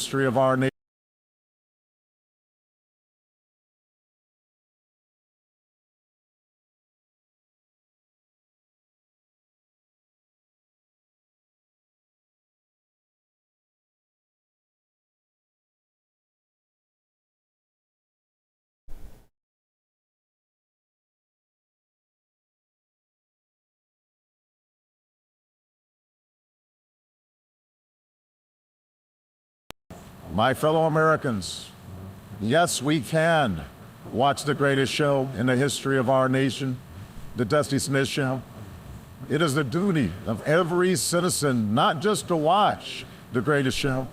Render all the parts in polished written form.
history of our nation. My fellow Americans, yes, we can watch the greatest show in the history of our nation, the Dusty Smith Show. It is the duty of every citizen not just to watch the greatest show,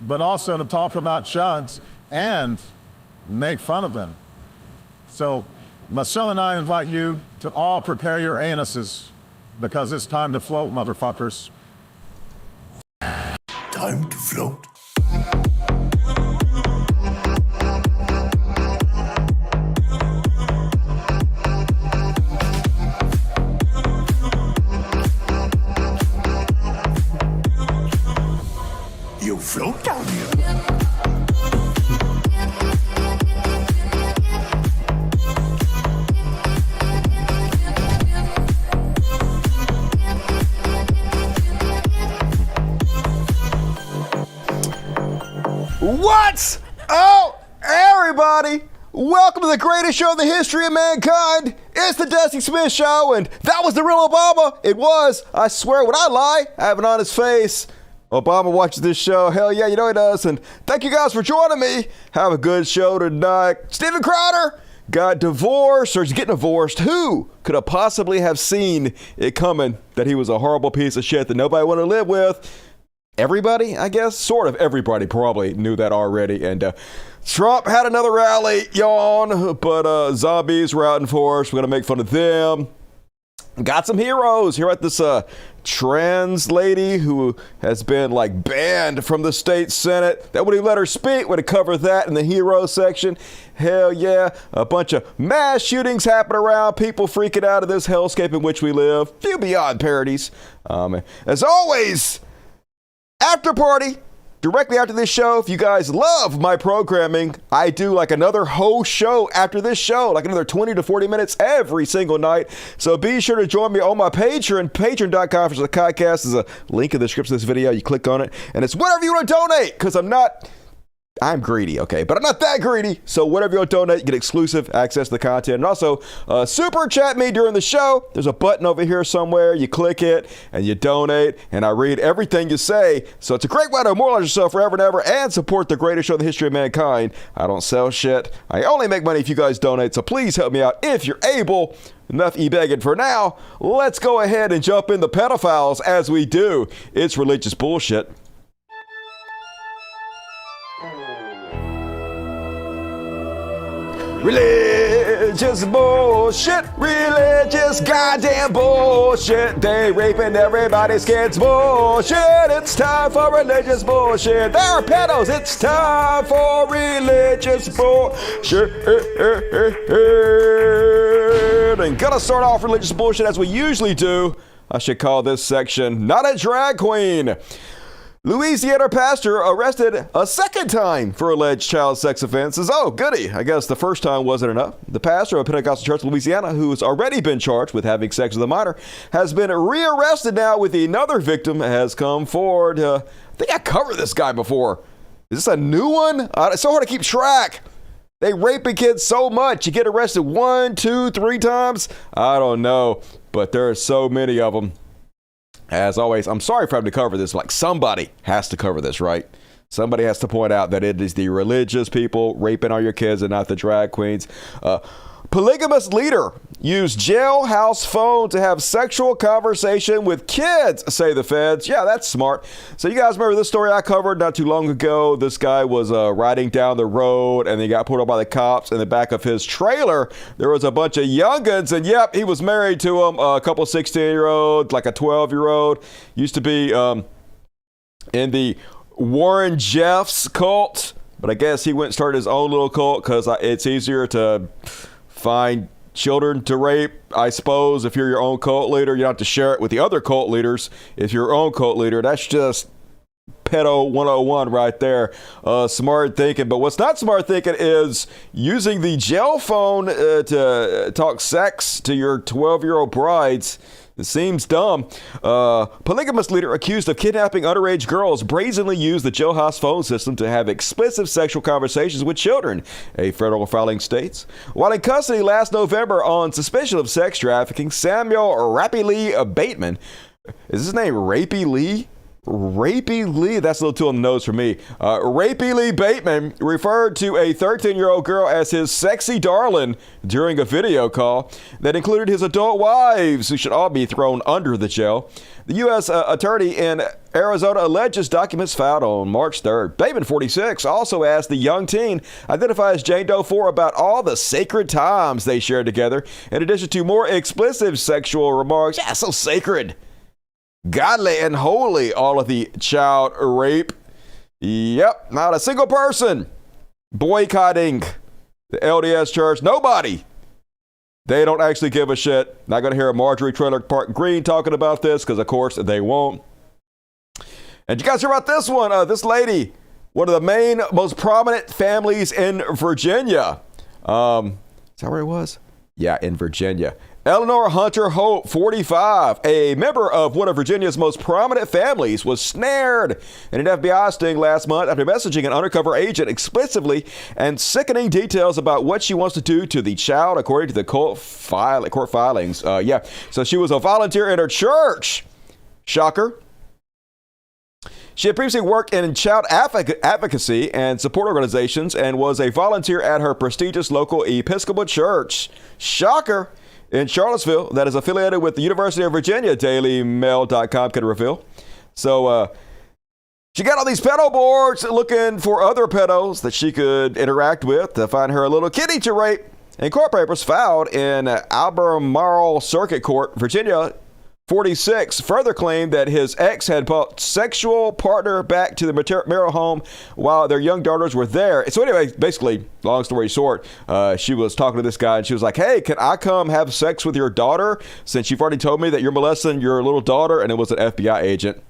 but also to talk about shots and make fun of them. So Marcel and I invite you to all prepare your anuses because it's time to float, motherfuckers. Time to float. You float down here. What's up, everybody? Welcome to the greatest show in the history of mankind. It's the Dusty Smith Show, and that was the real Obama. It was. I swear, would I lie? I have an honest face. Obama watches this show. Hell yeah, you know he does. And thank you guys for joining me. Have a good show tonight. Steven Crowder got divorced, or is getting divorced. Who could have possibly have seen it coming that he was a horrible piece of shit that nobody wanted to live with? Everybody, I guess. Sort of everybody probably knew that already. And Trump had another rally, yawn, but zombies were out in force. We're going to make fun of them. Got some heroes here at this trans lady who has been like banned from the state senate. That wouldn't even let her speak. Would have covered that in the hero section. Hell yeah. A bunch of mass shootings happen around. People freaking out of this hellscape in which we live. Few beyond parodies. As always, after party. Directly after this show, if you guys love my programming, I do like another whole show after this show, like another 20 to 40 minutes every single night. So be sure to join me on my Patreon, patreon.com/thekydcast. There's a link in the description of this video. You click on it, and it's whatever you want to donate, because I'm greedy, okay? But I'm not that greedy. So whatever you want to donate, you get exclusive access to the content. And also, super chat me during the show. There's a button over here somewhere. You click it, and you donate. And I read everything you say. So it's a great way to immortalize yourself forever and ever and support the greatest show in the history of mankind. I don't sell shit. I only make money if you guys donate. So please help me out if you're able. Enough e-begging for now. Let's go ahead and jump in the pedophiles as we do. It's religious bullshit. Religious bullshit, religious goddamn bullshit. They raping everybody's kids bullshit. It's time for religious bullshit. There are pedos. It's time for religious bullshit. And gonna start off religious bullshit as we usually do. I should call this section Not a Drag Queen. Louisiana pastor arrested a second time for alleged child sex offenses. Oh, goody. I guess the first time wasn't enough. The pastor of a Pentecostal church in Louisiana, who's already been charged with having sex with a minor, has been rearrested now with another victim has come forward. I think I covered this guy before. Is this a new one? It's so hard to keep track. They raping kids so much. You get arrested 1, 2, 3 times. I don't know, but there are so many of them. As always, I'm sorry for having to cover this. Like, somebody has to cover this, right? Somebody has to point out that it is the religious people raping all your kids and not the drag queens. Polygamous leader used jailhouse phone to have sexual conversation with kids, say the feds. Yeah, that's smart. So you guys remember this story I covered not too long ago? This guy was riding down the road and he got pulled up by the cops. In the back of his trailer, there was a bunch of youngins, and yep, he was married to them. A couple 16-year-olds, like a 12-year-old. Used to be in the Warren Jeffs cult, but I guess he went and started his own little cult because it's easier to find children to rape, I suppose. If you're your own cult leader, you don't have to share it with the other cult leaders. If you're your own cult leader, that's just pedo 101 right there. Smart thinking. But what's not smart thinking is using the jail phone to talk sex to your 12-year-old brides. It seems dumb. Polygamous leader accused of kidnapping underage girls brazenly used the jailhouse phone system to have explicit sexual conversations with children, a federal filing states. While in custody last November on suspicion of sex trafficking, Samuel Rapey Lee Bateman, is his name Rapey Lee? Rapey Lee, that's a little too on the nose for me. Rapey Lee Bateman referred to a 13-year-old girl as his sexy darling during a video call that included his adult wives, who should all be thrown under the jail. The U.S. attorney in Arizona alleges documents filed on March 3rd. Bateman, 46, also asked the young teen, identified as Jane Doe 4, about all the sacred times they shared together, in addition to more explicit sexual remarks. Yeah, so sacred. Godly and holy, all of the child rape. Yep, not a single person boycotting the LDS church. Nobody. They don't actually give a shit. Not going to hear Marjorie Taylor Greene talking about this because, of course, they won't. And you guys hear about this one? This lady, one of the main, most prominent families in Virginia. Is that where it was? Yeah, in Virginia. Eleanor Hunter Hope, 45, a member of one of Virginia's most prominent families, was snared in an FBI sting last month after messaging an undercover agent explicitly and sickening details about what she wants to do to the child, according to the court filings. So she was a volunteer in her church. Shocker. She had previously worked in child advocacy and support organizations and was a volunteer at her prestigious local Episcopal church. Shocker. In Charlottesville, that is affiliated with the University of Virginia, DailyMail.com can reveal. So she got all these pedo boards looking for other pedos that she could interact with to find her a little kitty to rape. In court papers filed in Albemarle Circuit Court, Virginia, 46 further claimed that his ex had brought sexual partner back to the marital home while their young daughters were there. So anyway, basically, long story short, she was talking to this guy and she was like, hey, can I come have sex with your daughter since you've already told me that you're molesting your little daughter? And it was an FBI agent.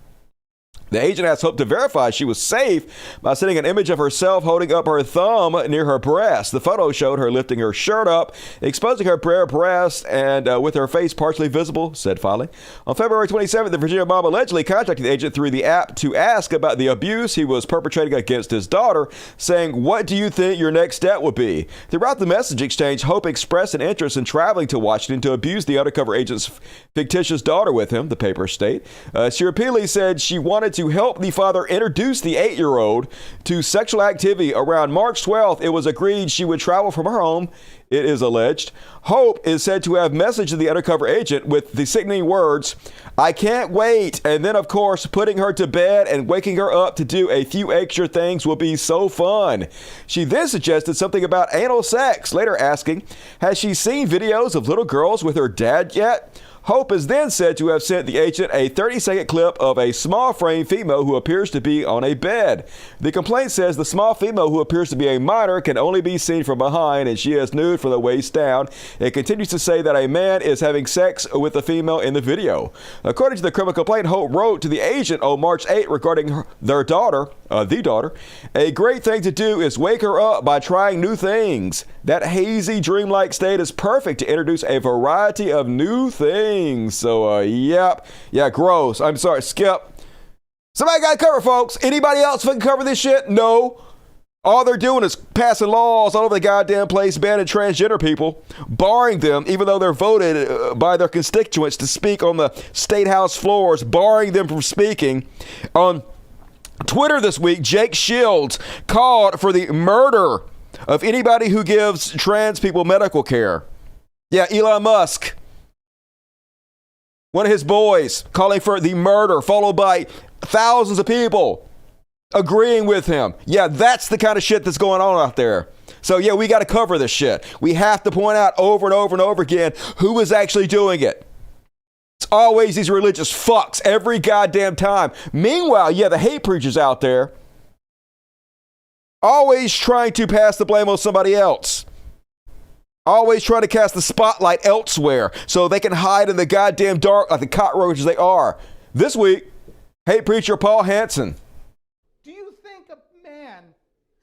The agent has hoped to verify she was safe by sending an image of herself holding up her thumb near her breast. The photo showed her lifting her shirt up, exposing her bare breast, and with her face partially visible, said filing. On February 27th, the Virginia mom allegedly contacted the agent through the app to ask about the abuse he was perpetrating against his daughter, saying, what do you think your next step would be? Throughout the message exchange, Hope expressed an interest in traveling to Washington to abuse the undercover agent's fictitious daughter with him, the papers state. She repeatedly said she wanted to help the father introduce the 8-year-old to sexual activity. Around March 12th, it was agreed she would travel from her home, it is alleged. Hope is said to have messaged the undercover agent with the sickening words, I can't wait. And then, of course, putting her to bed and waking her up to do a few extra things will be so fun. She then suggested something about anal sex, later asking, has she seen videos of little girls with her dad yet? Hope is then said to have sent the agent a 30-second clip of a small frame female who appears to be on a bed. The complaint says the small female who appears to be a minor can only be seen from behind and she is nude from the waist down. It continues to say that a man is having sex with the female in the video. According to the criminal complaint, Hope wrote to the agent on March 8 regarding their daughter, a great thing to do is wake her up by trying new things. That hazy, dreamlike state is perfect to introduce a variety of new things. So, yeah, gross. I'm sorry, Skip. Somebody got to cover, folks. Anybody else fucking cover this shit? No. All they're doing is passing laws all over the goddamn place, banning transgender people, barring them, even though they're voted by their constituents to speak on the state house floors, barring them from speaking. On Twitter this week, Jake Shields called for the murder of anybody who gives trans people medical care. Yeah, Elon Musk, one of his boys, calling for the murder, followed by thousands of people agreeing with him. Yeah, that's the kind of shit that's going on out there. So yeah, we got to cover this shit. We have to point out over and over and over again who is actually doing it. It's always these religious fucks every goddamn time. Meanwhile, yeah, the hate preachers out there always trying to pass the blame on somebody else. Always trying to cast the spotlight elsewhere so they can hide in the goddamn dark like the cockroaches they are. This week, hate preacher Paul Hansen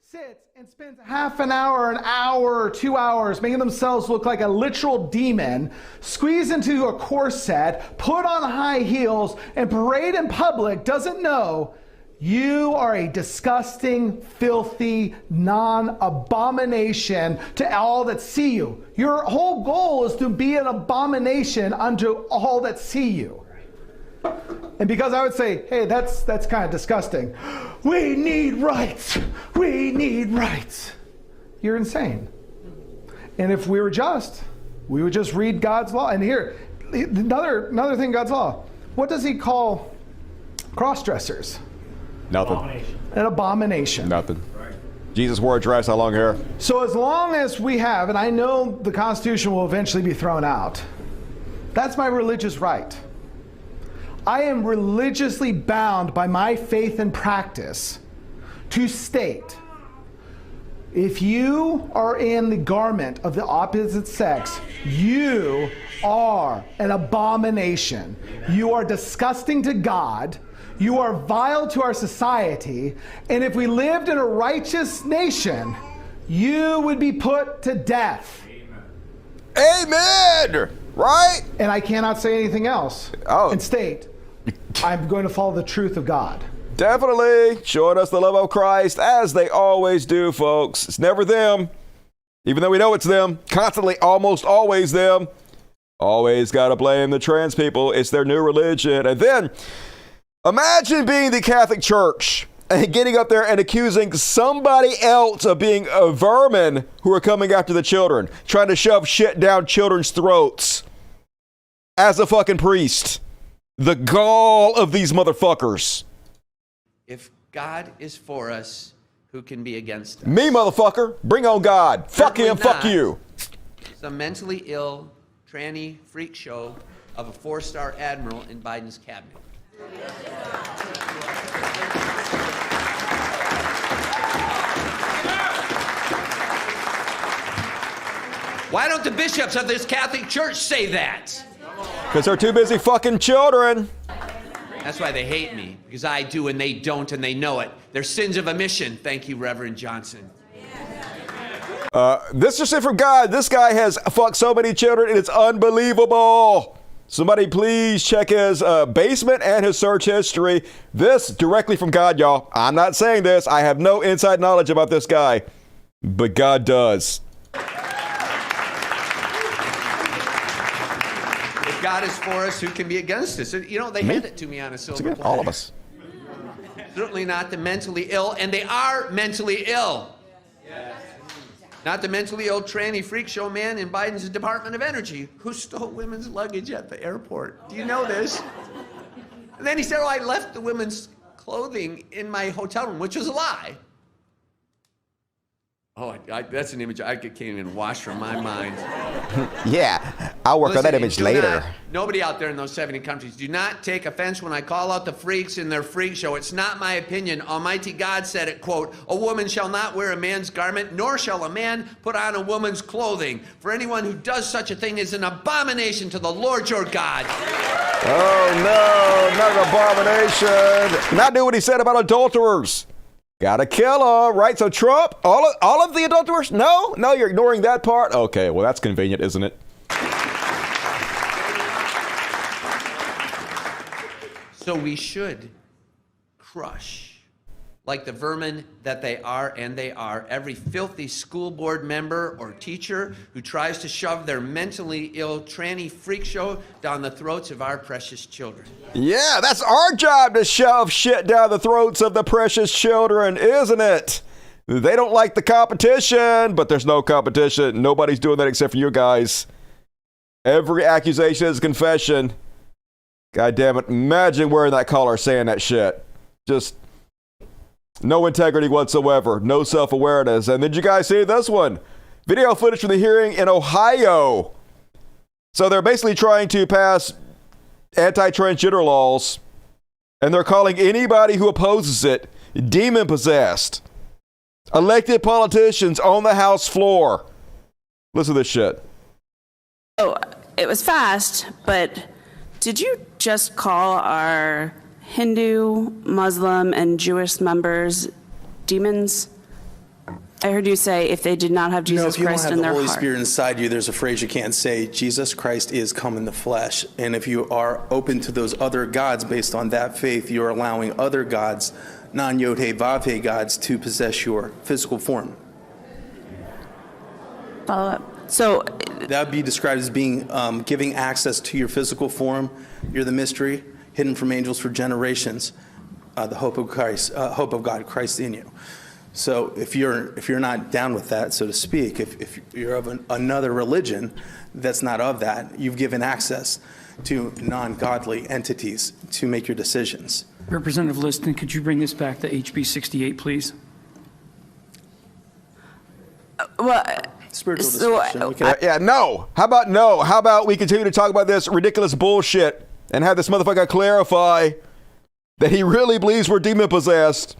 sits and spends half an hour, 2 hours making themselves look like a literal demon, squeeze into a corset, put on high heels, and parade in public doesn't know you are a disgusting, filthy, non-abomination to all that see you. Your whole goal is to be an abomination unto all that see you. And because I would say, hey, that's kind of disgusting. We need rights. We need rights. You're insane. And if we were just, we would just read God's law. And here, another thing, God's law. What does he call cross-dressers? Nothing. An abomination. Nothing. Jesus wore a dress, how long hair? So as long as we have, and I know the Constitution will eventually be thrown out, that's my religious right. I am religiously bound by my faith and practice to state, if you are in the garment of the opposite sex, you are an abomination. You are disgusting to God. You are vile to our society. And if we lived in a righteous nation, you would be put to death. Amen! Right? And I cannot say anything else and state, I'm going to follow the truth of God. Definitely showing us the love of Christ, as they always do, folks. It's never them, even though we know it's them. Constantly, almost always them. Always got to blame the trans people. It's their new religion. And then, imagine being the Catholic Church and getting up there and accusing somebody else of being a vermin who are coming after the children, trying to shove shit down children's throats as a fucking priest. The gall of these motherfuckers. If God is for us, who can be against us? Me, motherfucker. Bring on God. Fuck him, fuck you. Some mentally ill, tranny freak show of a 4-star admiral in Biden's cabinet. Why don't the bishops of this Catholic Church say that? Because they're too busy fucking children. That's why they hate me, because I do and they don't, and they know it. They're sins of omission. Thank you, Reverend Johnson. This is it from God. This guy has fucked so many children, and it's unbelievable. Somebody please check his basement and his search history. This directly from God, y'all. I'm not saying this. I have no inside knowledge about this guy, but God does. If God is for us, who can be against us? You know, they hand it to me on a silver platter. All of us. Certainly not the mentally ill, and they are mentally ill. Yes. Not the mentally ill tranny freak show man in Biden's Department of Energy who stole women's luggage at the airport. Do you know this? And then he said, oh, I left the women's clothing in my hotel room, which was a lie. Oh, that's an image I can't even wash from my mind. Yeah, I'll work on that image later. Nobody out there in those 70 countries, do not take offense when I call out the freaks in their freak show. It's not my opinion. Almighty God said it, quote, a woman shall not wear a man's garment, nor shall a man put on a woman's clothing. For anyone who does such a thing is an abomination to the Lord your God. Oh, no, not an abomination. Not do what he said about adulterers. Gotta kill her, right? So Trump, all of the adulterers? No, you're ignoring that part? Okay, well, that's convenient, isn't it? So we should crush, like the vermin that they are, and they are, every filthy school board member or teacher who tries to shove their mentally ill tranny freak show down the throats of our precious children. Yeah, that's our job to shove shit down the throats of the precious children, isn't it? They don't like the competition, but there's no competition. Nobody's doing that except for you guys. Every accusation is a confession. God damn it. Imagine wearing that collar saying that shit. Just no integrity whatsoever. No self-awareness. And did you guys see this one? Video footage from the hearing in Ohio. So they're basically trying to pass anti-transgender laws, and they're calling anybody who opposes it demon-possessed. Elected politicians on the House floor. Listen to this shit. Oh, it was fast, but did you just call our – Hindu, Muslim, and Jewish members demons? I heard you say if they did not have Jesus if you don't Christ have in the their Holy heart. Spirit inside you, there's a phrase you can't say, Jesus Christ is come in the flesh. And if you are open to those other gods based on that faith, you're allowing other gods, non-Yod-Heh-Vav-Heh gods, to possess your physical form. Follow up. So That would be described as being giving access to your physical form. You're the mystery, hidden from angels for generations, the hope of Christ, hope of God, Christ in you. So if you're not down with that, so to speak, if you're of another religion that's not of that, you've given access to non-godly entities to make your decisions. Representative Liston, could you bring this back to HB 68, please? well, Spiritual So, discussion. We can- Yeah, no. How about no? How about we continue to talk about this ridiculous bullshit and have this motherfucker clarify that he really believes we're demon-possessed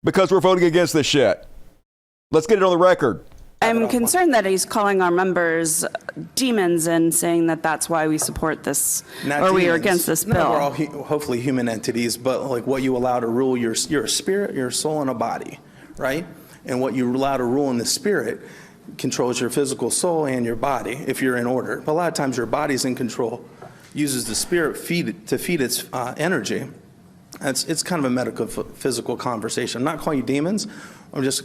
because we're voting against this shit. Let's get it on the record. I'm concerned that he's calling our members demons and saying that that's why we support this, Not or we are demons. against this No, bill. we're all hopefully human entities, but like what you allow to rule your spirit, your soul, and a body, right? And what you allow to rule in the spirit controls your physical soul and your body if you're in order. But a lot of times your body's in control, uses the spirit to feed its energy. It's kind of a metaphysical conversation. I'm not calling you demons. I'm just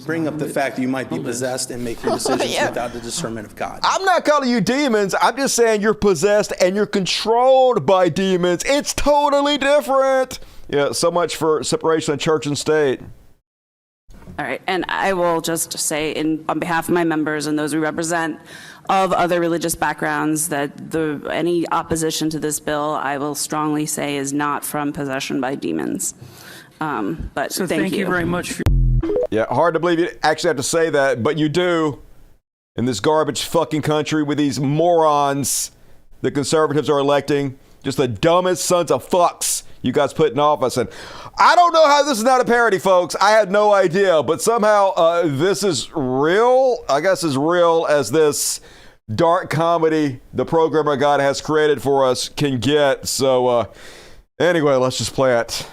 bringing up the fact that you might be possessed and make your decisions without the discernment of God. I'm not calling you demons. I'm just saying you're possessed and you're controlled by demons. It's totally different. Yeah, so much for separation of church and state. All right, and I will just say on behalf of my members and those we represent of other religious backgrounds that any opposition to this bill, I will strongly say, is not from possession by demons. But So thank you very much for Yeah, hard to believe you actually have to say that, but you do. In this garbage fucking country with these morons the conservatives are electing, just the dumbest sons of fucks you guys put in office. And I don't know how this is not a parody, folks. I had no idea, but somehow this is real. I guess as real as this dark comedy the programmer God has created for us can get. So anyway, let's just play it.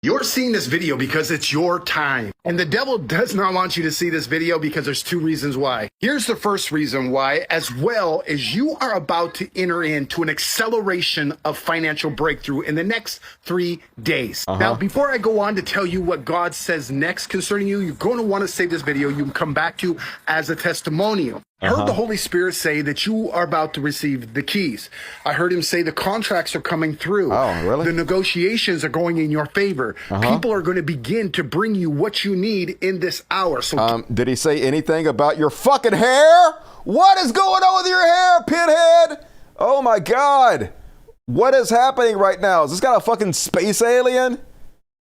You're seeing this video because it's your time. And the devil does not want you to see this video because there's two reasons why. Here's the first reason why, as well as you are about to enter into an acceleration of financial breakthrough in the next 3 days. Now, before I go on to tell you what God says next concerning you, you're going to want to save this video. You can come back to as a testimonial. I heard the Holy Spirit say that you are about to receive the keys. I heard him say the contracts are coming through. Oh, really? The negotiations are going in your favor. People are going to begin to bring you what you need in this hour. So Did he say anything about your fucking hair? What is going on with your hair, pinhead? Oh my God. What is happening right now? Is this got a fucking space alien?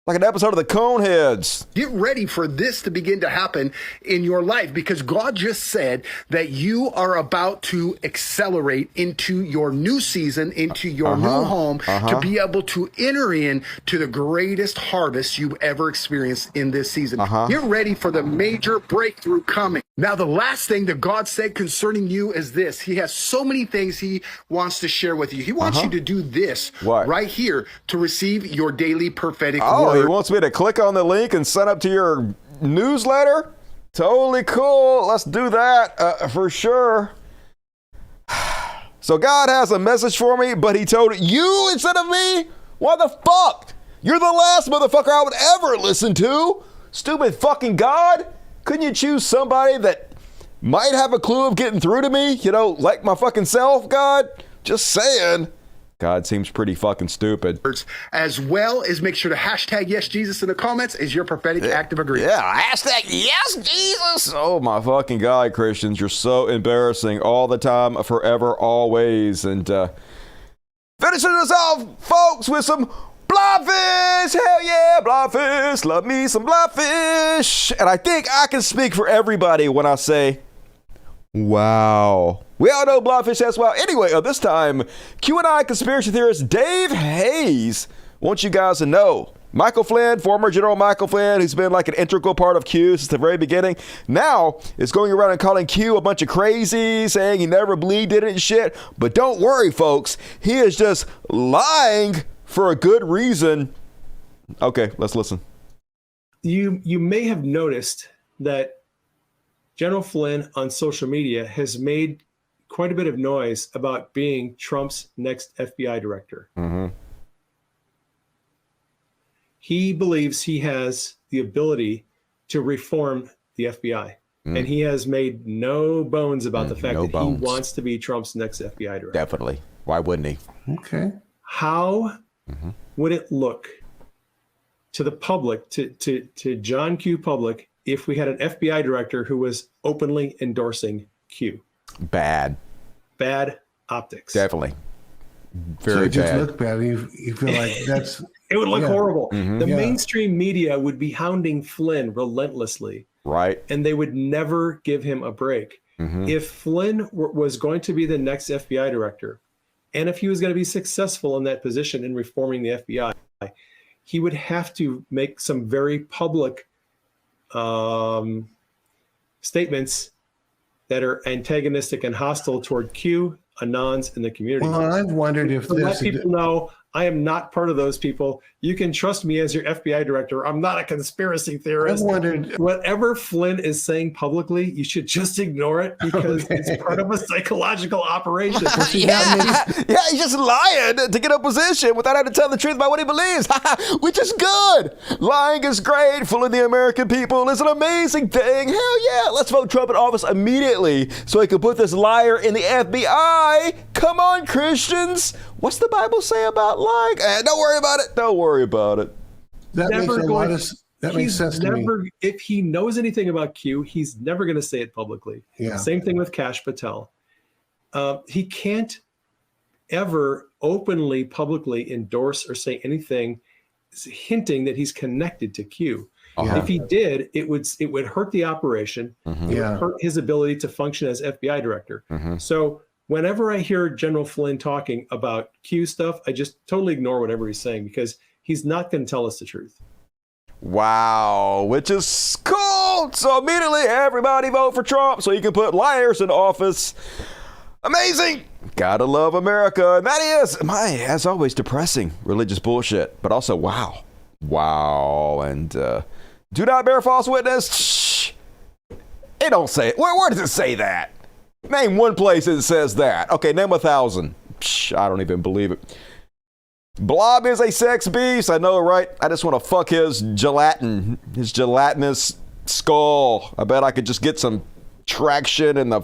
Like an episode of the Coneheads. get ready for this to begin to happen in your life, because God just said that you are about to accelerate into your new season, into your new home, to be able to enter in to the greatest harvest you've ever experienced in this season. Get ready for the major breakthrough coming. Now, the last thing that God said concerning you is this. He has so many things he wants to share with you. He wants you to do this right here to receive your daily prophetic word. He wants me to click on the link and sign up to your newsletter? Totally cool. Let's do that for sure. So God has a message for me, but he told you instead of me? Why the fuck? You're the last motherfucker I would ever listen to. Stupid fucking God. Couldn't you choose somebody that might have a clue of getting through to me? You know, like my fucking self, God? Just saying. God seems pretty fucking stupid. As well as make sure to hashtag yes Jesus in the comments as your prophetic act of agreement. Yeah, hashtag yes Jesus. Oh my fucking God, Christians, you're so embarrassing all the time, forever, always. And finishing us off, folks, with some blobfish. Hell yeah, blobfish. Love me some blobfish. And I think I can speak for everybody when I say, wow. We all know blobfish as well. Anyway, this time, QAnon conspiracy theorist Dave Hayes wants you guys to know. Michael Flynn, former General Michael Flynn, who's been like an integral part of Q since the very beginning, now is going around and calling Q a bunch of crazy, saying he never believed in it and shit. But don't worry, folks. He is just lying for a good reason. Okay, let's listen. You may have noticed that General Flynn on social media has made quite a bit of noise about being Trump's next FBI director. Mm-hmm. He believes he has the ability to reform the FBI. And he has made no bones about the fact that he wants to be Trump's next FBI director. Definitely. Why wouldn't he? Okay. How would it look to the public, to John Q. public, if we had an FBI director who was openly endorsing Q? Bad Optics. Definitely. So Very it just bad. look bad. You feel like that's It would look horrible. The Yeah. mainstream media would be hounding Flynn relentlessly. Right. And they would never give him a break. If Flynn was going to be the next FBI director, and if he was going to be successful in that position in reforming the FBI, he would have to make some very public statements that are antagonistic and hostile toward Q, Anons, and the community. well. I've wondered if To let this. people know I am not part of those people. You can trust me as your FBI director. I'm not a conspiracy theorist. I've wondered. Whatever Flynn is saying publicly, you should just ignore it because it's part of a psychological operation. Yeah, he's just lying to get a position without having to tell the truth about what he believes, which is good. Lying is great. Fooling the American people is an amazing thing. Hell yeah. Let's vote Trump in office immediately so he can put this liar in the FBI. Come on, Christians. What's the Bible say about lying? Don't worry about it. Don't worry about it. That makes a lot of. That makes sense to me. If he knows anything about Q, he's never going to say it publicly. Yeah. Same thing with Kash Patel. He can't ever openly, publicly endorse or say anything hinting that he's connected to Q. If he did, it would hurt the operation. It would hurt his ability to function as FBI director. So whenever I hear General Flynn talking about Q stuff, I just totally ignore whatever he's saying because he's not going to tell us the truth. Wow, which is cool. So immediately everybody vote for Trump so he can put liars in office. Amazing. Gotta love America. And that is, as always, depressing religious bullshit, but also wow. And do not bear false witness. Shh. It don't say it. Where does it say that? Name one place it says that. Okay, name 1,000. Psh, I don't even believe it. Blob is a sex beast. I know, right? I just want to fuck his gelatinous skull. I bet I could just get some traction in the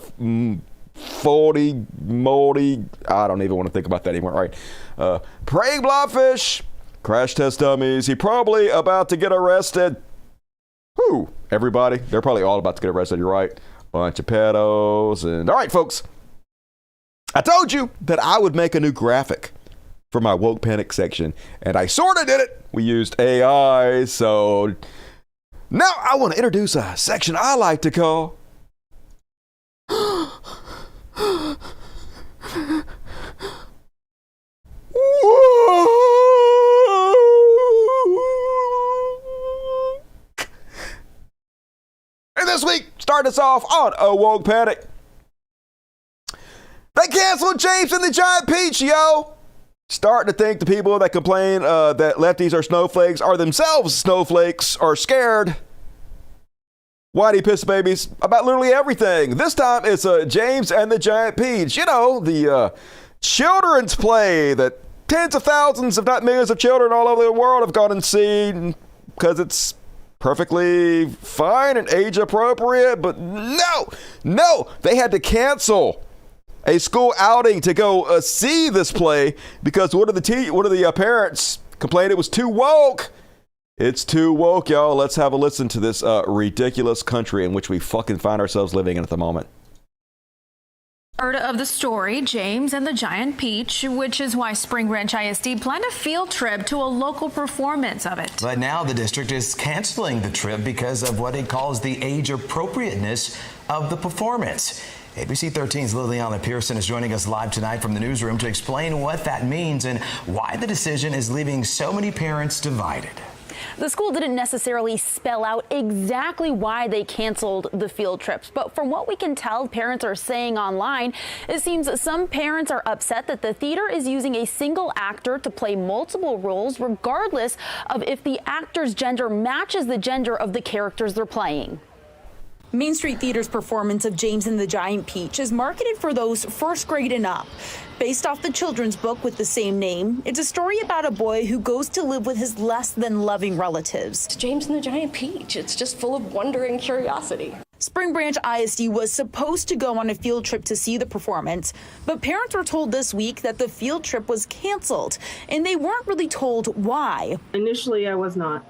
40 moldy. I don't even want to think about that anymore. All right. Praying blobfish. Crash test dummies. He probably about to get arrested. Who? Everybody? They're probably all about to get arrested. You're right. Bunch of pedos. And all right, folks. I told you that I would make a new graphic for my woke panic section, and I sort of did it. We used AI, so now I want to introduce a section I like to call And this week, starting us off on a woke panic. They canceled James and the Giant Peach, yo. Starting to think the people that complain that lefties are snowflakes are themselves snowflakes are scared. Whitey piss babies about literally everything. This time it's James and the Giant Peach. You know, the children's play that tens of thousands, if not millions of children all over the world have gone and seen because it's perfectly fine and age appropriate. But no, they had to cancel a school outing to go see this play because one of the parents complained it was too woke. It's too woke, y'all. Let's have a listen to this ridiculous country in which we fucking find ourselves living in at the moment. Part of the story, James and the Giant Peach, which is why Spring Branch ISD planned a field trip to a local performance of it. But now the district is canceling the trip because of what it calls the age appropriateness of the performance. ABC 13's Liliana Pearson is joining us live tonight from the newsroom to explain what that means and why the decision is leaving so many parents divided. The school didn't necessarily spell out exactly why they canceled the field trips, but from what we can tell parents are saying online, it seems some parents are upset that the theater is using a single actor to play multiple roles regardless of if the actor's gender matches the gender of the characters they're playing. Main Street Theater's performance of James and the Giant Peach is marketed for those first grade and up. Based off the children's book with the same name, it's a story about a boy who goes to live with his less than loving relatives. James and the Giant Peach. It's just full of wonder and curiosity. Spring Branch ISD was supposed to go on a field trip to see the performance, but parents were told this week that the field trip was canceled, and they weren't really told why. Initially, I was not.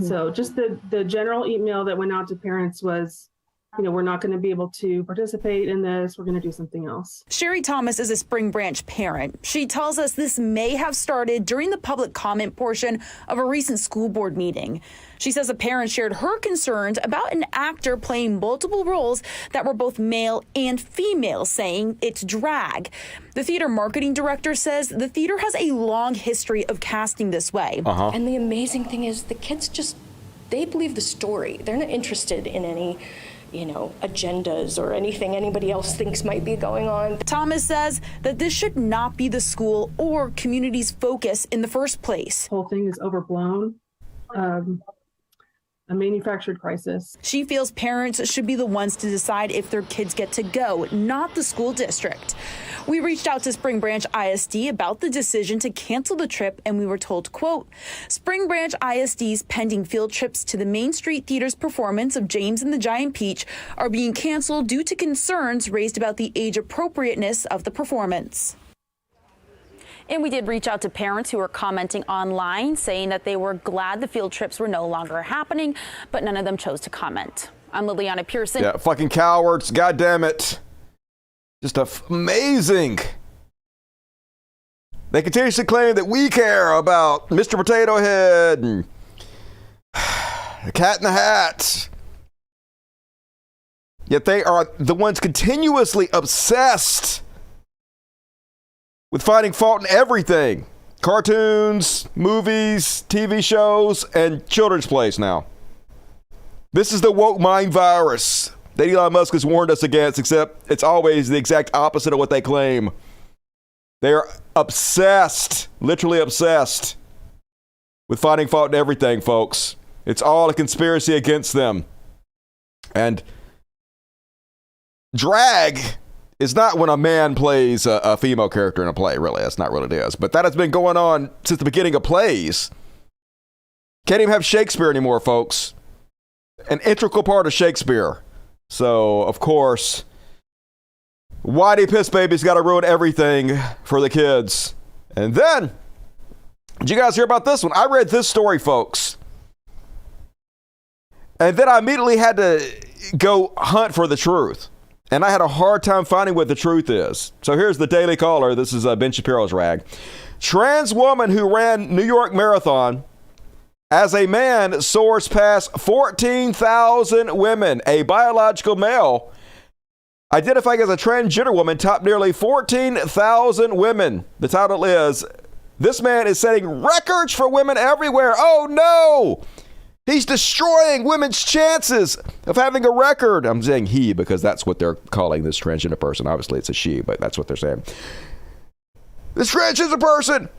So just the general email that went out to parents was, we're not going to be able to participate in this. We're going to do something else. Sherry Thomas is a Spring Branch parent. She tells us this may have started during the public comment portion of a recent school board meeting. She says a parent shared her concerns about an actor playing multiple roles that were both male and female, saying it's drag. The theater marketing director says the theater has a long history of casting this way. And the amazing thing is the kids they believe the story. They're not interested in any agendas or anything anybody else thinks might be going on. Thomas says that this should not be the school or community's focus in the first place. The whole thing is overblown. A manufactured crisis. She feels parents should be the ones to decide if their kids get to go, not the school district. We reached out to Spring Branch ISD about the decision to cancel the trip, and we were told, quote, Spring Branch ISD's pending field trips to the Main Street Theater's performance of James and the Giant Peach are being canceled due to concerns raised about the age appropriateness of the performance. And we did reach out to parents who were commenting online, saying that they were glad the field trips were no longer happening, but none of them chose to comment. I'm Liliana Pearson. Yeah, fucking cowards. God damn it. Just amazing. They continuously claim that we care about Mr. Potato Head and the Cat in the Hat. Yet they are the ones continuously obsessed with finding fault in everything. Cartoons, movies, TV shows, and children's plays now. This is the woke mind virus that Elon Musk has warned us against, except it's always the exact opposite of what they claim. They are obsessed, literally obsessed, with finding fault in everything, folks. It's all a conspiracy against them. And drag is not when a man plays a female character in a play, really. That's not what it is. But that has been going on since the beginning of plays. Can't even have Shakespeare anymore, folks. An integral part of Shakespeare. So, of course, whitey piss baby's got to ruin everything for the kids. And then, did you guys hear about this one? I read this story, folks. And then I immediately had to go hunt for the truth. And I had a hard time finding what the truth is. So here's the Daily Caller. This is Ben Shapiro's rag. Trans woman who ran New York Marathon as a man soars past 14,000 women. A biological male identifying as a transgender woman topped nearly 14,000 women. The title is, This Man is Setting Records for Women Everywhere. Oh no! He's destroying women's chances of having a record. I'm saying he because that's what they're calling this transgender person. Obviously, it's a she, but that's what they're saying. This transgender person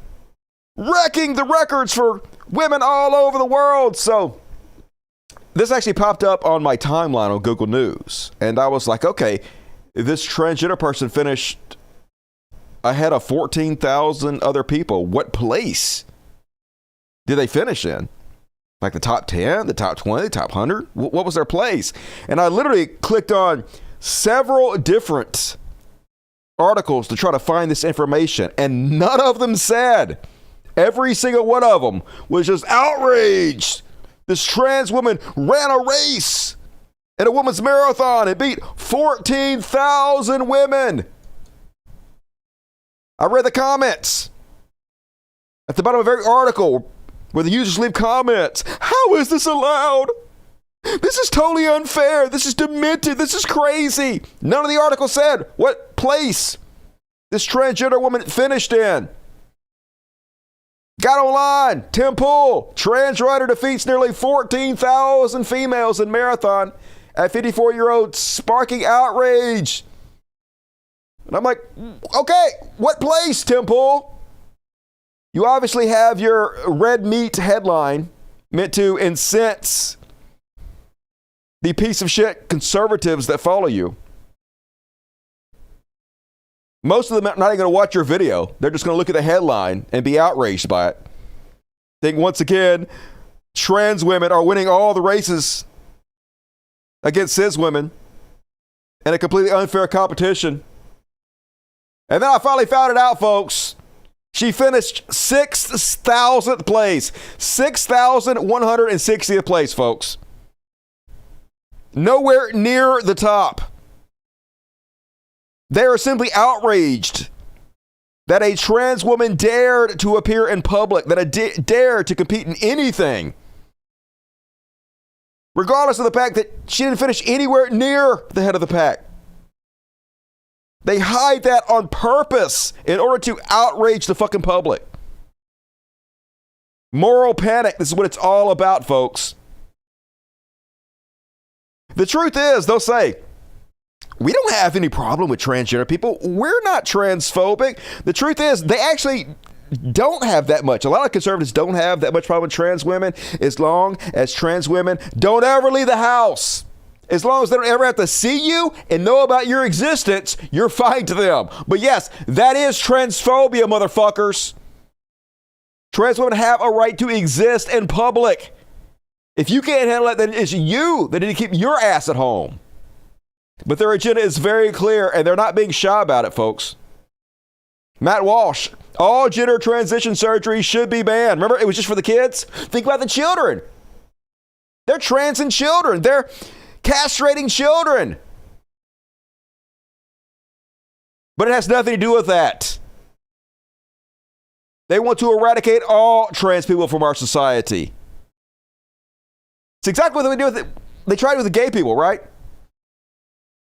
wrecking the records for women all over the world. So this actually popped up on my timeline on Google News. And I was like, okay, this transgender person finished ahead of 14,000 other people. What place did they finish in? Like the top 10, the top 20, the top 100? What was their place? And I literally clicked on several different articles to try to find this information. And none of them said, every single one of them was just outraged. This trans woman ran a race in a women's marathon and beat 14,000 women. I read the comments at the bottom of every article where the users leave comments. How is this allowed? This is totally unfair. This is demented. This is crazy. None of the article said what place this transgender woman finished in. Got online. Tim Pool, trans rider defeats nearly 14,000 females in marathon at 54-year-old, sparking outrage. And I'm like, okay, what place, Tim Pool? You obviously have your red meat headline meant to incense the piece of shit conservatives that follow you. Most of them are not even going to watch your video. They're just going to look at the headline and be outraged by it. Think once again, trans women are winning all the races against cis women in a completely unfair competition. And then I finally found it out, folks. She finished 6,000th place. 6,160th place, folks. Nowhere near the top. They are simply outraged that a trans woman dared to appear in public, that dared to compete in anything, regardless of the fact that she didn't finish anywhere near the head of the pack. They hide that on purpose in order to outrage the fucking public. Moral panic, this is what it's all about, folks. The truth is, they'll say, we don't have any problem with transgender people. We're not transphobic. The truth is, they actually don't have that much. A lot of conservatives don't have that much problem with trans women as long as trans women don't ever leave the house. As long as they don't ever have to see you and know about your existence, you're fine to them. But yes, that is transphobia, motherfuckers. Trans women have a right to exist in public. If you can't handle it, then it's you that need to keep your ass at home. But their agenda is very clear, and they're not being shy about it, folks. Matt Walsh, all gender transition surgery should be banned. Remember, it was just for the kids? Think about the children. They're transing children. They're castrating children. But it has nothing to do with that. They want to eradicate all trans people from our society. It's exactly what they do with it. They tried it with the gay people, right?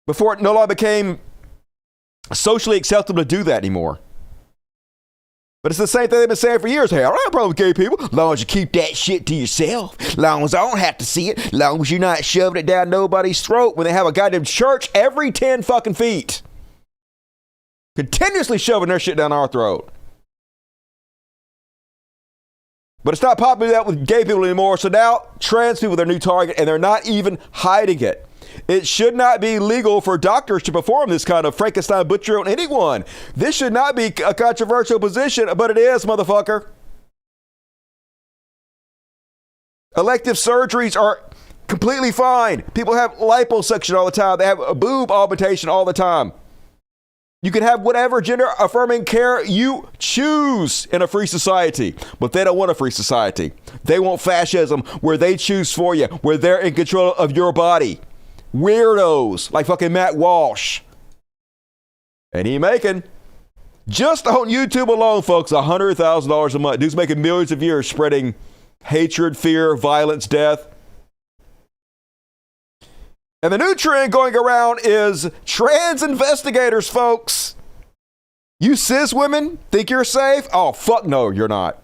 Before it no longer became socially acceptable to do that anymore. But it's the same thing they've been saying for years. Hey, I don't have a problem with gay people. As long as you keep that shit to yourself. As long as I don't have to see it. As long as you're not shoving it down nobody's throat when they have a goddamn church every 10 fucking feet. Continuously shoving their shit down our throat. But it's not popular that with gay people anymore. So now trans people are their new target, and they're not even hiding it. It should not be legal for doctors to perform this kind of Frankenstein butchery on anyone. This should not be a controversial position, but it is, motherfucker. Elective surgeries are completely fine. People have liposuction all the time. They have a boob augmentation all the time. You can have whatever gender-affirming care you choose in a free society, but they don't want a free society. They want fascism where they choose for you, where they're in control of your body. Weirdos like fucking Matt Walsh. And he making, just on YouTube alone, folks, $100,000 a month. Dude's making millions of years spreading hatred, fear, violence, death. And the new trend going around is trans investigators, folks. You cis women think you're safe? Oh, fuck no, you're not.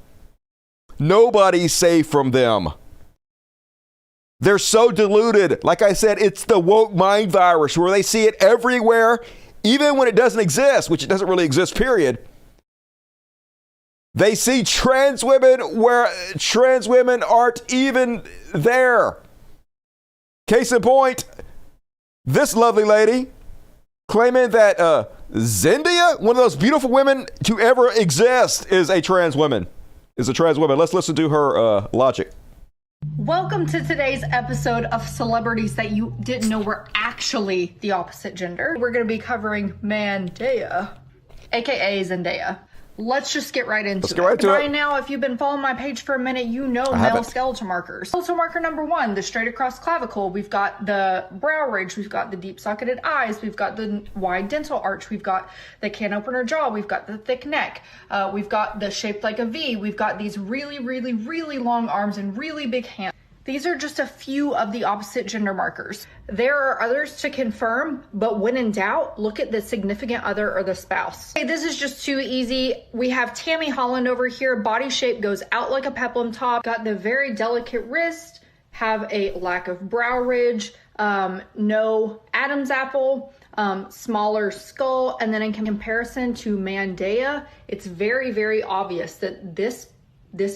Nobody's safe from them. They're so deluded. Like I said, it's the woke mind virus where they see it everywhere, even when it doesn't exist, which it doesn't really exist, period. They see trans women where trans women aren't even there. Case in point, this lovely lady claiming that Zendaya, one of those beautiful women to ever exist, is a trans woman. Let's listen to her logic. Welcome to today's episode of celebrities that you didn't know were actually the opposite gender. We're going to be covering Mandaya, aka Zendaya. Let's just get right into it. By now, if you've been following my page for a minute, you know male skeletal markers. Skeletal marker number 1, the straight across clavicle. We've got the brow ridge. We've got the deep socketed eyes. We've got the wide dental arch. We've got the can opener jaw. We've got the thick neck. We've got the shape like a V. We've got these really, really, really long arms and really big hands. These are just a few of the opposite gender markers. There are others to confirm, but when in doubt, look at the significant other or the spouse. Okay, this is just too easy. We have Tammy Holland over here. Body shape goes out like a peplum top. Got the very delicate wrist, have a lack of brow ridge, no Adam's apple, smaller skull. And then in comparison to Mandaya, it's very, very obvious that this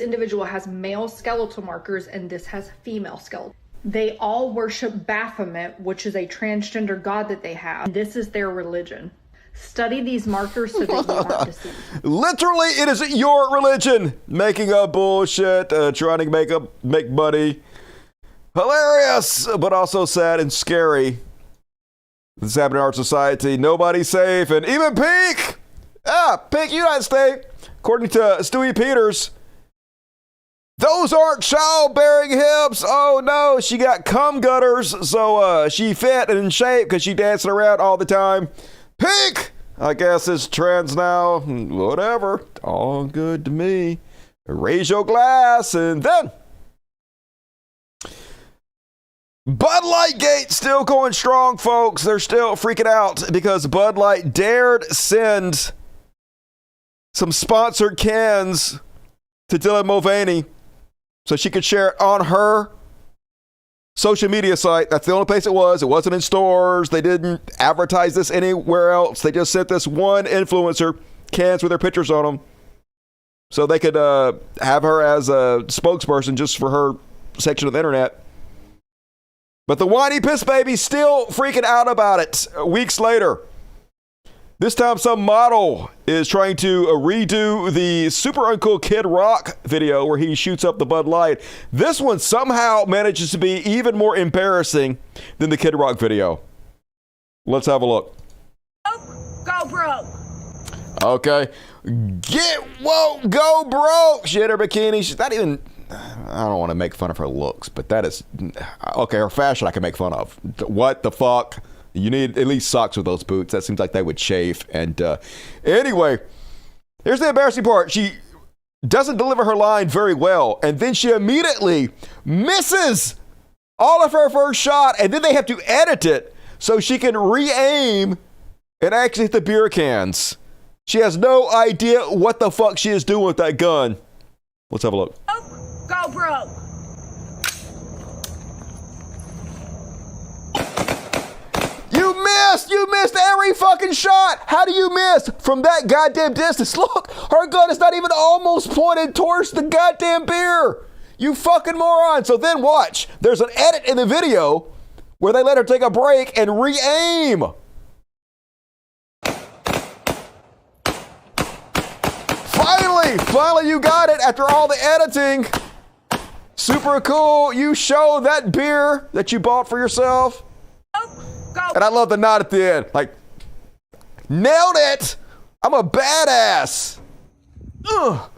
individual has male skeletal markers and this has female skeletal. They all worship Baphomet, which is a transgender god that they have. And this is their religion. Study these markers so that you aren't deceived. Literally, it is your religion. Making up bullshit, trying to make money. Hilarious, but also sad and scary. This is happening in our society. Nobody's safe. And even Pink, United States, according to Stewie Peters, those aren't childbearing hips. Oh no, she got cum gutters. So she fit and in shape because she dancing around all the time. Pink, I guess is trans now. Whatever. All good to me. Raise your glass. And then Bud Light Gate still going strong, folks. They're still freaking out because Bud Light dared send some sponsored cans to Dylan Mulvaney so she could share it on her social media site. That's the only place it was. It wasn't in stores. They didn't advertise this anywhere else. They just sent this one influencer cans with their pictures on them so they could have her as a spokesperson just for her section of the internet. But the whiny piss baby's still freaking out about it weeks later. This time some model is trying to redo the super uncool Kid Rock video where he shoots up the Bud Light. This one somehow manages to be even more embarrassing than the Kid Rock video. Let's have a look. Go broke. Okay. Get woke, go broke. She had her bikini. She's not even... I don't want to make fun of her looks, but that is... Okay, her fashion I can make fun of. What the fuck? You need at least socks with those boots. That seems like they would chafe. And anyway, here's the embarrassing part. She doesn't deliver her line very well. And then she immediately misses all of her first shot. And then they have to edit it so she can re-aim and actually hit the beer cans. She has no idea what the fuck she is doing with that gun. Let's have a look. Go broke. You missed every fucking shot. How do you miss from that goddamn distance? Look, her gun is not even almost pointed towards the goddamn beer. You fucking moron. So then watch. There's an edit in the video where they let her take a break and re-aim. Finally you got it after all the editing. Super cool. You show that beer that you bought for yourself. And I love the nod at the end. Like, nailed it. I'm a badass. Ugh.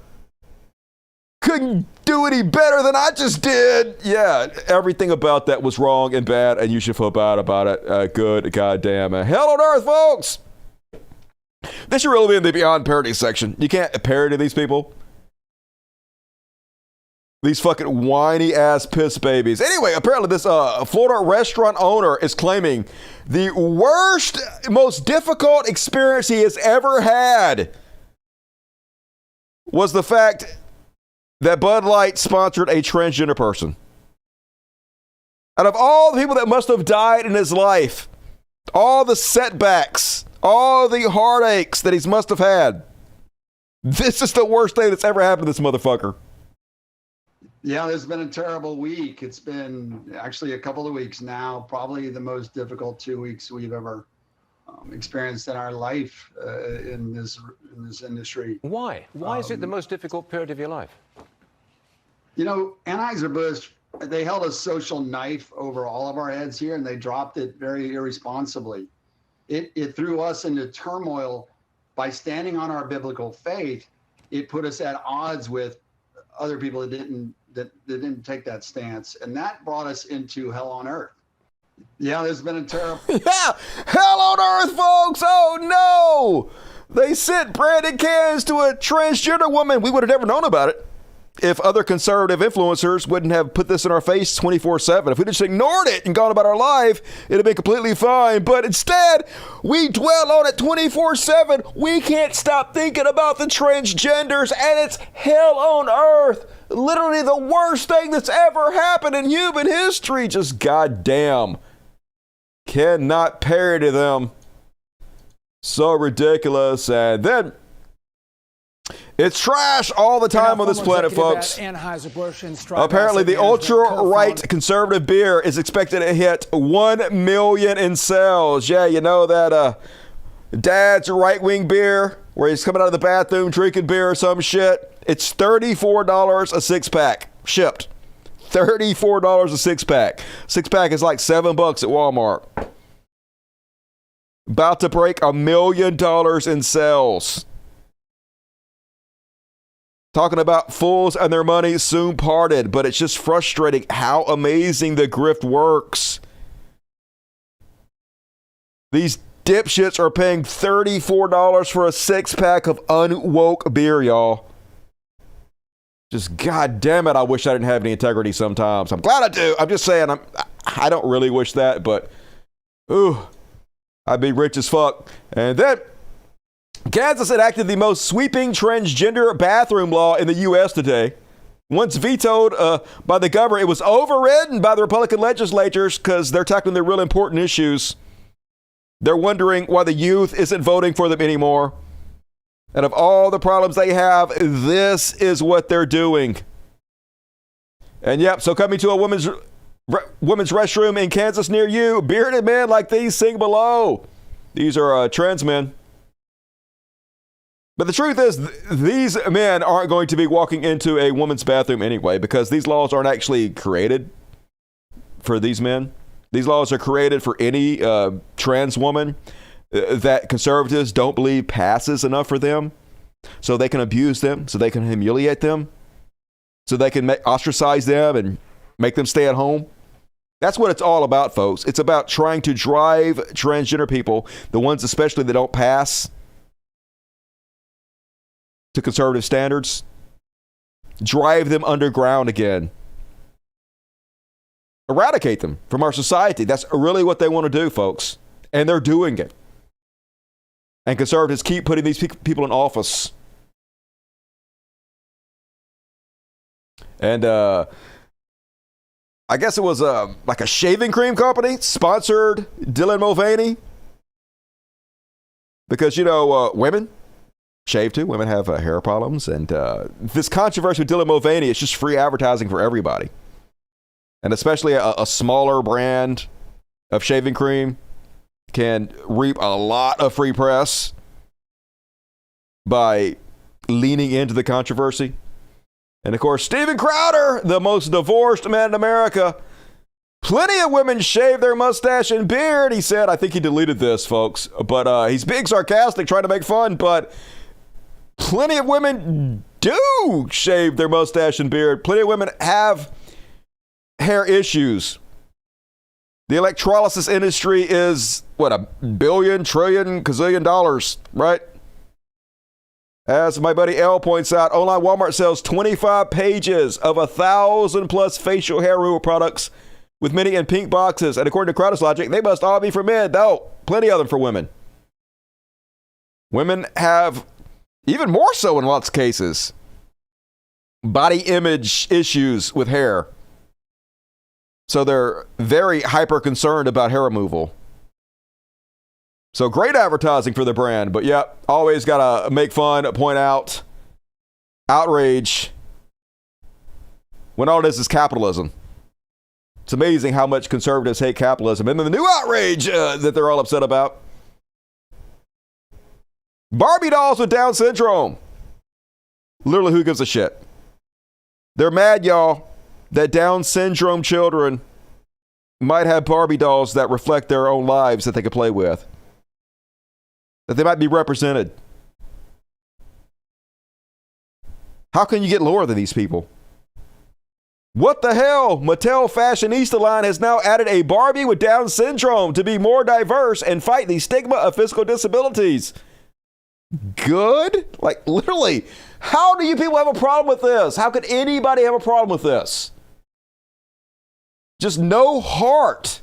Couldn't do any better than I just did. Yeah, everything about that was wrong and bad, and you should feel bad about it. Good goddamn hell on earth, folks. This should really be in the Beyond Parody section. You can't parody these people. These fucking whiny ass piss babies. Anyway, apparently this Florida restaurant owner is claiming the worst, most difficult experience he has ever had was the fact that Bud Light sponsored a transgender person. Out of all the people that must have died in his life, all the setbacks, all the heartaches that he must have had, this is the worst thing that's ever happened to this motherfucker. Yeah, there's been a terrible week. It's been actually a couple of weeks now, probably the most difficult 2 weeks we've ever experienced in our life in this industry. Why? Why is it the most difficult period of your life? You know, Anheuser-Busch, they held a social knife over all of our heads here, and they dropped it very irresponsibly. It threw us into turmoil by standing on our biblical faith. It put us at odds with other people that didn't take that stance, and that brought us into hell on earth. Yeah, there's been a terrible... Yeah, hell on earth, folks. Oh, no. They sent branded cans to a transgender woman. We would have never known about it if other conservative influencers wouldn't have put this in our face 24/7. If we just ignored it and gone about our life, it'd have been completely fine. But instead, we dwell on it 24/7. We can't stop thinking about the transgenders, and it's hell on earth. Literally the worst thing that's ever happened in human history. Just goddamn. Cannot parody them. So ridiculous. And then It's trash all the time on this planet, folks. Apparently, the ultra-right conservative beer is expected to hit 1 million in sales. Yeah, you know that dad's right-wing beer where he's coming out of the bathroom drinking beer or some shit. It's $34 a six-pack shipped. $34 a six-pack. Six-pack is like $7 at Walmart. About to break $1 million in sales. Talking about fools and their money soon parted, but it's just frustrating how amazing the grift works. These dipshits are paying $34 for a six-pack of unwoke beer, y'all. Just God damn it, I wish I didn't have any integrity sometimes. I'm glad I do. I'm just saying, I don't really wish that, but ooh, I'd be rich as fuck. And then Kansas enacted the most sweeping transgender bathroom law in the U.S. today. Once vetoed by the governor, it was overridden by the Republican legislatures because they're tackling their real important issues. They're wondering why the youth isn't voting for them anymore. And of all the problems they have, this is what they're doing. And yep, so coming to a women's restroom in Kansas near you, bearded men like these sing below. These are trans men. But the truth is, these men aren't going to be walking into a woman's bathroom anyway, because these laws aren't actually created for these men. These laws are created for any trans woman that conservatives don't believe passes enough for them, so they can abuse them, so they can humiliate them, so they can ostracize them and make them stay at home. That's what it's all about, folks. It's about trying to drive transgender people, the ones especially that don't pass to conservative standards, drive them underground again. Eradicate them from our society. That's really what they want to do, folks. And they're doing it. And conservatives keep putting these people in office. And I guess it was like a shaving cream company sponsored Dylan Mulvaney. Because, you know, women shave too. Women have hair problems. And this controversy with Dylan Mulvaney is just free advertising for everybody. And especially a smaller brand of shaving cream can reap a lot of free press by leaning into the controversy. And of course, Steven Crowder, the most divorced man in America. Plenty of women shave their mustache and beard, he said. I think he deleted this, folks. But he's being sarcastic, trying to make fun. But plenty of women do shave their mustache and beard. Plenty of women have hair issues. The electrolysis industry is, what, $1 billion, trillion, gazillion dollars, right? As my buddy L points out, online Walmart sells 25 pages of 1,000 plus facial hair removal products with many in pink boxes. And according to Crowder's logic, they must all be for men. No, plenty of them for women. Women have, even more so in lots of cases, body image issues with hair. So they're very hyper concerned about hair removal. So great advertising for the brand, but yeah, always got to make fun, point out, outrage when all it is capitalism. It's amazing how much conservatives hate capitalism. And then the new outrage that they're all upset about. Barbie dolls with Down syndrome. Literally, who gives a shit? They're mad, y'all, that Down syndrome children might have Barbie dolls that reflect their own lives that they could play with. That they might be represented. How can you get lower than these people? What the hell? Mattel Fashionista line has now added a Barbie with Down syndrome to be more diverse and fight the stigma of physical disabilities. Good? Like, literally, how do you people have a problem with this? How could anybody have a problem with this? Just no heart.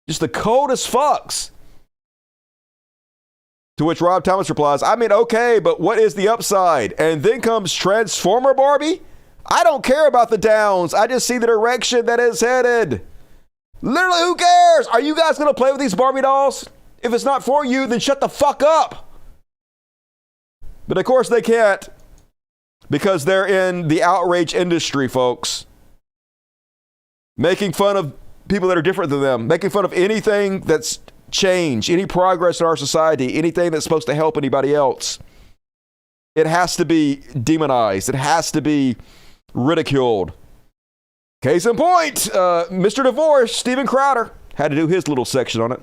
Just the coldest fucks. To which Rob Thomas replies, I mean, okay, but what is the upside? And then comes Transformer Barbie? I don't care about the downs. I just see the direction that it's headed. Literally, who cares? Are you guys going to play with these Barbie dolls? If it's not for you, then shut the fuck up. But of course they can't, because they're in the outrage industry, folks. Making fun of people that are different than them, making fun of anything that's changed, any progress in our society, anything that's supposed to help anybody else. It has to be demonized. It has to be ridiculed. Case in point, Mr. Divorce, Steven Crowder, had to do his little section on it.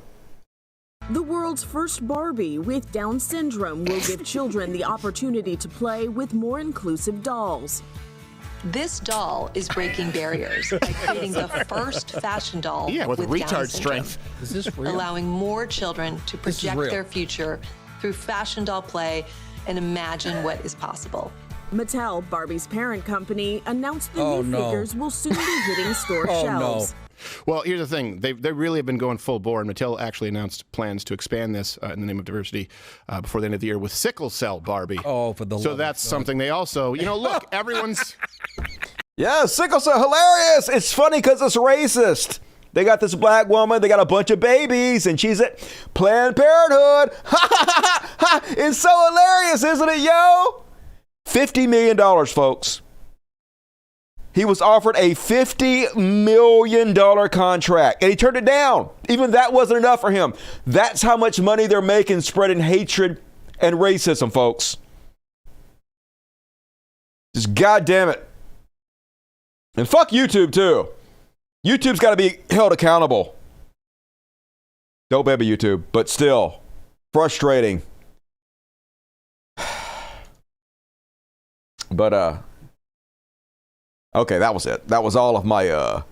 The world's first Barbie with Down syndrome will give children the opportunity to play with more inclusive dolls. This doll is breaking barriers by creating the first fashion doll with retard Down syndrome, strength. Is this real? allowing more children to project their future through fashion doll play and imagine what is possible. Mattel, Barbie's parent company, announced the new figures will soon be hitting store shelves. Well, here's the thing. They really have been going full bore, and Mattel actually announced plans to expand this in the name of diversity before the end of the year with sickle cell Barbie. Oh, for the So that's something they also, look, everyone's... Yeah, sickle cell, hilarious. It's funny because it's racist. They got this black woman, they got a bunch of babies, and she's at Planned Parenthood. Ha, ha, ha, ha. It's so hilarious, isn't it, yo? $50 million, folks. He was offered a $50 million contract, and he turned it down. Even that wasn't enough for him. That's how much money they're making spreading hatred and racism, folks. Just goddamn it. And fuck YouTube, too. YouTube's got to be held accountable. Don't baby YouTube, but still frustrating. But, okay, that was it. That was all of my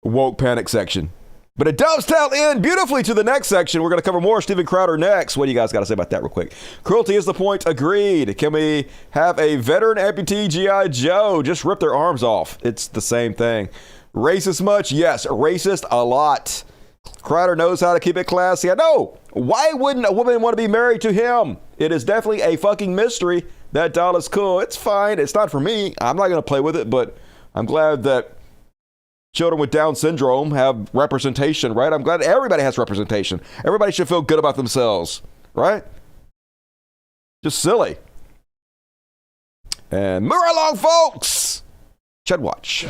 woke panic section. But it does tail in beautifully to the next section. We're going to cover more Steven Crowder next. What do you guys got to say about that real quick? Cruelty is the point. Agreed. Can we have a veteran amputee G.I. Joe just rip their arms off? It's the same thing. Racist much? Yes. Racist a lot. Crowder knows how to keep it classy. I know. Why wouldn't a woman want to be married to him? It is definitely a fucking mystery. That doll is cool. It's fine. It's not for me. I'm not going to play with it, but I'm glad that children with Down syndrome have representation, right? I'm glad everybody has representation. Everybody should feel good about themselves, right? Just silly. And move right along, folks. Chud Watch.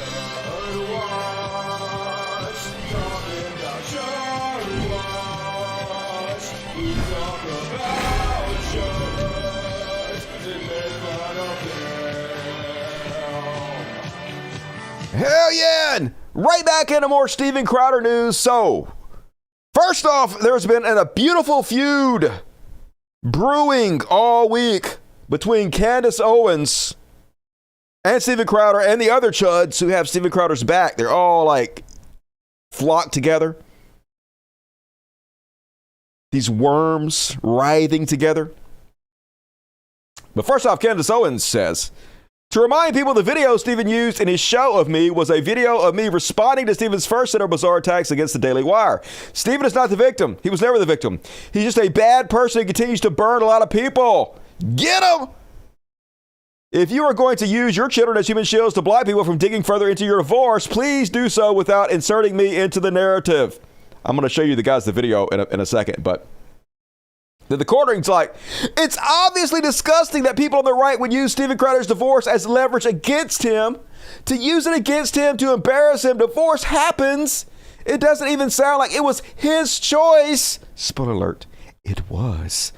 Hell yeah! Right back into more Steven Crowder news. So, first off, there's been a beautiful feud brewing all week between Candace Owens and Steven Crowder and the other chuds who have Steven Crowder's back. They're all like flocked together. These worms writhing together. But first off, Candace Owens says, to remind people, the video Steven used in his show of me was a video of me responding to Steven's first set of bizarre attacks against the Daily Wire. Steven is not the victim. He was never the victim. He's just a bad person who continues to burn a lot of people. Get him! If you are going to use your children as human shields to block people from digging further into your divorce, please do so without inserting me into the narrative. I'm going to show you the guys the video in a second, but the quartering's like, it's obviously disgusting that people on the right would use Steven Crowder's divorce as leverage against him, to use it against him, to embarrass him. Divorce happens. It doesn't even sound like it was his choice. Spoiler alert, it was.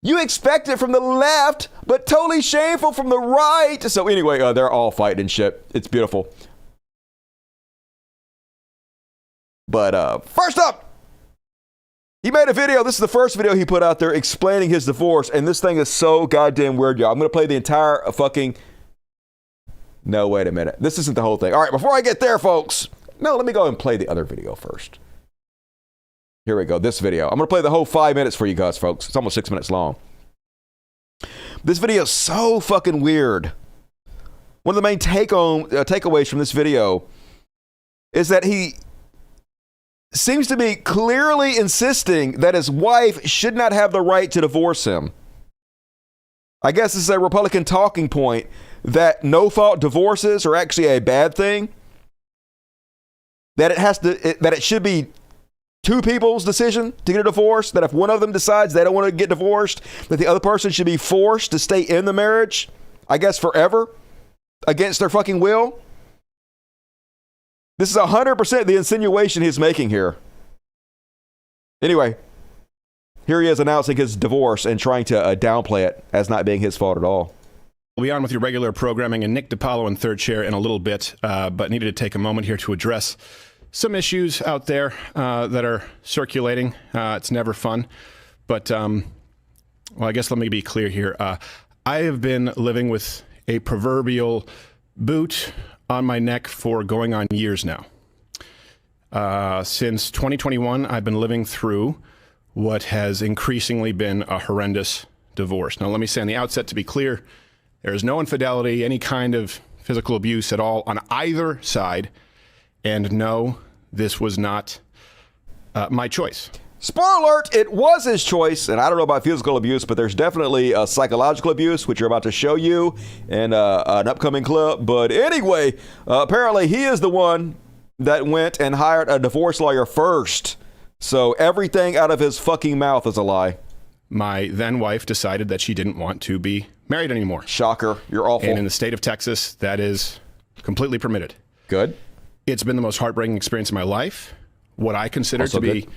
You expect it from the left, but totally shameful from the right. So anyway, they're all fighting and shit. It's beautiful. But first up, he made a video. This is the first video he put out there explaining his divorce. And this thing is so goddamn weird, y'all. I'm going to play the entire fucking... No, wait a minute. This isn't the whole thing. All right, before I get there, folks. No, let me go and play the other video first. Here we go. This video. I'm going to play the whole 5 minutes for you guys, folks. It's almost 6 minutes long. This video is so fucking weird. One of the main takeaways from this video is that he seems to be clearly insisting that his wife should not have the right to divorce him. I guess this is a Republican talking point that no-fault divorces are actually a bad thing. That it should be two people's decision to get a divorce. That if one of them decides they don't want to get divorced, that the other person should be forced to stay in the marriage, I guess forever. against their fucking will? This is 100% the insinuation he's making here. Anyway, here he is announcing his divorce and trying to downplay it as not being his fault at all. We'll be on with your regular programming and Nick DiPaolo in third chair in a little bit, but needed to take a moment here to address some issues out there that are circulating. It's never fun, but well, I guess let me be clear here. I have been living with a proverbial boot on my neck for going on years now. Since 2021, I've been living through what has increasingly been a horrendous divorce. Now, let me say on the outset, to be clear, there is no infidelity, any kind of physical abuse at all on either side. And no, this was not my choice. Spoiler alert, it was his choice, and I don't know about physical abuse, but there's definitely psychological abuse, which you're about to show you in an upcoming clip. But anyway, apparently he is the one that went and hired a divorce lawyer first. So everything out of his fucking mouth is a lie. My then wife decided that she didn't want to be married anymore. Shocker. You're awful. And in the state of Texas, that is completely permitted. Good. It's been the most heartbreaking experience of my life. What I consider Also to be good.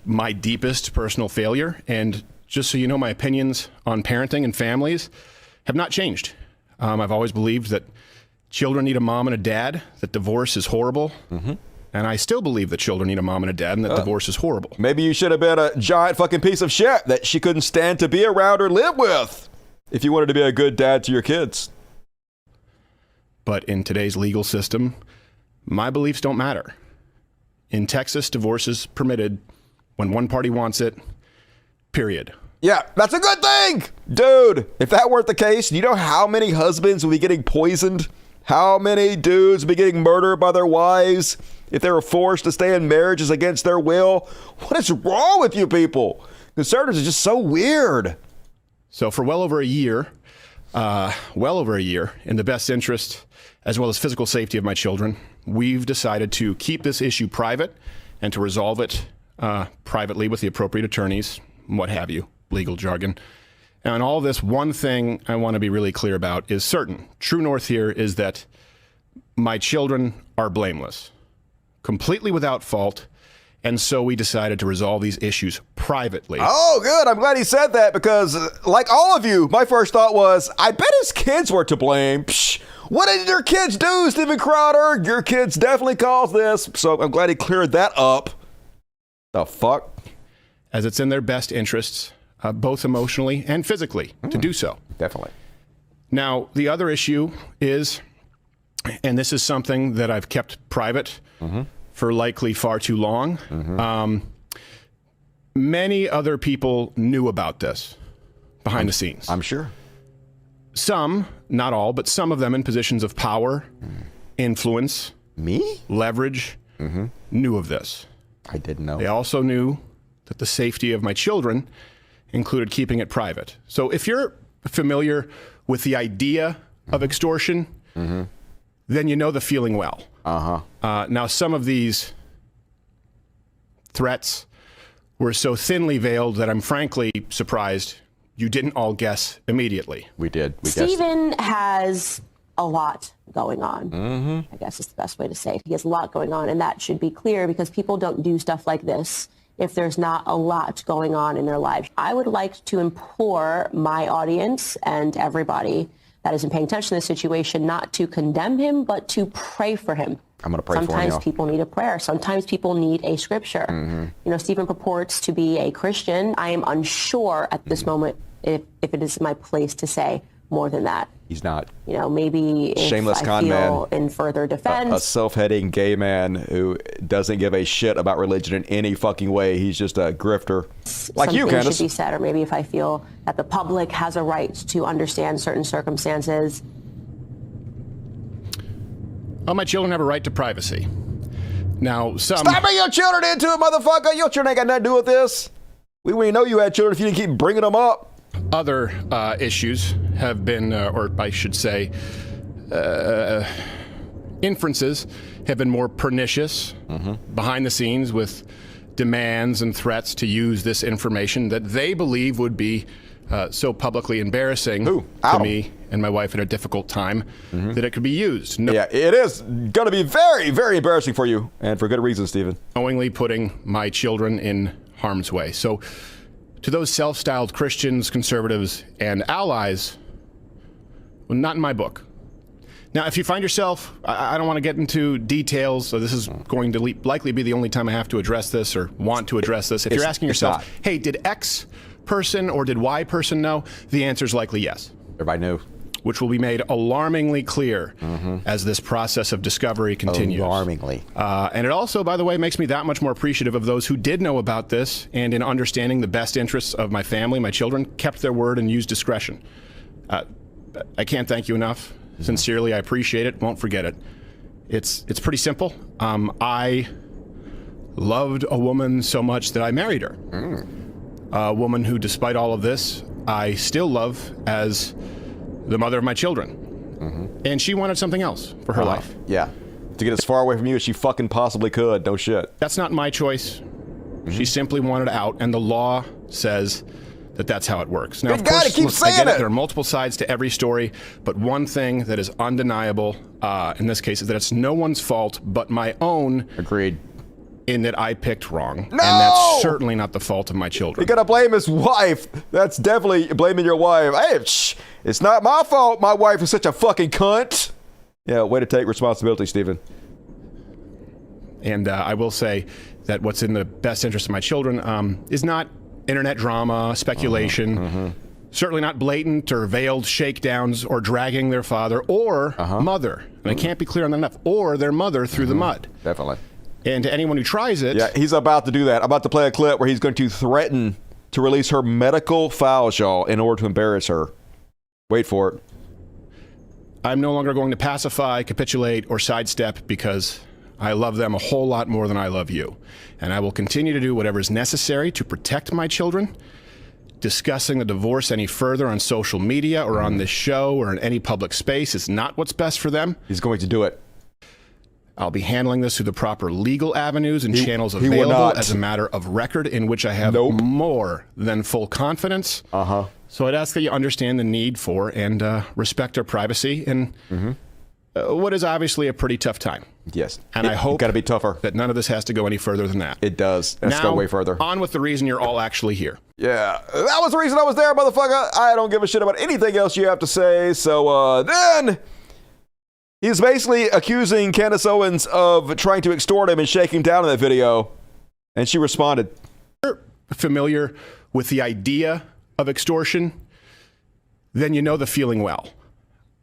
my deepest personal failure. And just so you know, my opinions on parenting and families have not changed. I've always believed that children need a mom and a dad, that divorce is horrible. And I still believe that children need a mom and a dad and that divorce is horrible. Maybe you should have been a giant fucking piece of shit that she couldn't stand to be around or live with if you wanted to be a good dad to your kids. But in today's legal system, my beliefs don't matter. In Texas, divorce is permitted when one party wants it, period. Yeah, that's a good thing. Dude, if that weren't the case, do you know how many husbands would be getting poisoned? How many dudes would be getting murdered by their wives if they were forced to stay in marriages against their will? What is wrong with you people? Conservatives are just so weird. So for well over a year, in the best interest as well as physical safety of my children, we've decided to keep this issue private and to resolve it privately with the appropriate attorneys, what have you, legal jargon. And all this, one thing I want to be really clear about is certain. True north here is that my children are blameless, completely without fault. And so we decided to resolve these issues privately. Oh, good. I'm glad he said that because, like all of you, my first thought was, I bet his kids were to blame. Psh, what did your kids do, Steven Crowder? Your kids definitely caused this. So I'm glad he cleared that up. The fuck? As it's in their best interests, both emotionally and physically, to do so. Definitely. Now, the other issue is, and this is something that I've kept private for likely far too long. Many other people knew about this behind the scenes. I'm sure. Some, not all, but some of them in positions of power, influence, leverage, knew of this. I didn't know. They also knew that the safety of my children included keeping it private. So if you're familiar with the idea of extortion, then you know the feeling well. Now, some of these threats were so thinly veiled that I'm frankly surprised you didn't all guess immediately. We did. We Steven has a lot going on. I guess is the best way to say it. He has a lot going on, and that should be clear because people don't do stuff like this if there's not a lot going on in their lives. I would like to implore my audience and everybody that isn't paying attention to this situation not to condemn him, but to pray for him. I'm going to pray for him. Sometimes people need a prayer. Sometimes people need a scripture. You know, Steven purports to be a Christian. I am unsure at this moment if it is my place to say more than that. He's not. You know, maybe if Shameless I con feel man. in further defense. A self-hating gay man who doesn't give a shit about religion in any fucking way. He's just a grifter. Like you, something Candace. should be said, or maybe if I feel that the public has a right to understand certain circumstances. Well, my children have a right to privacy. Now, some... Stop bringing your children into it, motherfucker! Your children ain't got nothing to do with this. We wouldn't know you had children if you didn't keep bringing them up. Other issues have been, or I should say, inferences have been more pernicious behind the scenes with demands and threats to use this information that they believe would be so publicly embarrassing to me and my wife at a difficult time that it could be used. Yeah, it is going to be very, very embarrassing for you, and for good reason, Stephen. Knowingly putting my children in harm's way. So to those self-styled Christians, conservatives, and allies, well, not in my book. Now, if you find yourself, I don't want to get into details, so this is going to likely be the only time I have to address this or want to address this. If you're asking yourself, hey, did X person or did Y person know? The answer is likely yes. Everybody knew. Which will be made alarmingly clear as this process of discovery continues. Alarmingly. And it also, by the way, makes me that much more appreciative of those who did know about this and in understanding the best interests of my family, my children, kept their word and used discretion. I can't thank you enough. Sincerely, I appreciate it. Won't forget it. It's pretty simple. I loved a woman so much that I married her. A woman who, despite all of this, I still love as the mother of my children. And she wanted something else for her life. Yeah. To get as far away from you as she fucking possibly could. No shit. That's not my choice. She simply wanted out, and the law says that that's how it works. Now, of course, I get it. There are multiple sides to every story, but one thing that is undeniable in this case is that it's no one's fault but my own. Agreed. In that I picked wrong. No! And that's certainly not the fault of my children. You gotta blame his wife. That's definitely blaming your wife. Hey, it's not my fault my wife is such a fucking cunt. Yeah, way to take responsibility, Stephen. And I will say that what's in the best interest of my children is not internet drama, speculation, certainly not blatant or veiled shakedowns or dragging their father or mother, and I can't be clear on that enough, or their mother through the mud. Definitely. And to anyone who tries it... Yeah, he's about to do that. I'm about to play a clip where he's going to threaten to release her medical files, y'all, in order to embarrass her. Wait for it. I'm no longer going to pacify, capitulate, or sidestep because I love them a whole lot more than I love you. And I will continue to do whatever is necessary to protect my children. Discussing the divorce any further on social media or on this show or in any public space is not what's best for them. He's going to do it. I'll be handling this through the proper legal avenues and channels available as a matter of record in which I have more than full confidence. So I'd ask that you understand the need for and respect our privacy in what is obviously a pretty tough time. Yes. And I hope gotta be tougher. That none of this has to go any further than that. It does. Let's go way further. On with the reason you're all actually here. Yeah, that was the reason I was there, motherfucker. I don't give a shit about anything else you have to say. So then he's basically accusing Candace Owens of trying to extort him and shake him down in that video. And she responded. You're familiar with the idea of extortion, then you know the feeling well.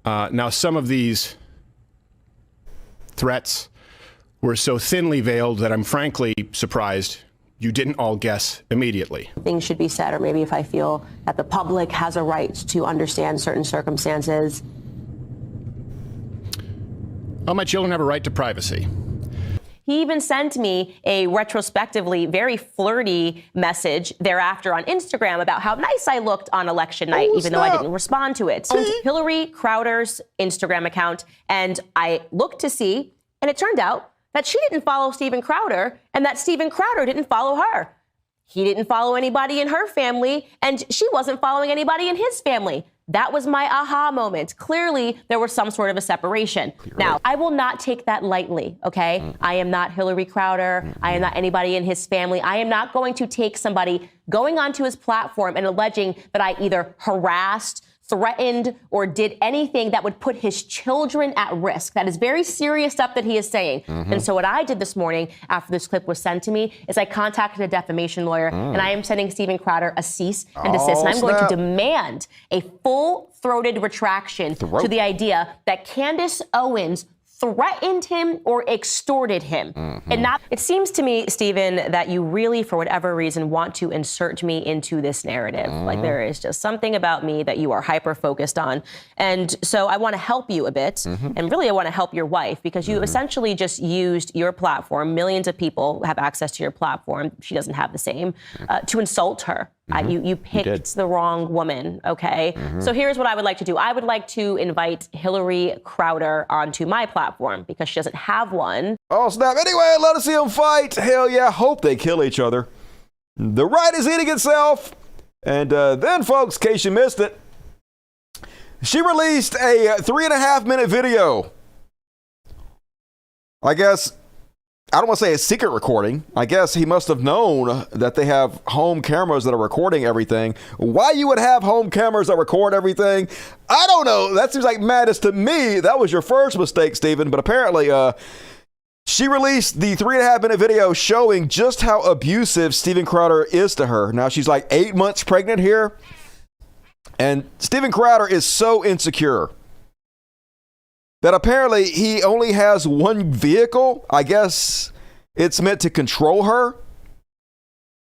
Now, some of these threats were so thinly veiled that I'm frankly surprised you didn't all guess immediately. Things should be said, or maybe if I feel that the public has a right to understand certain circumstances. Oh, my children have a right to privacy. He even sent me a retrospectively very flirty message thereafter on Instagram about how nice I looked on election night, even though I didn't respond to it. Hillary Crowder's Instagram account, and I looked to see, and it turned out that she didn't follow Steven Crowder and that Steven Crowder didn't follow her. He didn't follow anybody in her family, and she wasn't following anybody in his family. That was my aha moment. Clearly, there was some sort of a separation. Now, I will not take that lightly, okay? I am not Hillary Crowder. I am not anybody in his family. I am not going to take somebody going onto his platform and alleging that I either harassed, threatened, or did anything that would put his children at risk. That is very serious stuff that he is saying. And so what I did this morning after this clip was sent to me is I contacted a defamation lawyer, and I am sending Steven Crowder a cease and desist. And I'm going to demand a full-throated retraction to the idea that Candace Owens threatened him or extorted him. And not, it seems to me, Stephen, that you really, for whatever reason, want to insert me into this narrative. Like there is just something about me that you are hyper-focused on. And so I want to help you a bit. And really, I want to help your wife because you essentially just used your platform. Millions of people have access to your platform. She doesn't have the same, to insult her. You picked the wrong woman, okay? So here's what I would like to do. I would like to invite Hillary Crowder onto my platform because she doesn't have one. Oh, snap. Anyway, let us see them fight. Hell yeah, hope they kill each other. The right is eating itself. And then, folks, in case you missed it, She released a 3.5-minute video. I guess, I don't want to say a secret recording. I guess he must have known that they have home cameras that are recording everything. Why you would have home cameras that record everything, I don't know. That seems like madness to me. That was your first mistake, Stephen. But apparently, she released the 3.5-minute video showing just how abusive Steven Crowder is to her. Now, she's like 8 months pregnant here. And Steven Crowder is so insecure that apparently he only has one vehicle. I guess it's meant to control her.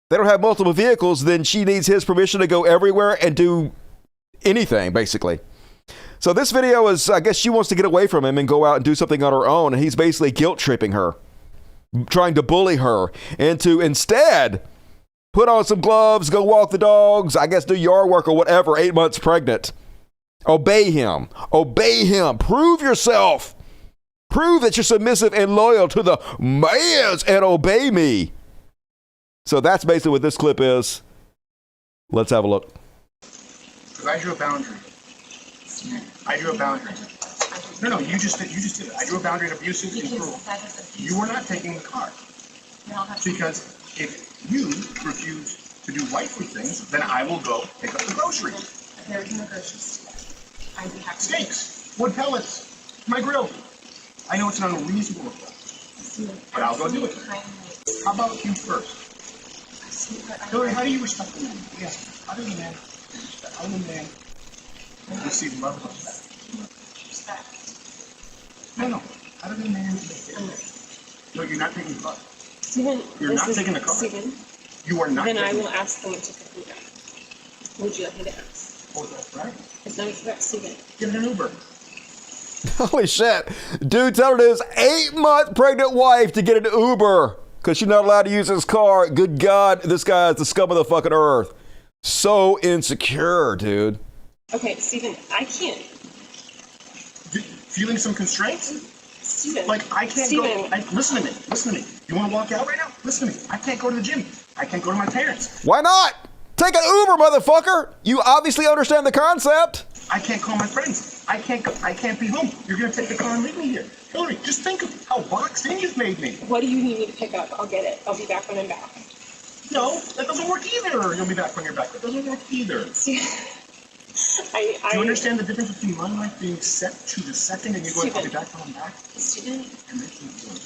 They don't have multiple vehicles, then she needs his permission to go everywhere and do anything, basically. So this video is, I guess she wants to get away from him and go out and do something on her own. And he's basically guilt-tripping her, trying to bully her into instead put on some gloves, go walk the dogs, I guess do yard work or whatever, 8 months pregnant. Obey him. Obey him. Prove yourself. Prove that you're submissive and loyal to the mans and obey me. So that's basically what this clip is. Let's have a look. Because I drew a boundary. I drew a boundary. No, you just did it. I drew a boundary in abusive and cruel. You were not taking the car. Because if you refuse to do wifely things, then I will go pick up the groceries. There's no groceries. I'd be happy. Steaks, wood pellets, my grill. I know it's an unreasonable request, but I'll go do it. How about you first? Hillary, how do you respect the man? Yes. How do you man? How do you man receive love and respect? No. How do the man respect? No, you're not taking the car. Steven, you're not taking the car. Steven, you are not. Then I will ask someone to pick me up. Would you like me to ask? Oh, that's right. It's not about Steven. Give it an Uber. Holy shit. Dude telling his 8-month pregnant wife to get an Uber because she's not allowed to use his car. Good God, this guy is the scum of the fucking earth. So insecure, dude. Okay, Steven, I can't. Feeling some constraints? Steven. Like, I can't Steven. go. Listen to me. You want to walk out right now? Listen to me. I can't go to the gym. I can't go to my parents. Why not? Take an Uber, motherfucker. You obviously understand the concept. I can't call my friends. I can't be home. You're going to take the car and leave me here. Hillary, just think of how boxed in you've made me. What do you need me to pick up? I'll get it. I'll be back when I'm back. No, that doesn't work either. You'll be back when you're back. That doesn't work either. See, Do you understand the difference between my life being set to the second and you're going, I'll be back when I'm back? Steven. And making it work.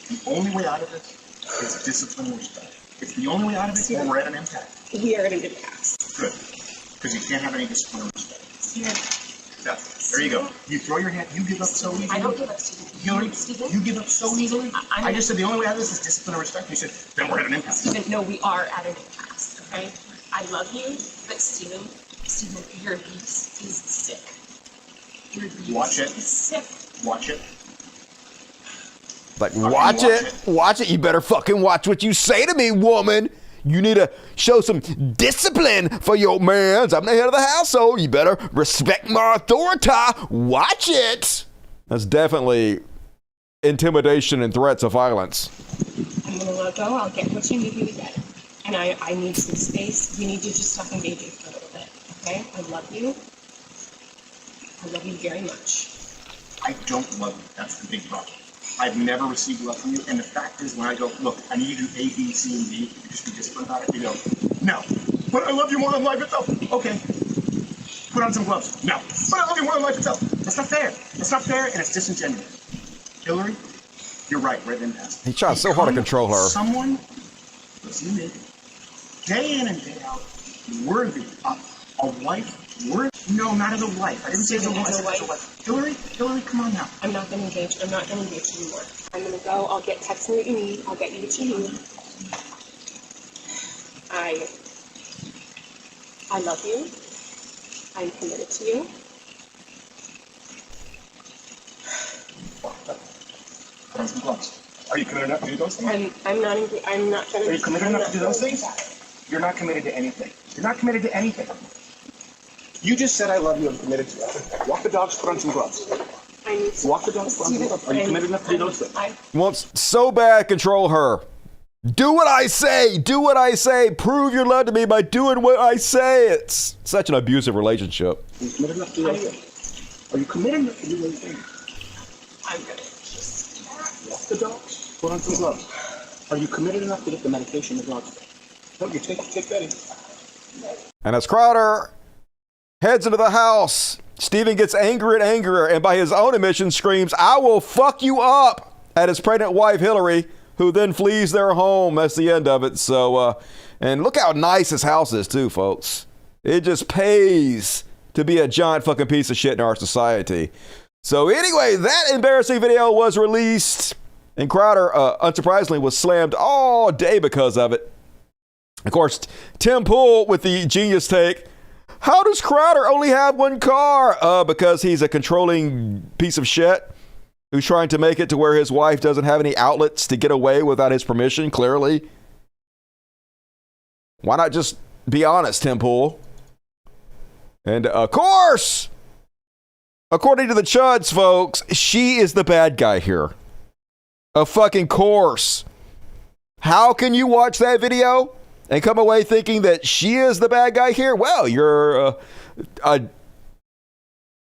The only way out of this is discipline and respect. It's the only way out of it, or we're at an impasse. We are at an impasse. Good. Because you can't have any discipline and respect. Steven. Yeah. There you go. You throw your hand, you give up so easily. I don't give up, Steven. Hillary, Steven? you give up so easily. I just said the only way out of this is discipline and respect. You said, then we're at an impasse. Steven, no, we are at an impasse, okay? I love you, but Steven, your abuse is sick. Your abuse Watch it. is sick. Watch it. Like, watch it. Watch it. You better fucking watch what you say to me, woman. You need to show some discipline for your mans. I'm the head of the household. You better respect my authority. Watch it. That's definitely intimidation and threats of violence. I'm gonna let go. I'll get what you need me to get. And I need some space. We need to just stop engaging for a little bit, okay? I love you. I love you very much. I don't love you. That's the big problem. I've never received love from you. And the fact is, when I go, look, I need you to do A, B, C, and D, you just be disciplined about it. You go, no. But I love you more than life itself. Okay. Put on some gloves. No. But I love you more than life itself. That's not fair. That's not fair, and it's disingenuous. Hillary, you're right. We're at an impasse. He tried so hard to control her. Someone, listen to me, day in and day out, worthy of a wife. No, not as a wife. I didn't say as a wife. Hillary, come on now. I'm not gonna engage. I'm not gonna engage anymore. I'm gonna go. I'll text me what you need. I'll get you what you need. I love you. I'm committed to you. Put on some gloves. Are you committed enough to do those things? I'm not trying to. Are you committed enough to do those things? You're not committed to anything. You're not committed to anything. You just said I love you. I'm committed to you. Walk the dogs. Put on some gloves. Walk the dogs. Put on some gloves. Are you committed enough to do those things? Wants so bad control her. Do what I say. Do what I say. Prove your love to me by doing what I say. It's such an abusive relationship. Are you committed enough to do anything? Are you committed enough to do anything? I'm gonna just walk the dogs. Put on some gloves. Are you committed enough to get the medication the dogs? No, you take Betty. And as Crowder heads into the house, Stephen gets angrier and angrier, and by his own admission screams, "I will fuck you up," at his pregnant wife Hillary, who then flees their home. That's the end of it. So, and look how nice his house is too, folks. It just pays to be a giant fucking piece of shit in our society. So anyway, that embarrassing video was released, and Crowder, unsurprisingly, was slammed all day because of it. Of course, Tim Pool with the genius take, how does Crowder only have one car? Because he's a controlling piece of shit who's trying to make it to where his wife doesn't have any outlets to get away without his permission, clearly. Why not just be honest, Tim Pool? And of course, according to the Chuds, folks, she is the bad guy here. Of fucking course. How can you watch that video and come away thinking that she is the bad guy here? Well, you're a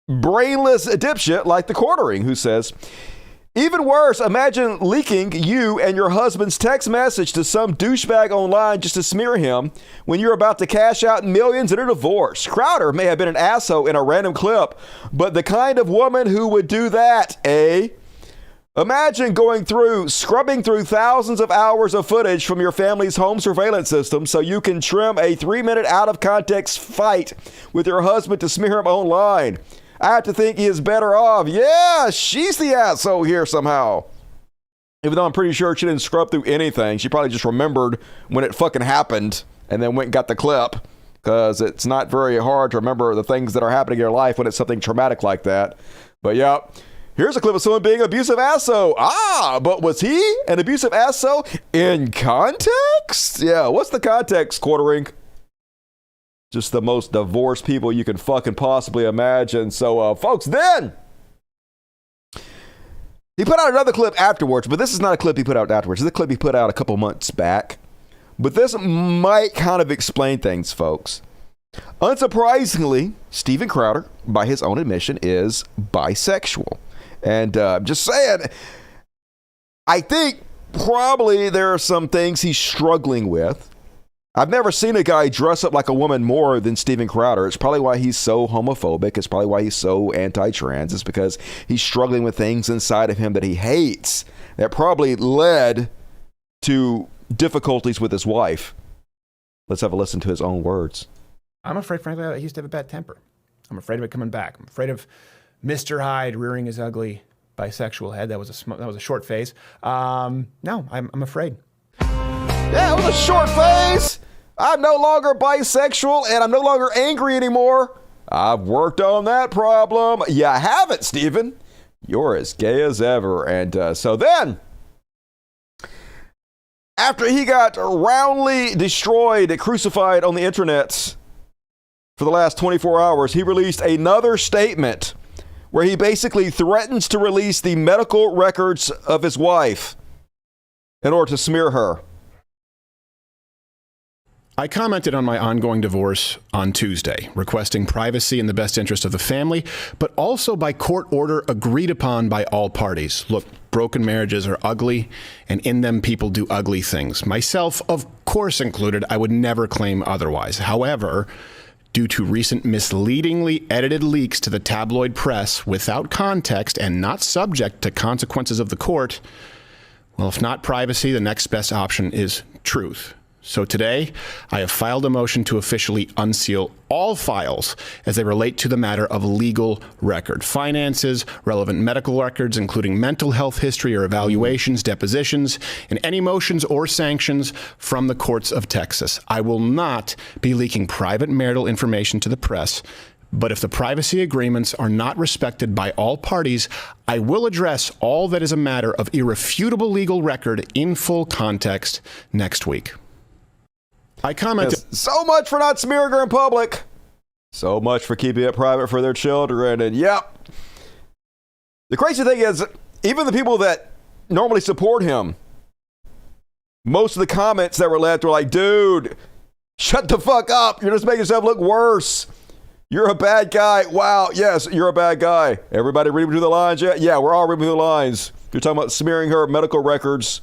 brainless dipshit like the Quartering, who says, even worse, imagine leaking you and your husband's text message to some douchebag online just to smear him when you're about to cash out millions in a divorce. Crowder may have been an asshole in a random clip, but the kind of woman who would do that, eh? Imagine scrubbing through thousands of hours of footage from your family's home surveillance system so you can trim a 3-minute out-of-context fight with your husband to smear him online. I have to think he is better off. Yeah, she's the asshole here somehow. Even though I'm pretty sure she didn't scrub through anything. She probably just remembered when it fucking happened and then went and got the clip, because it's not very hard to remember the things that are happening in your life when it's something traumatic like that. But yeah. Here's a clip of someone being an abusive asshole. But was he an abusive asshole in context? Yeah, what's the context, Quartering? Just the most divorced people you can fucking possibly imagine. So, folks, then he put out another clip afterwards, but this is not a clip he put out afterwards. This is a clip he put out a couple months back. But this might kind of explain things, folks. Unsurprisingly, Steven Crowder, by his own admission, is bisexual. And I'm just saying, I think probably there are some things he's struggling with. I've never seen a guy dress up like a woman more than Steven Crowder. It's probably why he's so homophobic. It's probably why he's so anti-trans. It's because he's struggling with things inside of him that he hates that probably led to difficulties with his wife. Let's have a listen to his own words. I'm afraid, frankly, that he used to have a bad temper. I'm afraid of it coming back. I'm afraid of Mr. Hyde rearing his ugly bisexual head. That was a short phase. No, I'm afraid. Yeah, it was a short phase. I'm no longer bisexual, and I'm no longer angry anymore. I've worked on that problem. You haven't, Stephen. You're as gay as ever. And so then, after he got roundly destroyed, crucified on the internet for the last 24 hours, he released another statement where he basically threatens to release the medical records of his wife in order to smear her. I commented on my ongoing divorce on Tuesday, requesting privacy in the best interest of the family, but also by court order agreed upon by all parties. Look, broken marriages are ugly, and in them people do ugly things. Myself, of course included, I would never claim otherwise. However, due to recent misleadingly edited leaks to the tabloid press without context and not subject to consequences of the court, well, if not privacy, the next best option is truth. So today, I have filed a motion to officially unseal all files as they relate to the matter of legal record. Finances, relevant medical records, including mental health history or evaluations, depositions, and any motions or sanctions from the courts of Texas. I will not be leaking private marital information to the press, but if the privacy agreements are not respected by all parties, I will address all that is a matter of irrefutable legal record in full context next week. I commented. Yes, so much for not smearing her in public. So much for keeping it private for their children. And yep. The crazy thing is, even the people that normally support him most of the comments that were left were like, dude, shut the fuck up. You're just making yourself look worse. You're a bad guy. Wow. Yes, you're a bad guy. Everybody reading through the lines yet? Yeah, we're all reading through the lines. You're talking about smearing her medical records,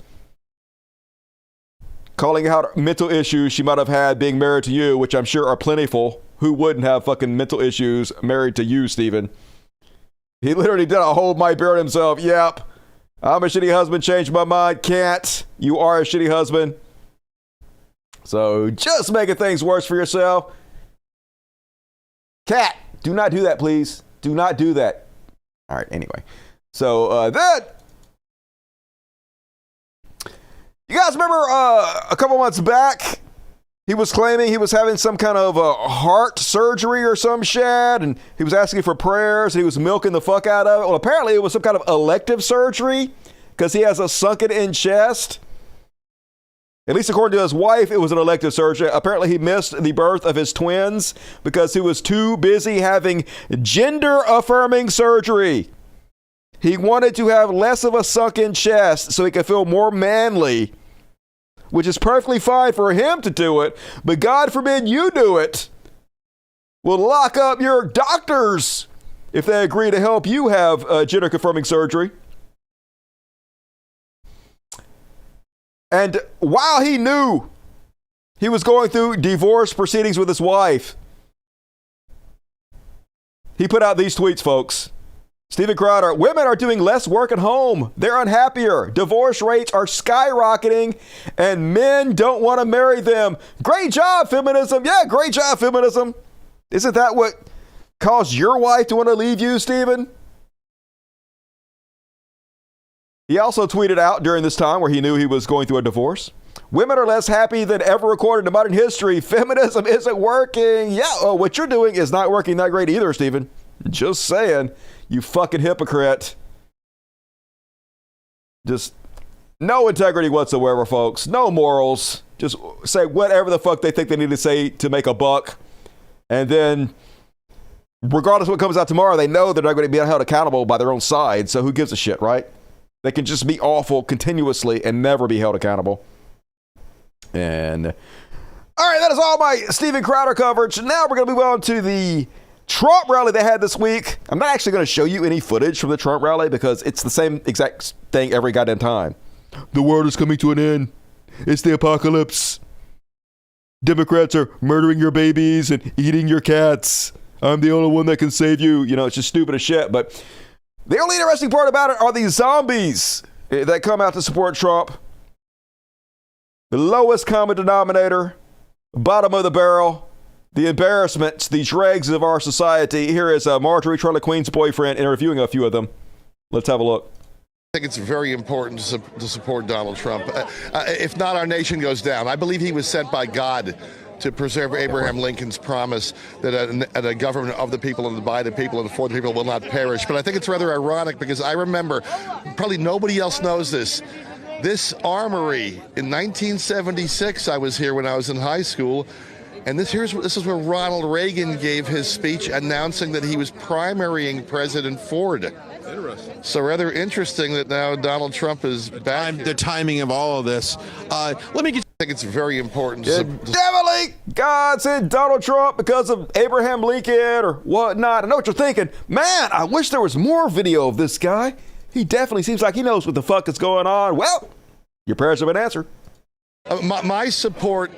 calling out mental issues she might have had being married to you, which I'm sure are plentiful. Who wouldn't have fucking mental issues married to you, Stephen? He literally did a whole Mike Barrett himself. Yep. I'm a shitty husband. Changed my mind. Can't. You are a shitty husband. So just making things worse for yourself. Cat, do not do that, please. Do not do that. All right, anyway. So that. You guys remember a couple months back, he was claiming he was having some kind of heart surgery or some shit, and he was asking for prayers, and he was milking the fuck out of it. Well, apparently it was some kind of elective surgery because he has a sunken-in chest. At least according to his wife, it was an elective surgery. Apparently he missed the birth of his twins because he was too busy having gender-affirming surgery. He wanted to have less of a sunken chest so he could feel more manly, which is perfectly fine for him to do it, but God forbid you do it. We'll lock up your doctors if they agree to help you have gender-confirming surgery. And while he knew he was going through divorce proceedings with his wife, he put out these tweets, folks. Steven Crowder, women are doing less work at home. They're unhappier. Divorce rates are skyrocketing, and men don't want to marry them. Great job, feminism. Yeah, great job, feminism. Isn't that what caused your wife to want to leave you, Steven? He also tweeted out during this time where he knew he was going through a divorce. Women are less happy than ever recorded in modern history. Feminism isn't working. Yeah, what you're doing is not working that great either, Steven. Just saying. You fucking hypocrite. Just no integrity whatsoever, folks. No morals. Just say whatever the fuck they think they need to say to make a buck. And then, regardless of what comes out tomorrow, they know they're not going to be held accountable by their own side. So who gives a shit, right? They can just be awful continuously and never be held accountable. And all right, that is all my Steven Crowder coverage. Now we're going to move on to the Trump rally they had this week. I'm not actually going to show you any footage from the Trump rally because it's the same exact thing every goddamn time. The world is coming to an end. It's the apocalypse. Democrats are murdering your babies and eating your cats. I'm the only one that can save you. You know, it's just stupid as shit. But the only interesting part about it are these zombies that come out to support Trump. The lowest common denominator, bottom of the barrel, the embarrassments, the dregs of our society. Here is Marjorie Taylor Queene's boyfriend interviewing a few of them. Let's have a look. I think it's very important to support Donald Trump. If not, our nation goes down. I believe he was sent by God to preserve Abraham Lincoln's promise that a government of the people and by the people and for the people will not perish. But I think it's rather ironic because I remember, probably nobody else knows this armory in 1976. I was here when I was in high school. And this is where Ronald Reagan gave his speech announcing that he was primarying President Ford. Interesting. So rather interesting that now Donald Trump is back. The timing of all of this. Let me get. I think it's very important. Definitely God sent Donald Trump because of Abraham Lincoln or whatnot. I know what you're thinking. Man, I wish there was more video of this guy. He definitely seems like he knows what the fuck is going on. Well, your prayers have been answered. My support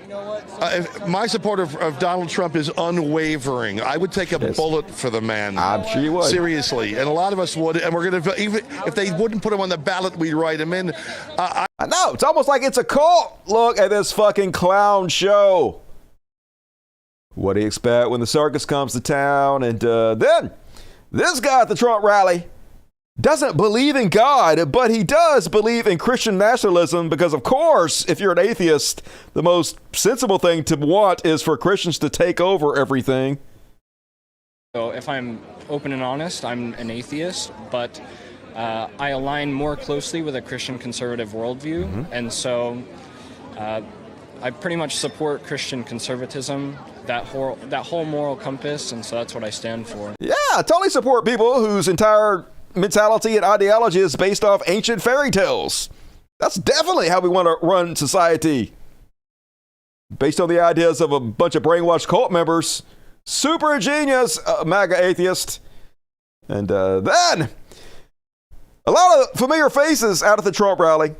of Donald Trump is unwavering. I would take a bullet for the man. I'm sure you would. Seriously, and a lot of us would. And we're going to, even if they wouldn't put him on the ballot, we'd write him in. I know, it's almost like it's a cult. Look at this fucking clown show. What do you expect when the circus comes to town? And then this guy at the Trump rally doesn't believe in God, but he does believe in Christian nationalism because, of course, if you're an atheist, the most sensible thing to want is for Christians to take over everything. So if I'm open and honest, I'm an atheist, but I align more closely with a Christian conservative worldview. Mm-hmm. And so I pretty much support Christian conservatism, that whole moral compass, and so that's what I stand for. Yeah, I totally support people whose entire mentality and ideology is based off ancient fairy tales. That's definitely how we want to run society. Based on the ideas of a bunch of brainwashed cult members. Super genius, MAGA atheist. And then, a lot of familiar faces out at the Trump rally.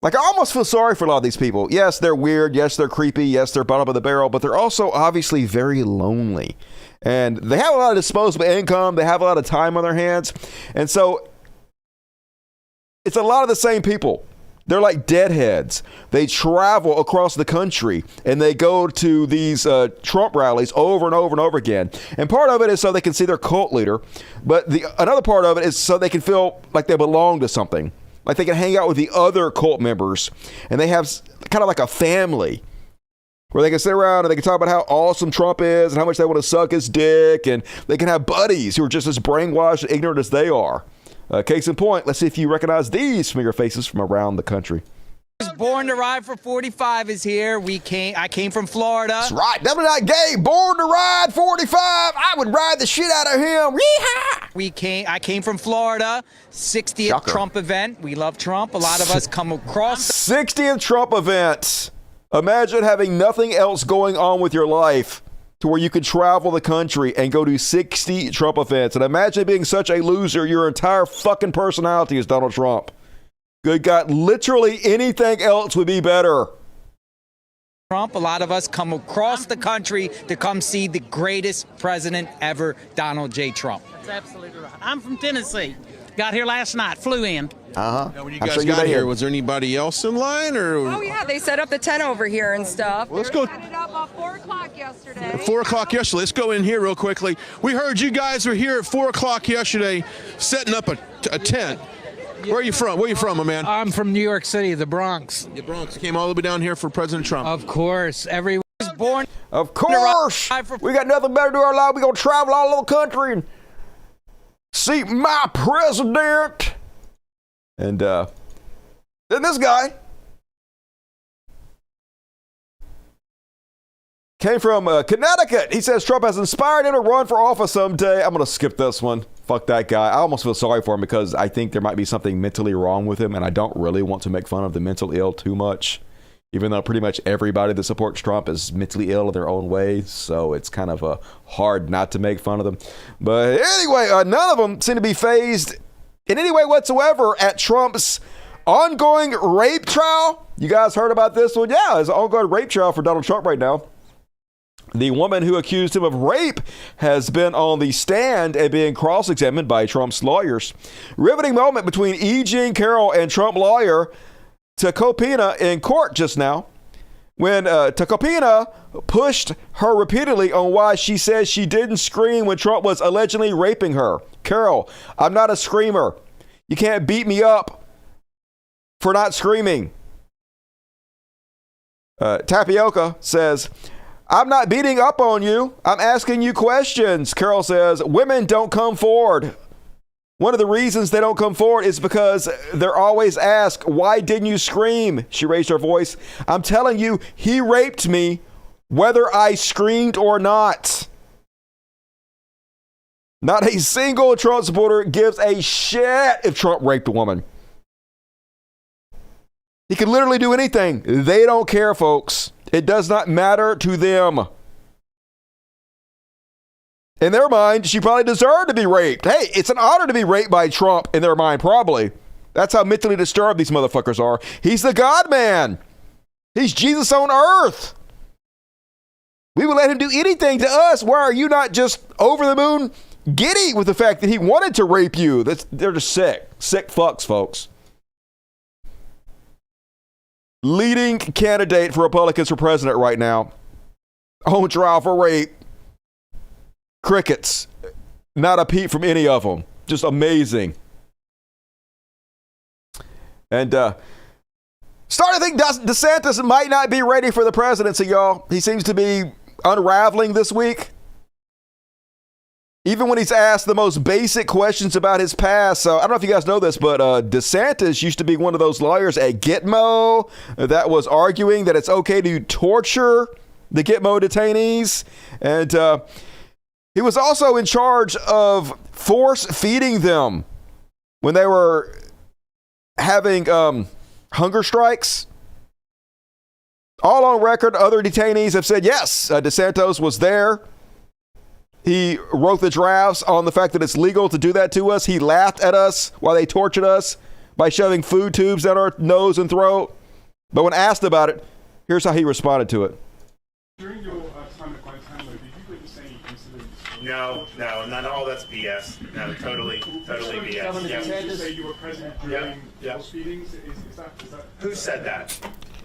Like, I almost feel sorry for a lot of these people. Yes, they're weird. Yes, they're creepy. Yes, they're bottom of the barrel. But they're also obviously very lonely. And they have a lot of disposable income. They have a lot of time on their hands. And so, it's a lot of the same people. They're like deadheads. They travel across the country and they go to these Trump rallies over and over and over again. And part of it is so they can see their cult leader. But another part of it is so they can feel like they belong to something. Like they can hang out with the other cult members. And they have kind of like a family where they can sit around and they can talk about how awesome Trump is and how much they want to suck his dick. And they can have buddies who are just as brainwashed and ignorant as they are. Case in point, let's see if you recognize these familiar faces from around the country. Born to Ride for 45 is here. I came from Florida. That's right. Definitely not gay. Born to Ride 45. I would ride the shit out of him. Yeehaw! I came from Florida. 60th Shocker. Trump event. We love Trump. A lot of us come across. 60th Trump event. Imagine having nothing else going on with your life to where you could travel the country and go to 60 Trump events. And imagine being such a loser, your entire fucking personality is Donald Trump. Good God, literally anything else would be better. Trump. A lot of us come across the country to come see the greatest president ever, Donald J. Trump. That's absolutely right. I'm from Tennessee. Got here last night, flew in. Now, when you guys got here, was there anybody else in line? Oh, yeah, they set up the tent over here and stuff. Well, let's go. Set it up at 4 o'clock yesterday. 4 o'clock yesterday. Let's go in here real quickly. We heard you guys were here at 4 o'clock yesterday setting up a tent. Where are you from? Where are you from, my man? I'm from New York City, the Bronx. The Bronx. Came all the way down here for President Trump. Of course. Everyone was born. Of course. We got nothing better to do our life. We're going to travel all over the country and see my president. And then this guy came from Connecticut. He says Trump has inspired him to run for office someday. I'm going to skip this one. Fuck that guy. I almost feel sorry for him because I think there might be something mentally wrong with him, and I don't really want to make fun of the mental ill too much, even though pretty much everybody that supports Trump is mentally ill in their own way, so it's kind of hard not to make fun of them. But anyway, none of them seem to be fazed in any way whatsoever at Trump's ongoing rape trial. You guys heard about this one? Yeah, there's an ongoing rape trial for Donald Trump right now. The woman who accused him of rape has been on the stand and being cross-examined by Trump's lawyers. Riveting moment between E. Jean Carroll and Trump lawyer Tacopina in court just now, when Tacopina pushed her repeatedly on why she says she didn't scream when Trump was allegedly raping her. Carroll, I'm not a screamer. You can't beat me up for not screaming. Tapioca says, I'm not beating up on you. I'm asking you questions. Carroll says, women don't come forward. One of the reasons they don't come forward is because they're always asked, why didn't you scream? She raised her voice. I'm telling you, he raped me, whether I screamed or not. Not a single Trump supporter gives a shit if Trump raped a woman. He can literally do anything. They don't care, folks. It does not matter to them. In their mind, she probably deserved to be raped. Hey, it's an honor to be raped by Trump in their mind, probably. That's how mentally disturbed these motherfuckers are. He's the God man. He's Jesus on earth. We would let him do anything to us. Why are you not just over the moon giddy with the fact that he wanted to rape you? They're just sick. Sick fucks, folks. Leading candidate for Republicans for president right now on trial for rape. Crickets. Not a peep from any of them. Just amazing. And starting to think DeSantis might not be ready for the presidency, y'all. He seems to be unraveling this week. Even when he's asked the most basic questions about his past. So I don't know if you guys know this, but DeSantis used to be one of those lawyers at Gitmo that was arguing that it's okay to torture the Gitmo detainees. And he was also in charge of force feeding them when they were having hunger strikes. All on record, other detainees have said, yes, DeSantis was there. He wrote the drafts on the fact that it's legal to do that to us. He laughed at us while they tortured us by shoving food tubes down our nose and throat. But when asked about it, here's how he responded to it. During your time at Guantanamo, did you witness any incidents? No, none of all that's BS. No, totally BS. Did you say you were present during those feedings? Is that who said that?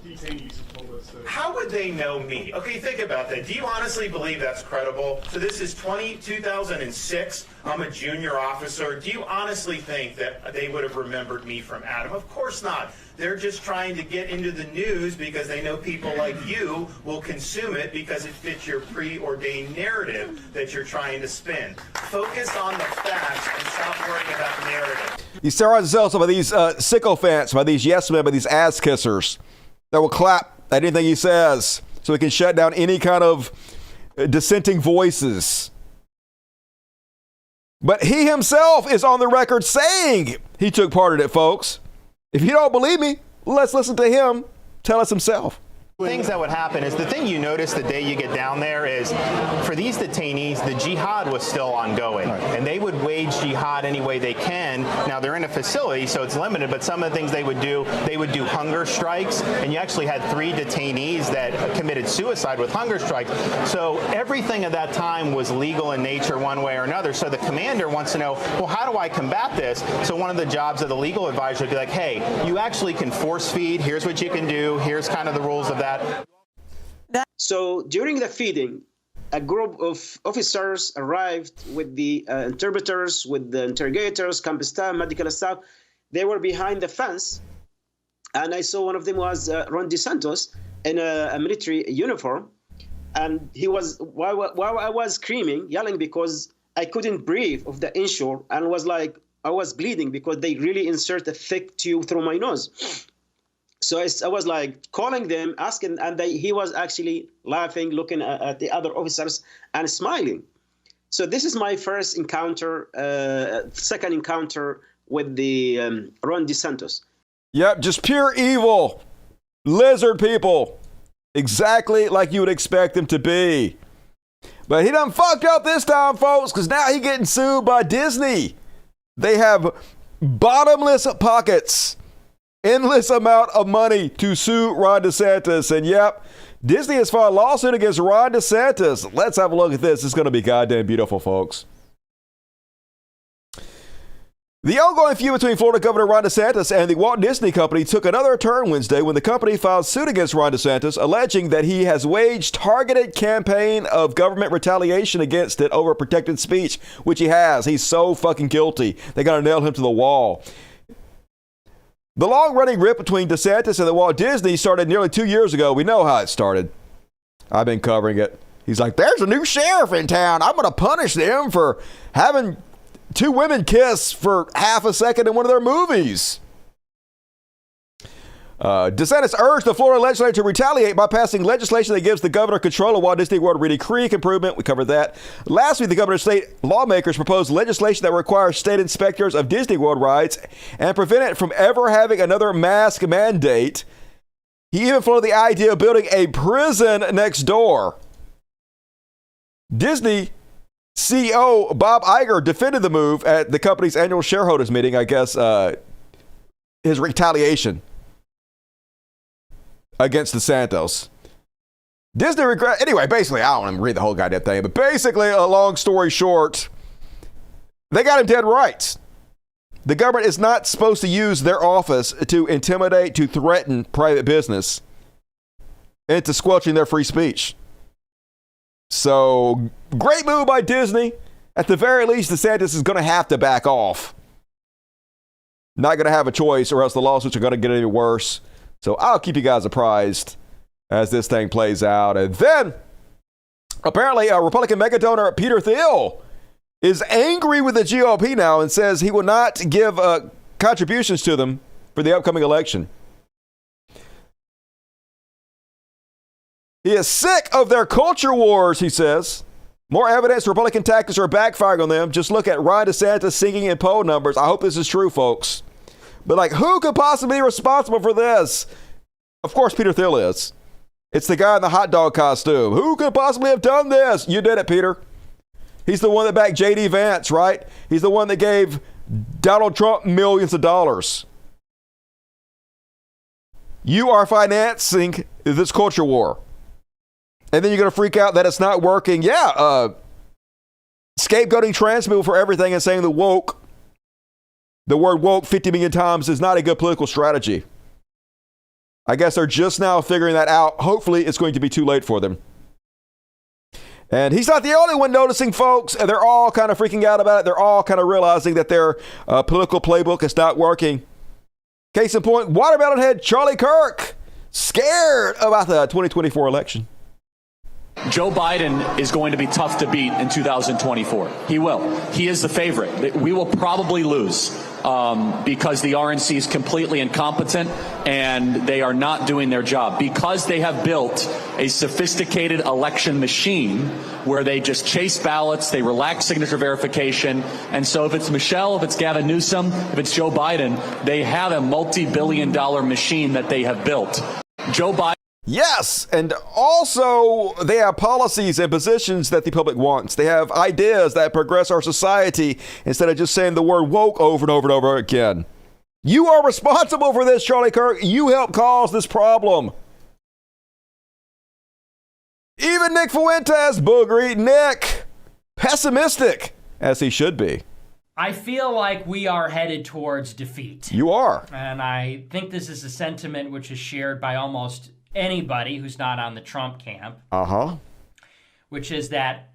Detainees have told us. How would they know me? Okay, think about that. Do you honestly believe that's credible? So this is 2006. I'm a junior officer. Do you honestly think that they would have remembered me from Adam? Of course not. They're just trying to get into the news because they know people like you will consume it because it fits your preordained narrative that you're trying to spin. Focus on the facts and stop worrying about narrative. You surround yourself by these sycophants, by these yes men, by these ass kissers that will clap at anything he says so he can shut down any kind of dissenting voices. But he himself is on the record saying he took part in it, folks. If you don't believe me, let's listen to him tell us himself. Things that would happen is the thing you notice the day you get down there is for these detainees, the jihad was still ongoing. And they would wage jihad any way they can. Now, they're in a facility, so it's limited, but some of the things they would do hunger strikes. And you actually had 3 detainees that committed suicide with hunger strikes. So everything at that time was legal in nature one way or another. So the commander wants to know, well, how do I combat this? So one of the jobs of the legal advisor would be like, hey, you actually can force feed. Here's what you can do. Here's kind of the rules of that. So during the feeding, a group of officers arrived with the interpreters, with the interrogators, campus staff, medical staff. They were behind the fence. And I saw one of them was Ron DeSantis in a military uniform. And he was, while I was screaming, yelling because I couldn't breathe of the inshore and was like, I was bleeding because they really insert a thick tube through my nose. So I was like calling them, asking, and he was actually laughing, looking at the other officers and smiling. So this is my first encounter, second encounter with the Ron DeSantis. Yep, just pure evil. Lizard people. Exactly like you would expect them to be. But he done fucked up this time, folks, because now he getting sued by Disney. They have bottomless pockets. Endless amount of money to sue Ron DeSantis. And yep, Disney has filed a lawsuit against Ron DeSantis. Let's have a look at this. It's going to be goddamn beautiful, folks. The ongoing feud between Florida Governor Ron DeSantis and the Walt Disney Company took another turn Wednesday when the company filed suit against Ron DeSantis, alleging that he has waged targeted campaign of government retaliation against it over protected speech, which he has. He's so fucking guilty. They got to nail him to the wall. The long-running rip between DeSantis and the Walt Disney started nearly 2 years ago. We know how it started. I've been covering it. He's like, there's a new sheriff in town. I'm going to punish them for having 2 women kiss for half a second in one of their movies. DeSantis urged the Florida legislature to retaliate by passing legislation that gives the governor control of Walt Disney World Reedy Creek improvement. We covered that. Last week, the governor's state lawmakers proposed legislation that requires state inspectors of Disney World rides and prevent it from ever having another mask mandate. He even floated the idea of building a prison next door. Disney CEO Bob Iger defended the move at the company's annual shareholders meeting, I guess, his retaliation against DeSantis. Disney regret. Anyway, basically, I don't want to read the whole goddamn thing, but basically, a long story short, they got him dead right. The government is not supposed to use their office to intimidate, to threaten private business into squelching their free speech. So, great move by Disney. At the very least, DeSantis is going to have to back off. Not going to have a choice, or else the lawsuits are going to get any worse. So I'll keep you guys apprised as this thing plays out. And then, apparently, Republican mega donor Peter Thiel is angry with the GOP now and says he will not give contributions to them for the upcoming election. He is sick of their culture wars, he says. More evidence Republican tactics are backfiring on them. Just look at Ron DeSantis singing in poll numbers. I hope this is true, folks. But like, who could possibly be responsible for this? Of course, Peter Thiel is. It's the guy in the hot dog costume. Who could possibly have done this? You did it, Peter. He's the one that backed J.D. Vance, right? He's the one that gave Donald Trump millions of dollars. You are financing this culture war. And then you're going to freak out that it's not working. Yeah, scapegoating trans people for everything and saying the word woke 50 million times is not a good political strategy. I guess they're just now figuring that out. Hopefully, it's going to be too late for them. And he's not the only one noticing, folks. They're all kind of freaking out about it. They're all kind of realizing that their political playbook is not working. Case in point, watermelon head Charlie Kirk scared about the 2024 election. Joe Biden is going to be tough to beat in 2024. He will. He is the favorite. We will probably lose because the RNC is completely incompetent and they are not doing their job. Because they have built a sophisticated election machine where they just chase ballots, they relax signature verification. And so if it's Michelle, if it's Gavin Newsom, if it's Joe Biden, they have a multi-billion-dollar machine that they have built. Joe Biden. Yes, and also they have policies and positions that the public wants. They have ideas that progress our society instead of just saying the word woke over and over and over again. You are responsible for this, Charlie Kirk. You helped cause this problem. Even Nick Fuentes, boogery Nick, pessimistic as he should be. I feel like we are headed towards defeat. You are. And I think this is a sentiment which is shared by almost anybody who's not on the Trump camp. Which is that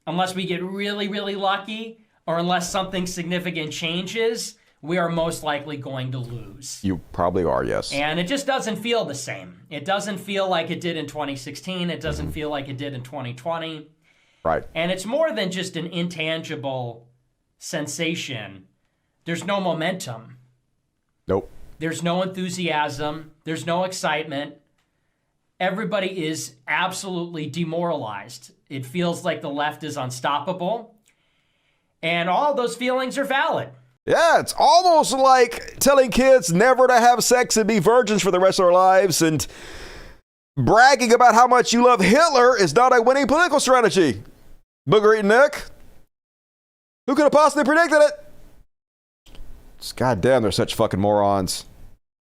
unless we get really, really lucky or unless something significant changes, we are most likely going to lose. You probably are, yes. And it just doesn't feel the same. It doesn't feel like it did in 2016. It doesn't feel like it did in 2020. Right. And it's more than just an intangible sensation. There's no momentum. Nope. There's no enthusiasm. There's no excitement. Everybody is absolutely demoralized. It feels like the left is unstoppable. And all those feelings are valid. Yeah, it's almost like telling kids never to have sex and be virgins for the rest of their lives, and bragging about how much you love Hitler is not a winning political strategy. Booger Nick. Who could have possibly predicted it? Just goddamn, they're such fucking morons.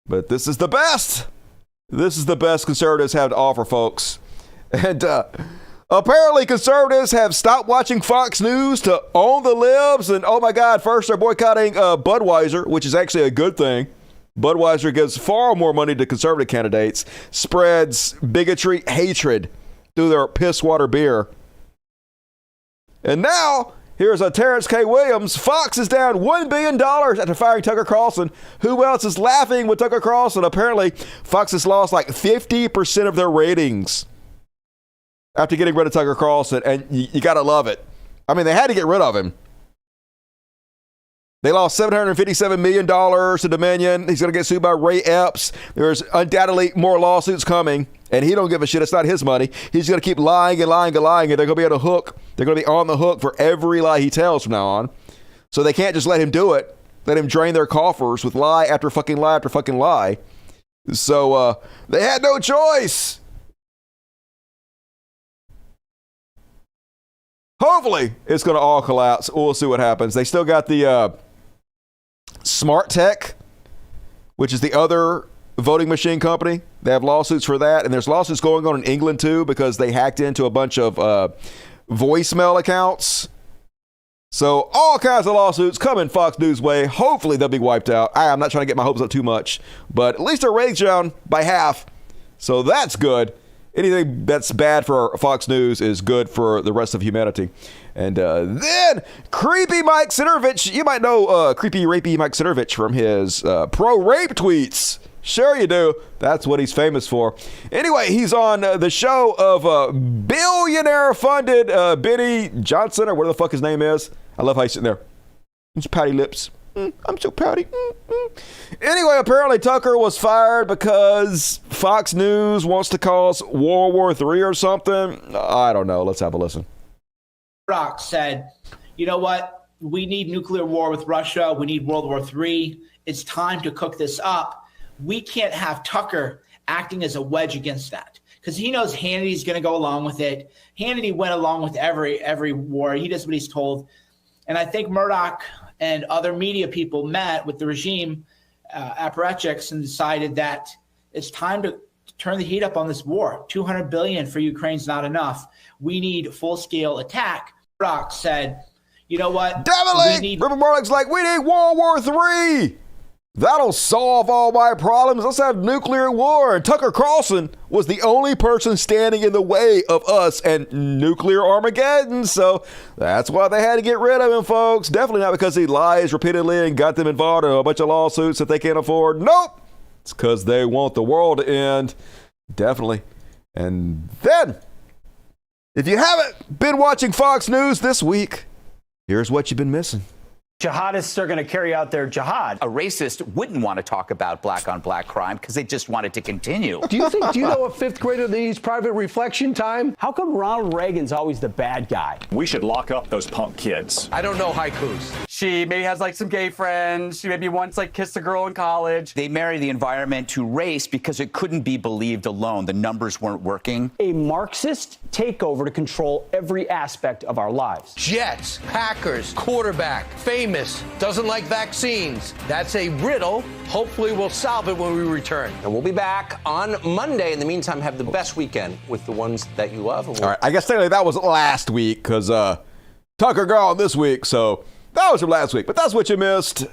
But this is the best. This is the best conservatives have to offer, folks. And apparently conservatives have stopped watching Fox News to own the libs. And oh my God, first they're boycotting Budweiser, which is actually a good thing. Budweiser gives far more money to conservative candidates, spreads bigotry, hatred through their piss water beer. And now, here's a Terrence K. Williams. Fox is down $1 billion after firing Tucker Carlson. Who else is laughing with Tucker Carlson? Apparently, Fox has lost like 50% of their ratings after getting rid of Tucker Carlson. And you got to love it. I mean, they had to get rid of him. They lost $757 million to Dominion. He's going to get sued by Ray Epps. There's undoubtedly more lawsuits coming, and he don't give a shit. It's not his money. He's going to keep lying and lying and lying, and they're going to be on the hook. They're going to be on the hook for every lie he tells from now on. So they can't just let him do it. Let him drain their coffers with lie after fucking lie after fucking lie. So they had no choice. Hopefully, it's going to all collapse. We'll see what happens. They still got the Smart Tech, which is the other voting machine company. They have lawsuits for that. And there's lawsuits going on in England, too, because they hacked into a bunch of voicemail accounts. So all kinds of lawsuits coming Fox News way. Hopefully, they'll be wiped out. I'm not trying to get my hopes up too much, but at least their ratings down by half. So that's good. Anything that's bad for Fox News is good for the rest of humanity. And then creepy Mike Sinovich. You might know creepy rapey Mike Sinovich from his pro-rape tweets. Sure you do. That's what he's famous for. Anyway, he's on the show of billionaire-funded Benny Johnson, or whatever the fuck his name is. I love how he's sitting there. His pouty lips. I'm so pouty. Anyway, apparently Tucker was fired because Fox News wants to cause World War III or something. I don't know. Let's have a listen. Rock said, you know what? we need nuclear war with Russia. We need World War III. It's time to cook this up. We can't have Tucker acting as a wedge against that because he knows Hannity's going to go along with it. Hannity went along with every war. He does what he's told. And I think Murdoch and other media people met with the regime apparatchiks and decided that it's time to turn the heat up on this war. $200 billion for Ukraine's not enough. We need full-scale attack. Murdoch said, you know what? Definitely. Rupert Murdoch's like, we need World War III. That'll solve all my problems. Let's have nuclear war. And Tucker Carlson was the only person standing in the way of us and nuclear Armageddon. So that's why they had to get rid of him, folks. Definitely not because he lies repeatedly and got them involved in a bunch of lawsuits that they can't afford. Nope. It's because they want the world to end. Definitely. And then, if you haven't been watching Fox News this week, here's what you've been missing. Jihadists are going to carry out their jihad. A racist wouldn't want to talk about black-on-black crime because they just want it to continue. Do you know a fifth grader needs private reflection time? How come Ronald Reagan's always the bad guy? We should lock up those punk kids. I don't know haikus. She maybe has like some gay friends. She maybe once like kissed a girl in college. They marry the environment to race because it couldn't be believed alone. The numbers weren't working. A Marxist takeover to control every aspect of our lives. Jets, Packers, quarterback, famous, doesn't like vaccines. That's a riddle. Hopefully we'll solve it when we return. And we'll be back on Monday. In the meantime, have the best weekend with the ones that you love. All right, I guess technically that was last week because Tucker gone this week, so that was from last week. But that's what you missed.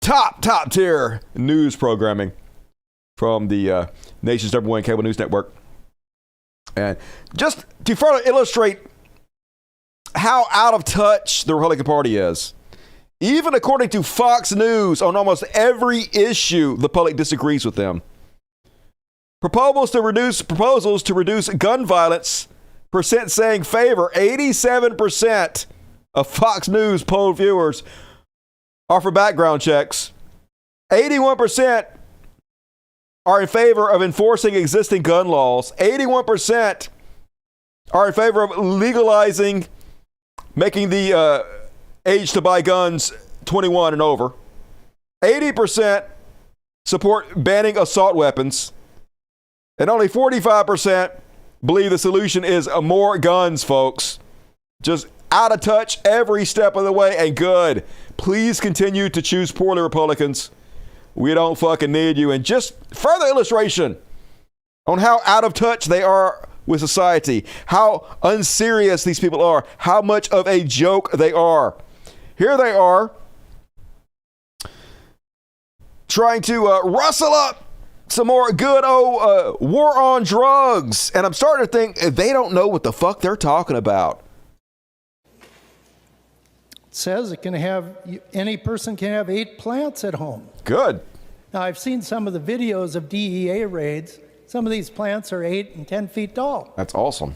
Top tier news programming from the nation's #1 cable news network. And just to further illustrate how out of touch the Republican Party is, even according to Fox News, on almost every issue, the public disagrees with them. Proposals to reduce gun violence, percent saying favor, 87% of Fox News polled viewers are for background checks. 81% are in favor of enforcing existing gun laws. 81% are in favor of legalizing, making the age to buy guns 21 and over. 80% support banning assault weapons. And only 45% believe the solution is more guns, folks. Just out of touch every step of the way, and good. Please continue to choose poorly, Republicans. We don't fucking need you. And just further illustration on how out of touch they are with society, how unserious these people are, how much of a joke they are. Here they are trying to rustle up some more good old war on drugs. And I'm starting to think they don't know what the fuck they're talking about. It says it can have, any person can have 8 plants at home. Good. Now, I've seen some of the videos of DEA raids. Some of these plants are 8 and 10 feet tall. That's awesome.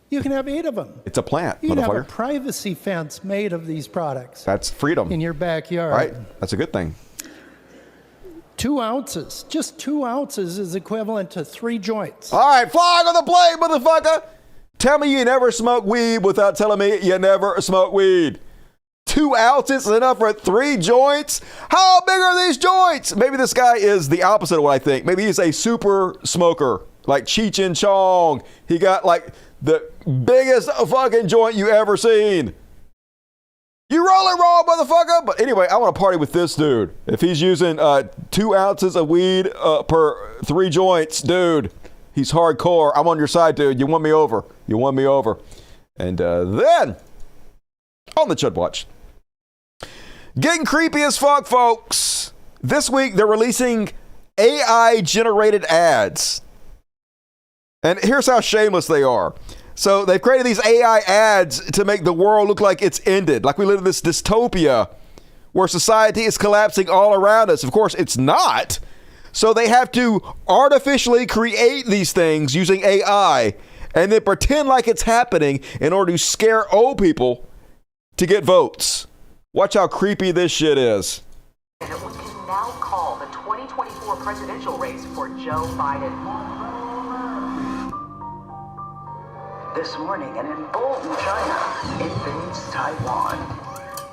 You can have 8 of them. It's a plant, you can have a motherfucker. privacy fence made of these products. That's freedom. In your backyard. Right? That's a good thing. 2 ounces. Just 2 ounces is equivalent to 3 joints. All right, flag on the plate, motherfucker. Tell me you never smoke weed without telling me you never smoke weed. 2 ounces is enough for 3 joints? How big are these joints? Maybe this guy is the opposite of what I think. Maybe he's a super smoker, like Cheech and Chong. He got like the biggest fucking joint you ever seen. You rolling wrong, motherfucker. But anyway, I want to party with this dude. If he's using 2 ounces of weed per 3 joints, dude, he's hardcore. I'm on your side, dude. You won me over. You won me over. And then, on the Chud Watch, getting creepy as fuck, folks. This week, they're releasing AI-generated ads. And here's how shameless they are. So they've created these AI ads to make the world look like it's ended. Like we live in this dystopia where society is collapsing all around us. Of course, it's not. So they have to artificially create these things using AI and then pretend like it's happening in order to scare old people to get votes. Watch how creepy this shit is. And what can now call the 2024 presidential race for Joe Biden. This morning, an emboldened China invades Taiwan.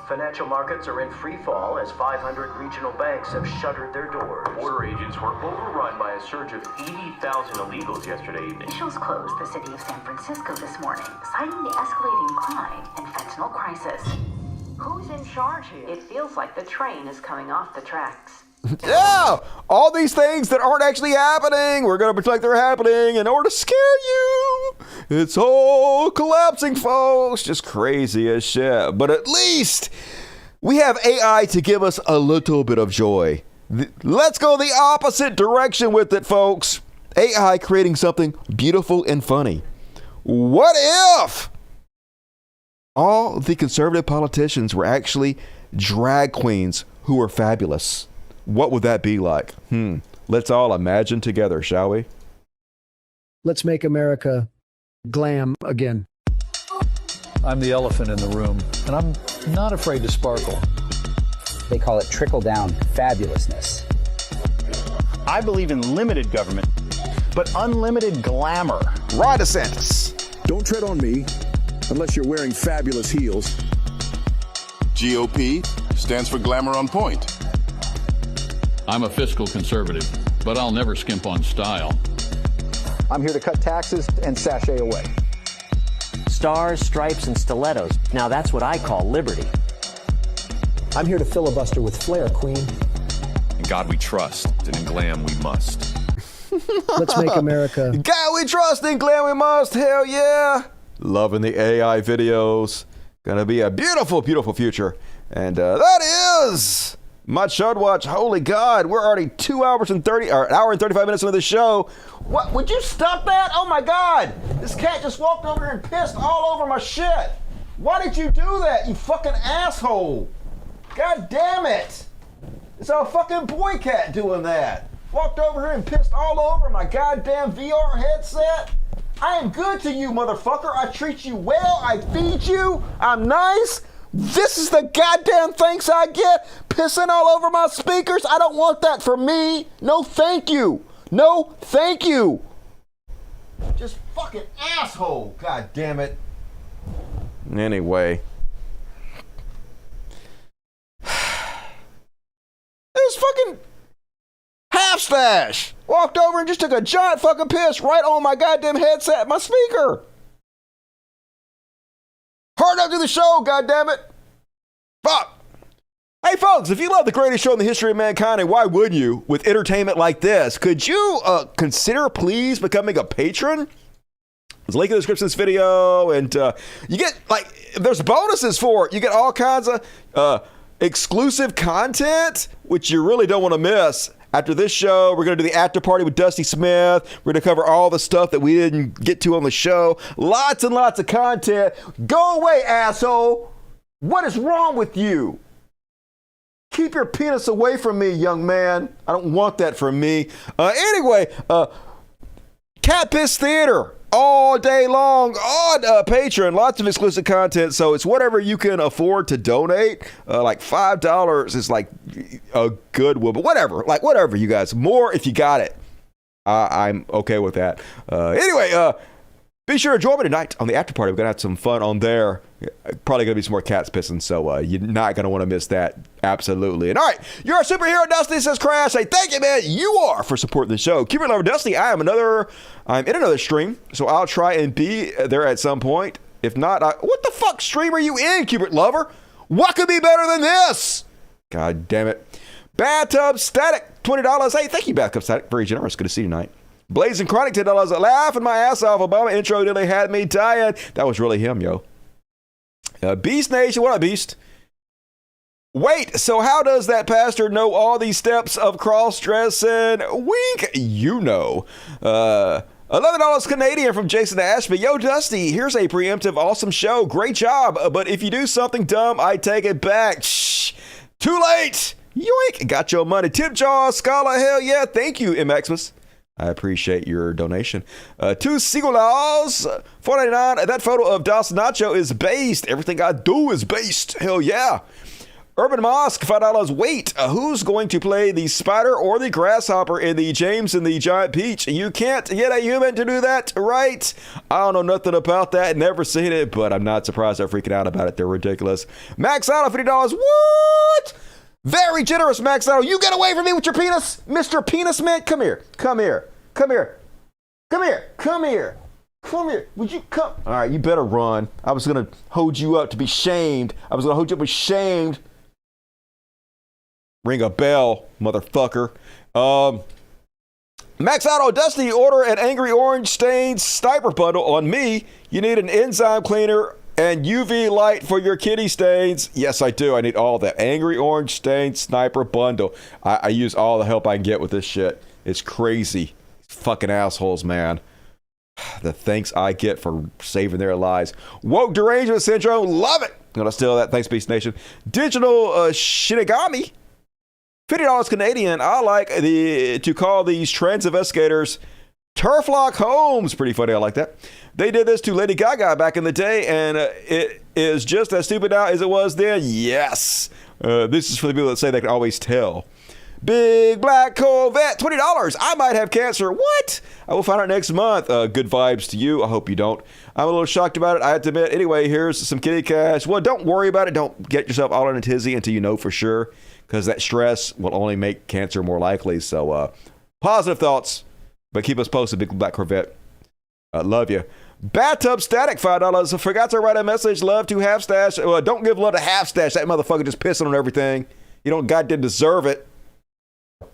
Financial markets are in free fall as 500 regional banks have shuttered their doors. Border agents were overrun by a surge of 80,000 illegals yesterday evening. Officials closed the city of San Francisco this morning, citing the escalating crime and fentanyl crisis. Who's in charge here? It feels like the train is coming off the tracks. Yeah, all these things that aren't actually happening, we're going to pretend like they're happening in order to scare you. It's all collapsing, folks. Just crazy as shit. But at least we have AI to give us a little bit of joy. Let's go the opposite direction with it, folks. AI creating something beautiful and funny. What if all the conservative politicians were actually drag queens who were fabulous? What would that be like? Let's all imagine together, shall we? Let's make America glam again. I'm the elephant in the room, and I'm not afraid to sparkle. They call it trickle-down fabulousness. I believe in limited government, but unlimited glamour. Ron DeSantis. Don't tread on me unless you're wearing fabulous heels. GOP stands for glamour on point. I'm a fiscal conservative, but I'll never skimp on style. I'm here to cut taxes and sashay away. Stars, stripes, and stilettos. Now that's what I call liberty. I'm here to filibuster with flair, Queen. In God we trust, and in glam we must. Let's make America. God we trust, in glam we must. Hell yeah. Loving the AI videos. Gonna be a beautiful, beautiful future. And that is my Chud Watch. Holy God, we're already 2 hours and 30, or an hour and 35 minutes into the show. What? Would you stop that? Oh my God! This cat just walked over here and pissed all over my shit. Why did you do that, you fucking asshole? God damn it! It's a fucking boy cat doing that. Walked over here and pissed all over my goddamn VR headset. I am good to you, motherfucker. I treat you well. I feed you. I'm nice. This is the goddamn thanks I get? Pissing all over my speakers? I don't want that for me. No, thank you. No, thank you. Just fucking asshole. God damn it. Anyway. It was fucking half stash. Walked over and just took a giant fucking piss right on my goddamn headset, my speaker. Hard up to the show, goddammit. Fuck. Hey, folks, if you love the greatest show in the history of mankind, and why wouldn't you, with entertainment like this, could you consider, please, becoming a patron? There's a link in the description of this video, and you get, like, there's bonuses for it. You get all kinds of exclusive content, which you really don't want to miss. After this show, we're going to do the after party with Dusty Smith. We're going to cover all the stuff that we didn't get to on the show. Lots and lots of content. Go away, asshole. What is wrong with you? Keep your penis away from me, young man. I don't want that from me. Anyway, Cat Piss Theater. All day long on Patreon. Lots of exclusive content. So it's whatever you can afford to donate. Like $5 is like a good one. But whatever. Like whatever, you guys. More if you got it. I'm okay with that. Anyway, be sure to join me tonight on the after party. We're going to have some fun on there. Probably going to be some more cats pissing. So you're not going to want to miss that. Absolutely. And all right, you're a superhero, Dusty, says Crash. Hey, thank you, man. You are for supporting the show. Keep it lover, Dusty. I'm in another stream, so I'll try and be there at some point. If not, what the fuck stream are you in, Cupid Lover? What could be better than this? God damn it. Bathtub Static, $20. Hey, thank you, Bathtub Static. Very generous. Good to see you tonight. Blazing Chronic, $10. Laughing my ass off. Obama intro nearly had me dying. That was really him, yo. Beast Nation, what up, Beast? Wait, so how does that pastor know all these steps of cross-dressing? Wink, you know. $11 Canadian from Jason Ashby. Yo, Dusty, here's a preemptive awesome show. Great job. But if you do something dumb, I take it back. Shh. Too late. Yoink. Got your money. Tip Jaw, Scala, hell yeah. Thank you, M. Maximus. I appreciate your donation. Two Seagulls, $4.99. That photo of Dos Nacho is based. Everything I do is based. Hell yeah. Urban Mosque, $5. Wait, who's going to play the spider or the grasshopper in the James and the Giant Peach? You can't get a human to do that, right? I don't know nothing about that, never seen it, but I'm not surprised they're freaking out about it. They're ridiculous. Max out $50. What? Very generous, Max out. You get away from me with your penis, Mr. Penis Man. Come here. Come here. Come here. Come here. Come here. Come here. Would you come? All right, you better run. I was going to hold you up to be shamed. I was going to hold you up to be shamed. Ring a bell, motherfucker. Max Auto Dusty, order an Angry Orange Stains Sniper bundle on me. You need an enzyme cleaner and UV light for your kitty stains. Yes, I do. I need all that. Angry Orange Stains Sniper bundle. I use all the help I can get with this shit. It's crazy. Fucking assholes, man. The thanks I get for saving their lives. Woke derangement syndrome. Love it. I'm gonna steal that. Thanks, Beast Nation. Digital Shinigami. $50 Canadian. I like to call these trans investigators Turflock Homes. Pretty funny. I like that. They did this to Lady Gaga back in the day, and it is just as stupid now as it was then. Yes. This is for the people that say they can always tell. Big Black Corvette, $20. I might have cancer. What? I will find out next month. Good vibes to you. I hope you don't. I'm a little shocked about it, I have to admit. Anyway, here's some kitty cash. Well, don't worry about it. Don't get yourself all in a tizzy until you know for sure, because that stress will only make cancer more likely. So, positive thoughts, but keep us posted, Big Black Corvette. Love you. Bathtub Static, $5. I forgot to write a message. Love to Half Stash. Well, don't give love to Half Stash. That motherfucker just pissing on everything. You don't goddamn deserve it.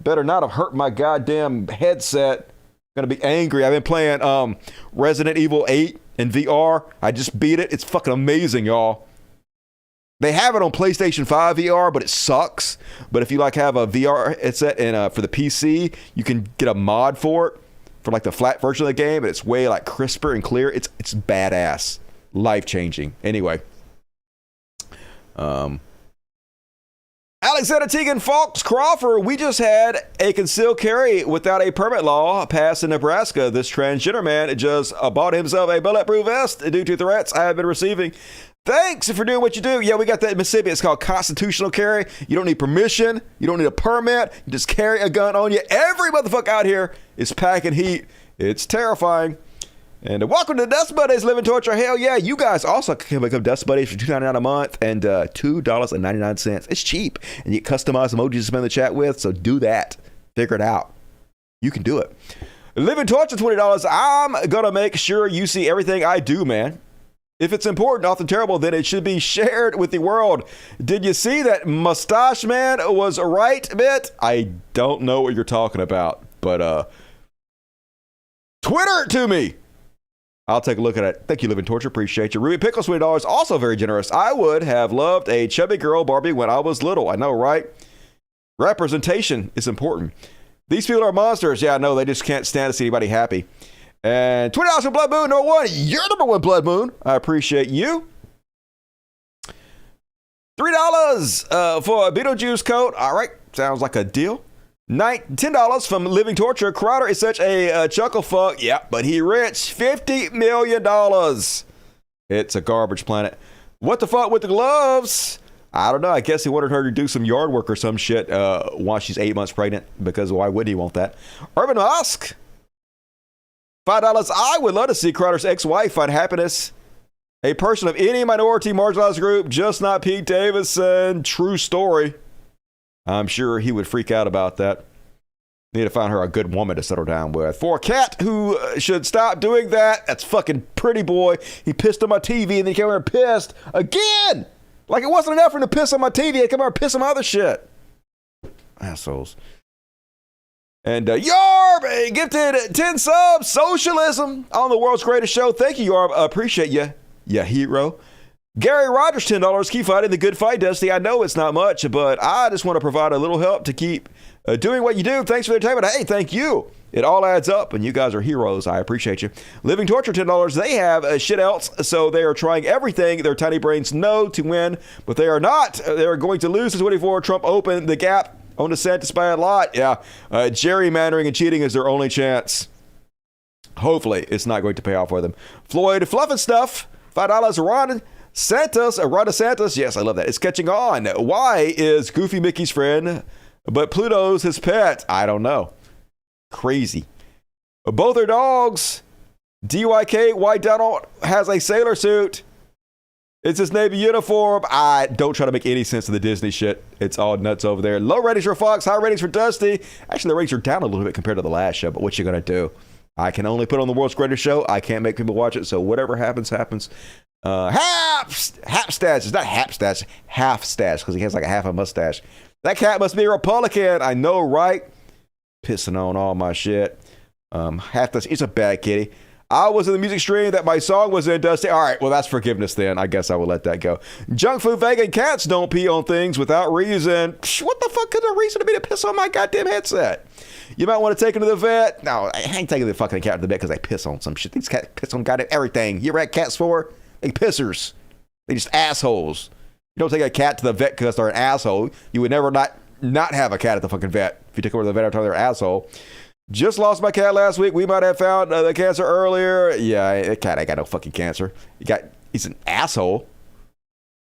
Better not have hurt my goddamn headset. Gonna be angry. I've been playing Resident Evil 8 in VR. I just beat it. It's fucking amazing, y'all. They have it on PlayStation 5 VR, but it sucks. But if you like have a VR headset and for the PC, you can get a mod for it for like the flat version of the game, and it's way like crisper and clear. It's badass, life changing. Anyway, Alexander Teagan Fox Crawford, we just had a concealed carry without a permit law passed in Nebraska. This transgender man just bought himself a bulletproof vest due to threats I have been receiving. Thanks for doing what you do. Yeah, we got that in Mississippi. It's called constitutional carry. You don't need permission. You don't need a permit. You just carry a gun on you. Every motherfucker out here is packing heat. It's terrifying. And welcome to Dust Buddies, Living Torture. Hell yeah, you guys also can become Dust Buddies for $2.99 a month and $2.99. It's cheap. And you get customized emojis to spend the chat with, so do that. Figure it out. You can do it. Living Torture, $20. I'm going to make sure you see everything I do, man. If it's important, often terrible, then it should be shared with the world. Did you see that Mustache Man was right bit? I don't know what you're talking about, but Twitter it to me. I'll take a look at it. Thank you, Living Torture. Appreciate you. Ruby Pickles, $20. Also very generous. I would have loved a chubby girl Barbie when I was little. I know, right? Representation is important. These people are monsters. Yeah, I know. They just can't stand to see anybody happy. And $20 for Blood Moon, number one. You're number one, Blood Moon. I appreciate you. $3 for a Beetlejuice coat. All right. Sounds like a deal. $10 from Living Torture. Crowder is such a chuckle fuck. Yeah, but he rich. $50 million. It's a garbage planet. What the fuck with the gloves? I don't know. I guess he wanted her to do some yard work or some shit while she's 8 months pregnant, because why would he want that? Urban Musk. $5. I would love to see Crowder's ex-wife find happiness. A person of any minority marginalized group, just not Pete Davidson. True story. I'm sure he would freak out about that. Need to find her a good woman to settle down with. For a cat who should stop doing that, that's fucking Pretty Boy. He pissed on my TV and then he came over and pissed again. Like it wasn't enough for him to piss on my TV. He came over and pissed on my other shit. Assholes. And Yarb gifted 10 subs. Socialism on the world's greatest show. Thank you, Yarb. Appreciate you. Yeah, hero. Gary Rogers, $10. Keep fighting the good fight, Dusty. I know it's not much, but I just want to provide a little help to keep doing what you do. Thanks for the entertainment. Hey, thank you. It all adds up, and you guys are heroes. I appreciate you. Living Torture, $10. They have shit else, so they are trying everything their tiny brains know to win, but they are not. They are going to lose to 24. Trump opened the gap on DeSantis by a lot. Yeah, gerrymandering and cheating is their only chance. Hopefully, it's not going to pay off for them. Floyd Fluff and Stuff, $5. Ron Ron DeSantis, yes, I love that. It's catching on. Why is Goofy Mickey's friend, but Pluto's his pet? I don't know. Crazy. Both are dogs. DYK, why Donald has a sailor suit. It's his Navy uniform. I don't try to make any sense of the Disney shit. It's all nuts over there. Low ratings for Fox, high ratings for Dusty. Actually, the ratings are down a little bit compared to the last show, but what you gonna do? I can only put on the world's greatest show. I can't make people watch it, so whatever happens, happens. Half stats. It's not half stats, half stats, because he has like a half a mustache. That cat must be a Republican. I know, right? Pissing on all my shit. It's a bad kitty. I was in the music stream that my song was in, Dusty. All right, well, that's forgiveness then. I guess I will let that go. Junk food vegan cats don't pee on things without reason. What the fuck could the reason to be to piss on my goddamn headset? You might want to take him to the vet. No, I ain't taking the fucking cat to the vet because they piss on some shit. These cats piss on goddamn everything. You ever had cats for? They pissers. They just assholes. You don't take a cat to the vet because they're an asshole. You would never not have a cat at the fucking vet if you took her to the vet every time they're an asshole. Just lost my cat last week. We might have found the cancer earlier. Yeah, that cat ain't got no fucking cancer. He's an asshole.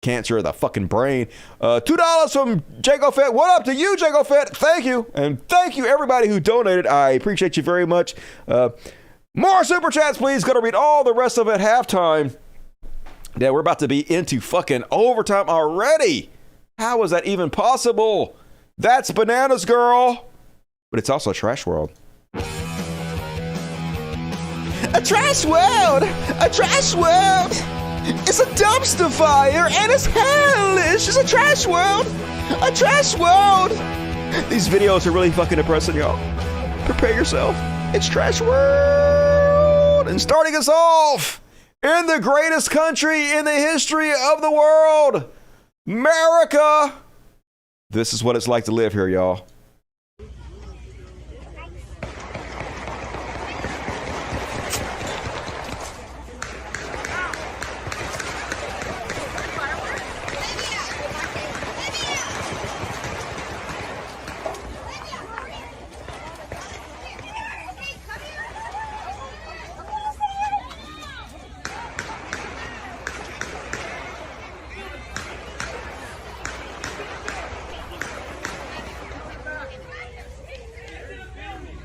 Cancer of the fucking brain. $2 from Jago Fett. What up to you, Jago Fett? Thank you. And thank you, everybody who donated. I appreciate you very much. More super chats, please. Gonna read all the rest of it at halftime. Yeah, we're about to be into fucking overtime already. How is that even possible? That's bananas, girl. But it's also a trash world. A trash world! A trash world! It's a dumpster fire and it's hellish! It's a trash world! A trash world! These videos are really fucking depressing, y'all. Prepare yourself. It's trash world! And starting us off in the greatest country in the history of the world, America! This is what it's like to live here, y'all.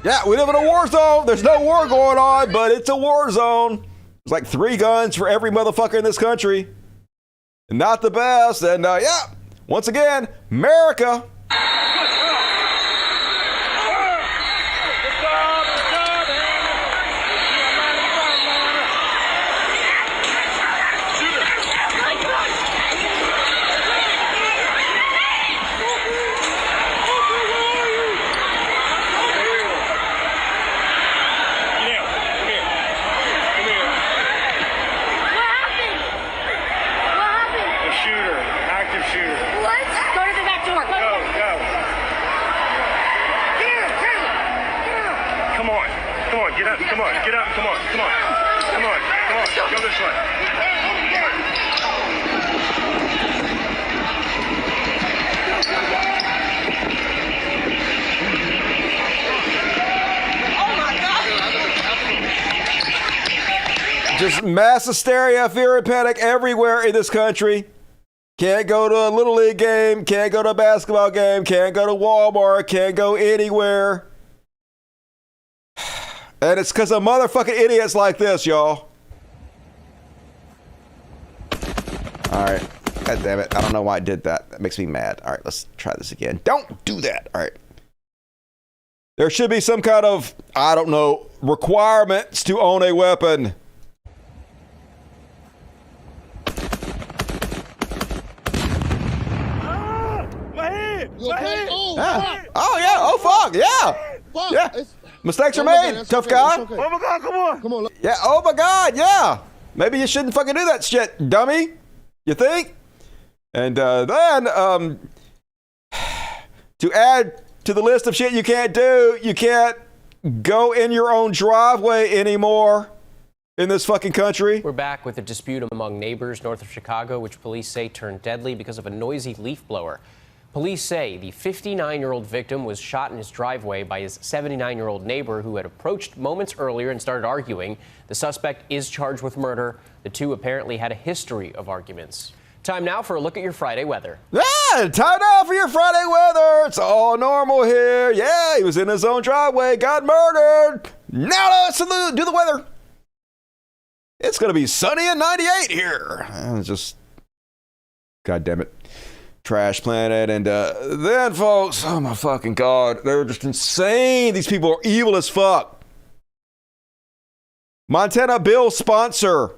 Yeah, we live in a war zone. There's no war going on, but it's a war zone. There's like 3 guns for every motherfucker in this country. And not the best. And yeah, once again, America. Just mass hysteria, fear, and panic everywhere in this country. Can't go to a Little League game, can't go to a basketball game, can't go to Walmart, can't go anywhere. And it's because of motherfucking idiots like this, y'all. All right. God damn it. I don't know why I did that. That makes me mad. All right, let's try this again. Don't do that. All right. There should be some kind of, I don't know, requirements to own a weapon. Oh, yeah. Oh, fuck. Yeah. Fuck. Yeah. Mistakes are made, tough guy. Okay. Oh, my God. Come on. Come on. Yeah. Oh, my God. Yeah. Maybe you shouldn't fucking do that shit, dummy. You think? And then, to add to the list of shit you can't do, you can't go in your own driveway anymore in this fucking country. We're back with a dispute among neighbors north of Chicago, which police say turned deadly because of a noisy leaf blower. Police say the 59-year-old victim was shot in his driveway by his 79-year-old neighbor who had approached moments earlier and started arguing. The suspect is charged with murder. The two apparently had a history of arguments. Time now for a look at your Friday weather. Time now for your Friday weather. It's all normal here. Yeah, he was in his own driveway, got murdered. Now let's do the weather. It's going to be sunny and 98 here. God damn it. Trash Planet. And then, folks, oh my fucking God, they're just insane. These people are evil as fuck. Montana bill sponsor,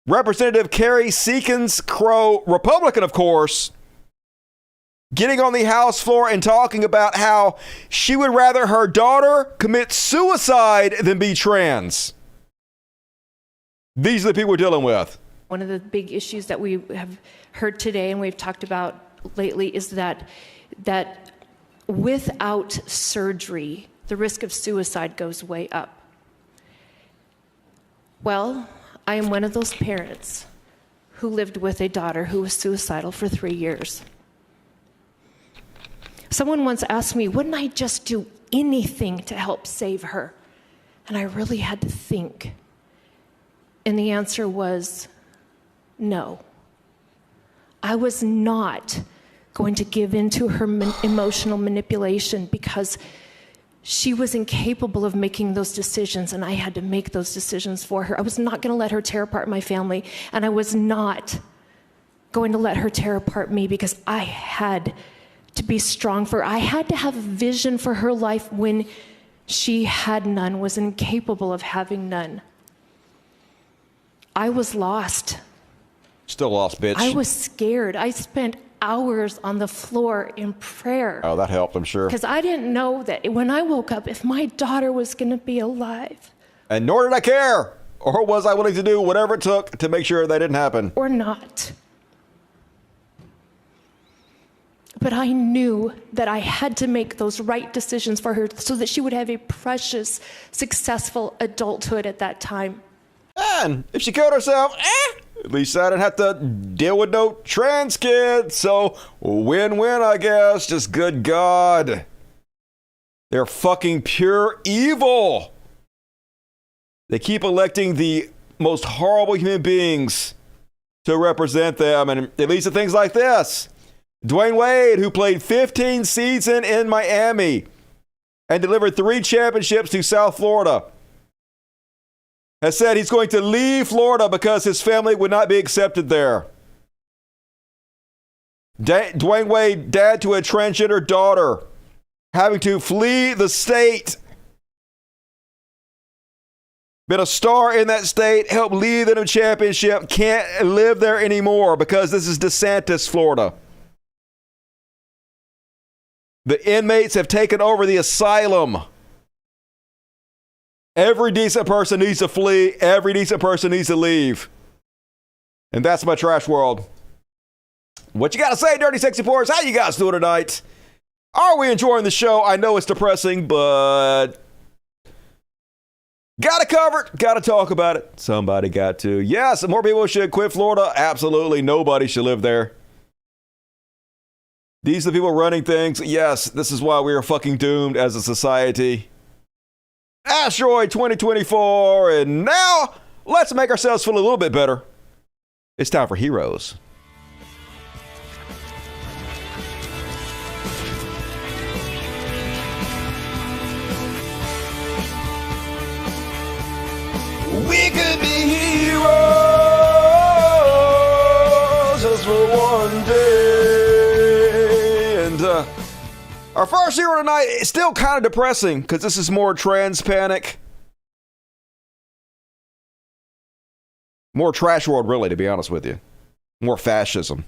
Representative Carrie Seekins Crow, Republican, of course, getting on the House floor and talking about how she would rather her daughter commit suicide than be trans. These are the people we're dealing with. One of the big issues that we have heard today and we've talked about lately is that without surgery, the risk of suicide goes way up. Well, I am one of those parents who lived with a daughter who was suicidal for 3 years. Someone once asked me, wouldn't I just do anything to help save her? And I really had to think. And the answer was no. I was not going to give in to her emotional manipulation because she was incapable of making those decisions, and I had to make those decisions for her. I was not going to let her tear apart my family, and I was not going to let her tear apart me because I had to be strong for her. I had to have a vision for her life when she had none, was incapable of having none. I was lost. Still lost, bitch. I was scared. I spent hours on the floor in prayer. Oh, that helped, I'm sure. Because I didn't know that when I woke up, if my daughter was going to be alive. And nor did I care. Or was I willing to do whatever it took to make sure that didn't happen. Or not. But I knew that I had to make those right decisions for her so that she would have a precious, successful adulthood at that time. And if she killed herself, at least I didn't have to deal with no trans kids. So win-win, I guess. Just good God. They're fucking pure evil. They keep electing the most horrible human beings to represent them. And it leads to things like this. Dwayne Wade, who played 15 seasons in Miami and delivered 3 championships to South Florida, has said he's going to leave Florida because his family would not be accepted there. Dwayne Wade, dad to a transgender daughter, having to flee the state. Been a star in that state, helped lead them to championship, can't live there anymore because this is DeSantis, Florida. The inmates have taken over the asylum. Every decent person needs to flee. Every decent person needs to leave. And that's my trash world. What you got to say, Dirty Sexy Ports? How you guys doing tonight? Are we enjoying the show? I know it's depressing, but got it covered. Got to talk about it. Somebody got to. Yes, more people should quit Florida. Absolutely. Nobody should live there. These are the people running things. Yes, this is why we are fucking doomed as a society. Asteroid 2024, and now let's make ourselves feel a little bit better. It's time for Heroes. We could be heroes just for one day. And our first hero tonight is still kind of depressing because this is more trans panic. More trash world, really, to be honest with you. More fascism.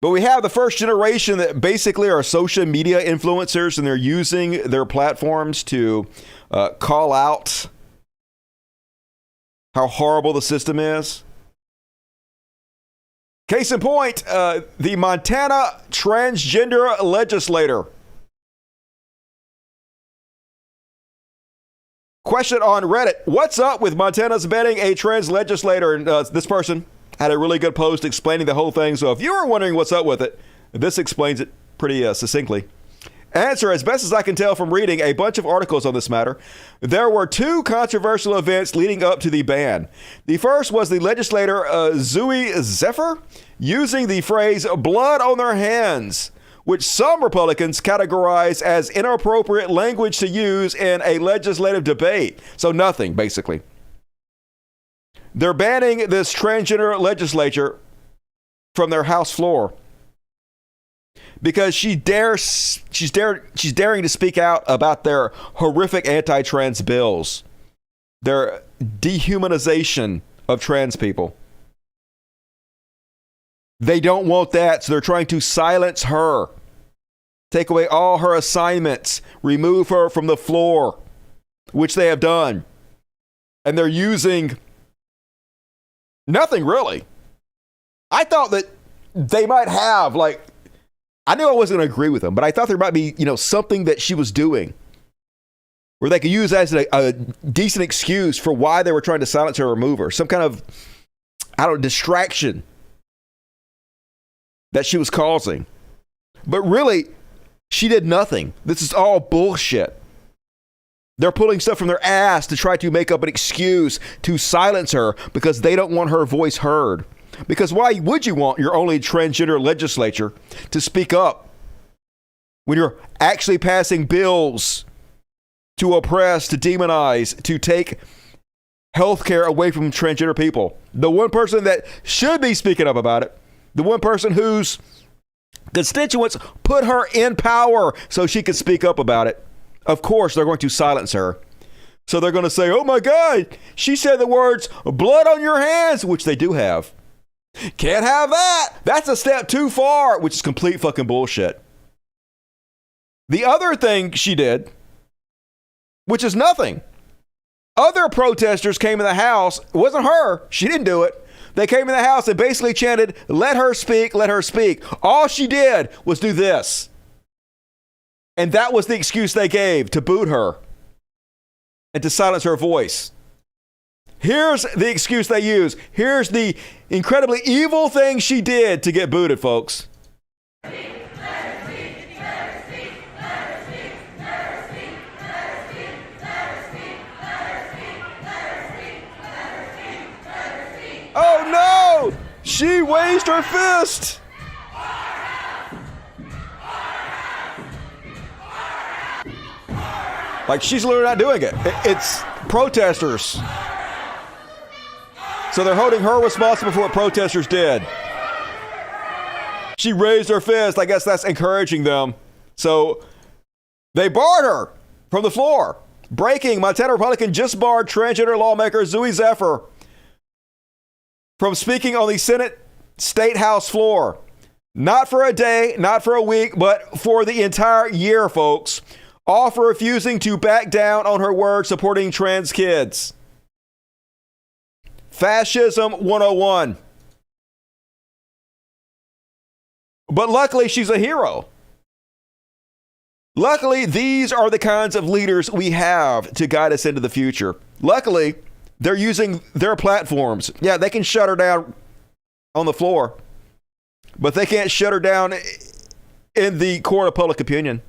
But we have the first generation that basically are social media influencers, and they're using their platforms to call out how horrible the system is. Case in point, the Montana transgender legislator. Question on Reddit. What's up with Montana's banning a trans legislator? And this person had a really good post explaining the whole thing. So if you were wondering what's up with it, this explains it pretty succinctly. Answer, as best as I can tell from reading a bunch of articles on this matter, there were two controversial events leading up to the ban. The first was the legislator Zooey Zephyr using the phrase blood on their hands, which some Republicans categorize as inappropriate language to use in a legislative debate. So nothing, basically. They're banning this transgender legislature from their House floor because she's daring to speak out about their horrific anti-trans bills, their dehumanization of trans people. They don't want that, so they're trying to silence her, take away all her assignments, remove her from the floor, which they have done. And they're using nothing really. I thought that they might have, like, I knew I wasn't going to agree with them, but I thought there might be, something that she was doing where they could use as a decent excuse for why they were trying to silence her or remove her. Some kind of, distraction that she was causing. But really, she did nothing. This is all bullshit. They're pulling stuff from their ass to try to make up an excuse to silence her because they don't want her voice heard. Because why would you want your only transgender legislature to speak up when you're actually passing bills to oppress, to demonize, to take healthcare away from transgender people? The one person that should be speaking up about it, the one person whose constituents put her in power so she could speak up about it, of course they're going to silence her. So they're going to say, oh my God, she said the words blood on your hands, which they do have. Can't have that. That's a step too far, which is complete fucking bullshit. The other thing she did, which is nothing. Other protesters came in the house. It wasn't her. She didn't do it. They came in the house and basically chanted, let her speak, let her speak. All she did was do this. And that was the excuse they gave to boot her and to silence her voice. Here's the excuse they use. Here's the incredibly evil thing she did to get booted, folks. Oh no! She raised her fist! Like, she's literally not doing it. It's protesters. So they're holding her responsible for what protesters did. She raised her fist. I guess that's encouraging them. So they barred her from the floor. Breaking, Montana Republican just barred transgender lawmaker Zooey Zephyr from speaking on the Senate State House floor. Not for a day, not for a week, but for the entire year, folks. All for refusing to back down on her word supporting trans kids. Fascism 101. But luckily, she's a hero. Luckily, these are the kinds of leaders we have to guide us into the future. Luckily, they're using their platforms. Yeah, they can shut her down on the floor, but they can't shut her down in the court of public opinion.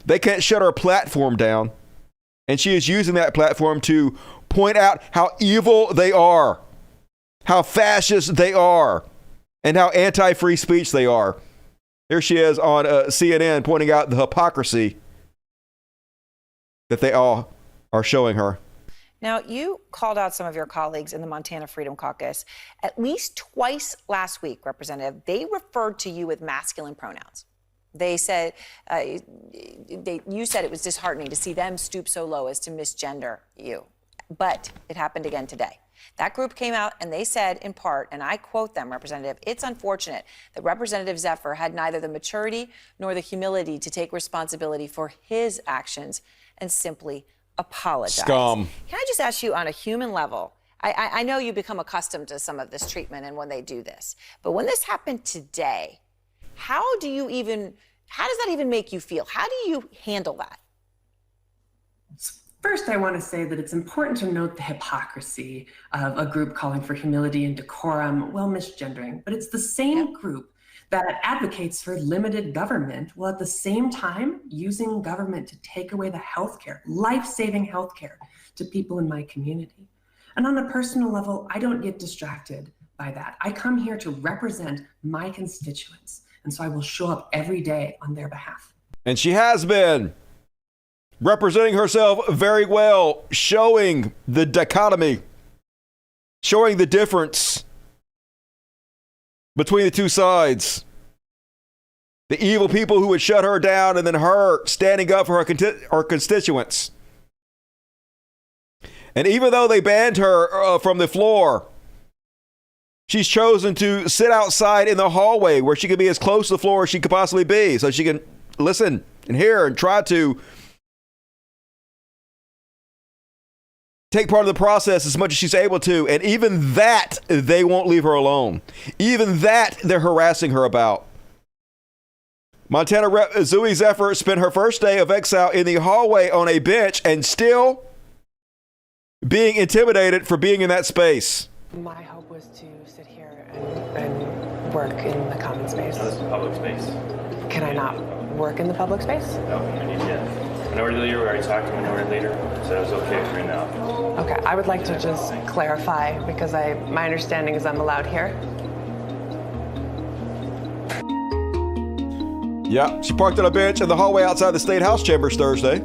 They can't shut her platform down. And she is using that platform to point out how evil they are, how fascist they are, and how anti-free speech they are. Here she is on CNN pointing out the hypocrisy that they all are showing her. Now, you called out some of your colleagues in the Montana Freedom Caucus. At least twice last week, Representative, they referred to you with masculine pronouns. They said, you said it was disheartening to see them stoop so low as to misgender you. But it happened again today. That group came out and they said, in part, and I quote them, Representative, it's unfortunate that Representative Zephyr had neither the maturity nor the humility to take responsibility for his actions and simply apologize. Scum. Can I just ask you on a human level, I know you become accustomed to some of this treatment and when they do this, but when this happened today, how does that even make you feel? How do you handle that? First, I want to say that it's important to note the hypocrisy of a group calling for humility and decorum while misgendering, but it's the same group that advocates for limited government while at the same time using government to take away the healthcare, life-saving healthcare to people in my community. And on a personal level, I don't get distracted by that. I come here to represent my constituents, and so I will show up every day on their behalf. And she has been representing herself very well, showing the dichotomy, showing the difference between the two sides. The evil people who would shut her down, and then her standing up for her constituents. And even though they banned her from the floor, she's chosen to sit outside in the hallway where she can be as close to the floor as she could possibly be, so she can listen and hear and try to take part of the process as much as she's able to. And even that, they won't leave her alone. Even that, they're harassing her about. Montana Rep. Zooey Zephyr spent her first day of exile in the hallway on a bench and still being intimidated for being in that space. My hope was to sit here and work in the common space. No, this is public space. Can I not work in the public space? No, I need you. Minority leader, we already talked to minority leader, so it was okay for now. Okay, I would like to just clarify because my understanding is I'm allowed here. Yeah, she parked on a bench in the hallway outside the State House chambers Thursday.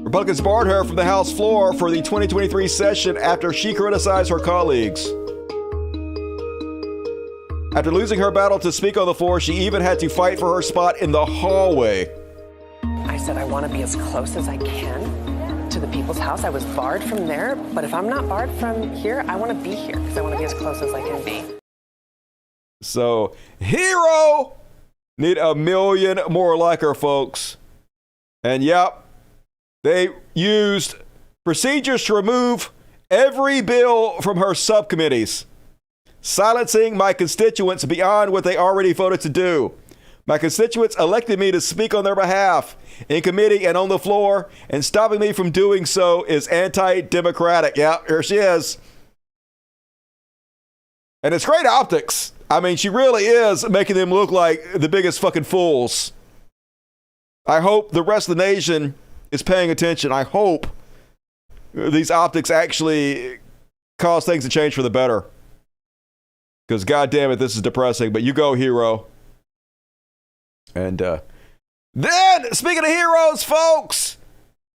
Republicans barred her from the House floor for the 2023 session after she criticized her colleagues. After losing her battle to speak on the floor, she even had to fight for her spot in the hallway. I said I want to be as close as I can to the people's house. I was barred from there, but if I'm not barred from here, I want to be here because I want to be as close as I can be. So, hero! Need a million more like her, folks. And yep, they used procedures to remove every bill from her subcommittees, silencing my constituents beyond what they already voted to do. My constituents elected me to speak on their behalf in committee and on the floor, and stopping me from doing so is anti-democratic. Yeah, here she is. And it's great optics. I mean, she really is making them look like the biggest fucking fools. I hope the rest of the nation is paying attention. I hope these optics actually cause things to change for the better. Because, God damn it, this is depressing. But you go, hero. And then, speaking of heroes, folks,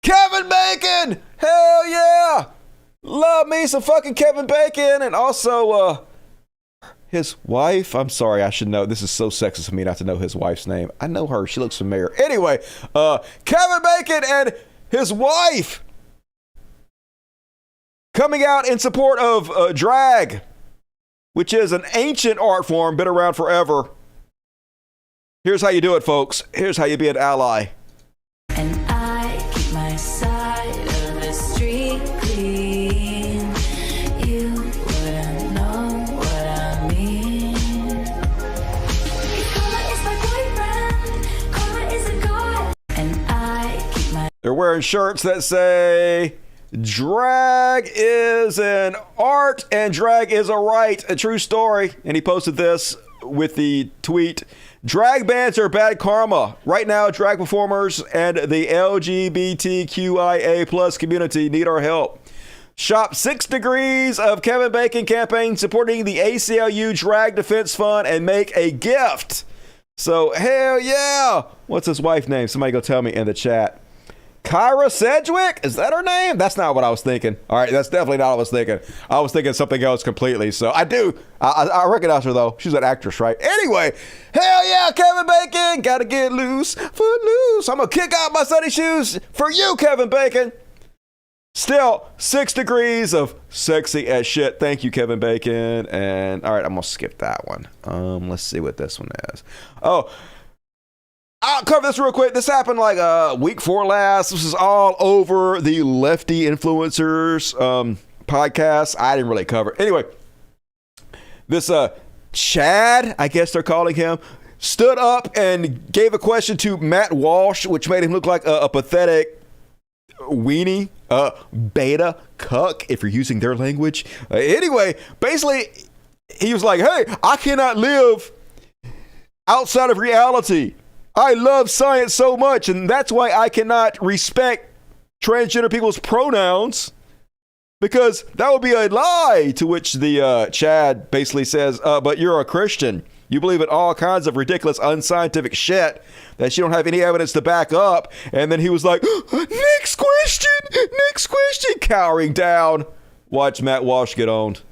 Kevin Bacon! Hell yeah! Love me some fucking Kevin Bacon. And also, his wife. I'm sorry, I should know. This is so sexist of me not to know his wife's name. I know her. She looks familiar. Anyway, Kevin Bacon and his wife coming out in support of drag, which is an ancient art form, been around forever. Here's how you do it, folks. Here's how you be an ally. And I keep my side of the street clean. You wouldn't know what I mean. Karma is my boyfriend. Karma is a god. And I keep my... They're wearing shirts that say, drag is an art and drag is a right. A true story. And he posted this with the tweet, drag bans are bad karma. Right now, drag performers and the LGBTQIA plus community need our help. Shop 6 Degrees of Kevin Bacon campaign supporting the ACLU Drag Defense Fund and make a gift. So, hell yeah. What's his wife's name? Somebody go tell me in the chat. Kyra Sedgwick? Is that her name? That's not what I was thinking. All right, that's definitely not what I was thinking. I was thinking something else completely. So I recognize her though. She's an actress, right? Anyway, hell yeah, Kevin Bacon. Gotta get loose, foot loose. I'm gonna kick out my sunny shoes for you, Kevin Bacon. Still, 6 Degrees of sexy as shit. Thank you, Kevin Bacon. And all right, I'm gonna skip that one. Let's see what this one is. Oh, I'll cover this real quick. This happened like week 4 last. This is all over the Lefty Influencers podcast. I didn't really cover it. Anyway, this Chad, I guess they're calling him, stood up and gave a question to Matt Walsh, which made him look like a pathetic weenie, beta, cuck, if you're using their language. Anyway, basically, he was like, hey, I cannot live outside of reality. I love science so much, and that's why I cannot respect transgender people's pronouns, because that would be a lie. To which the Chad basically says, but you're a Christian. You believe in all kinds of ridiculous, unscientific shit that you don't have any evidence to back up. And then he was like, next question, cowering down. Watch Matt Walsh get owned.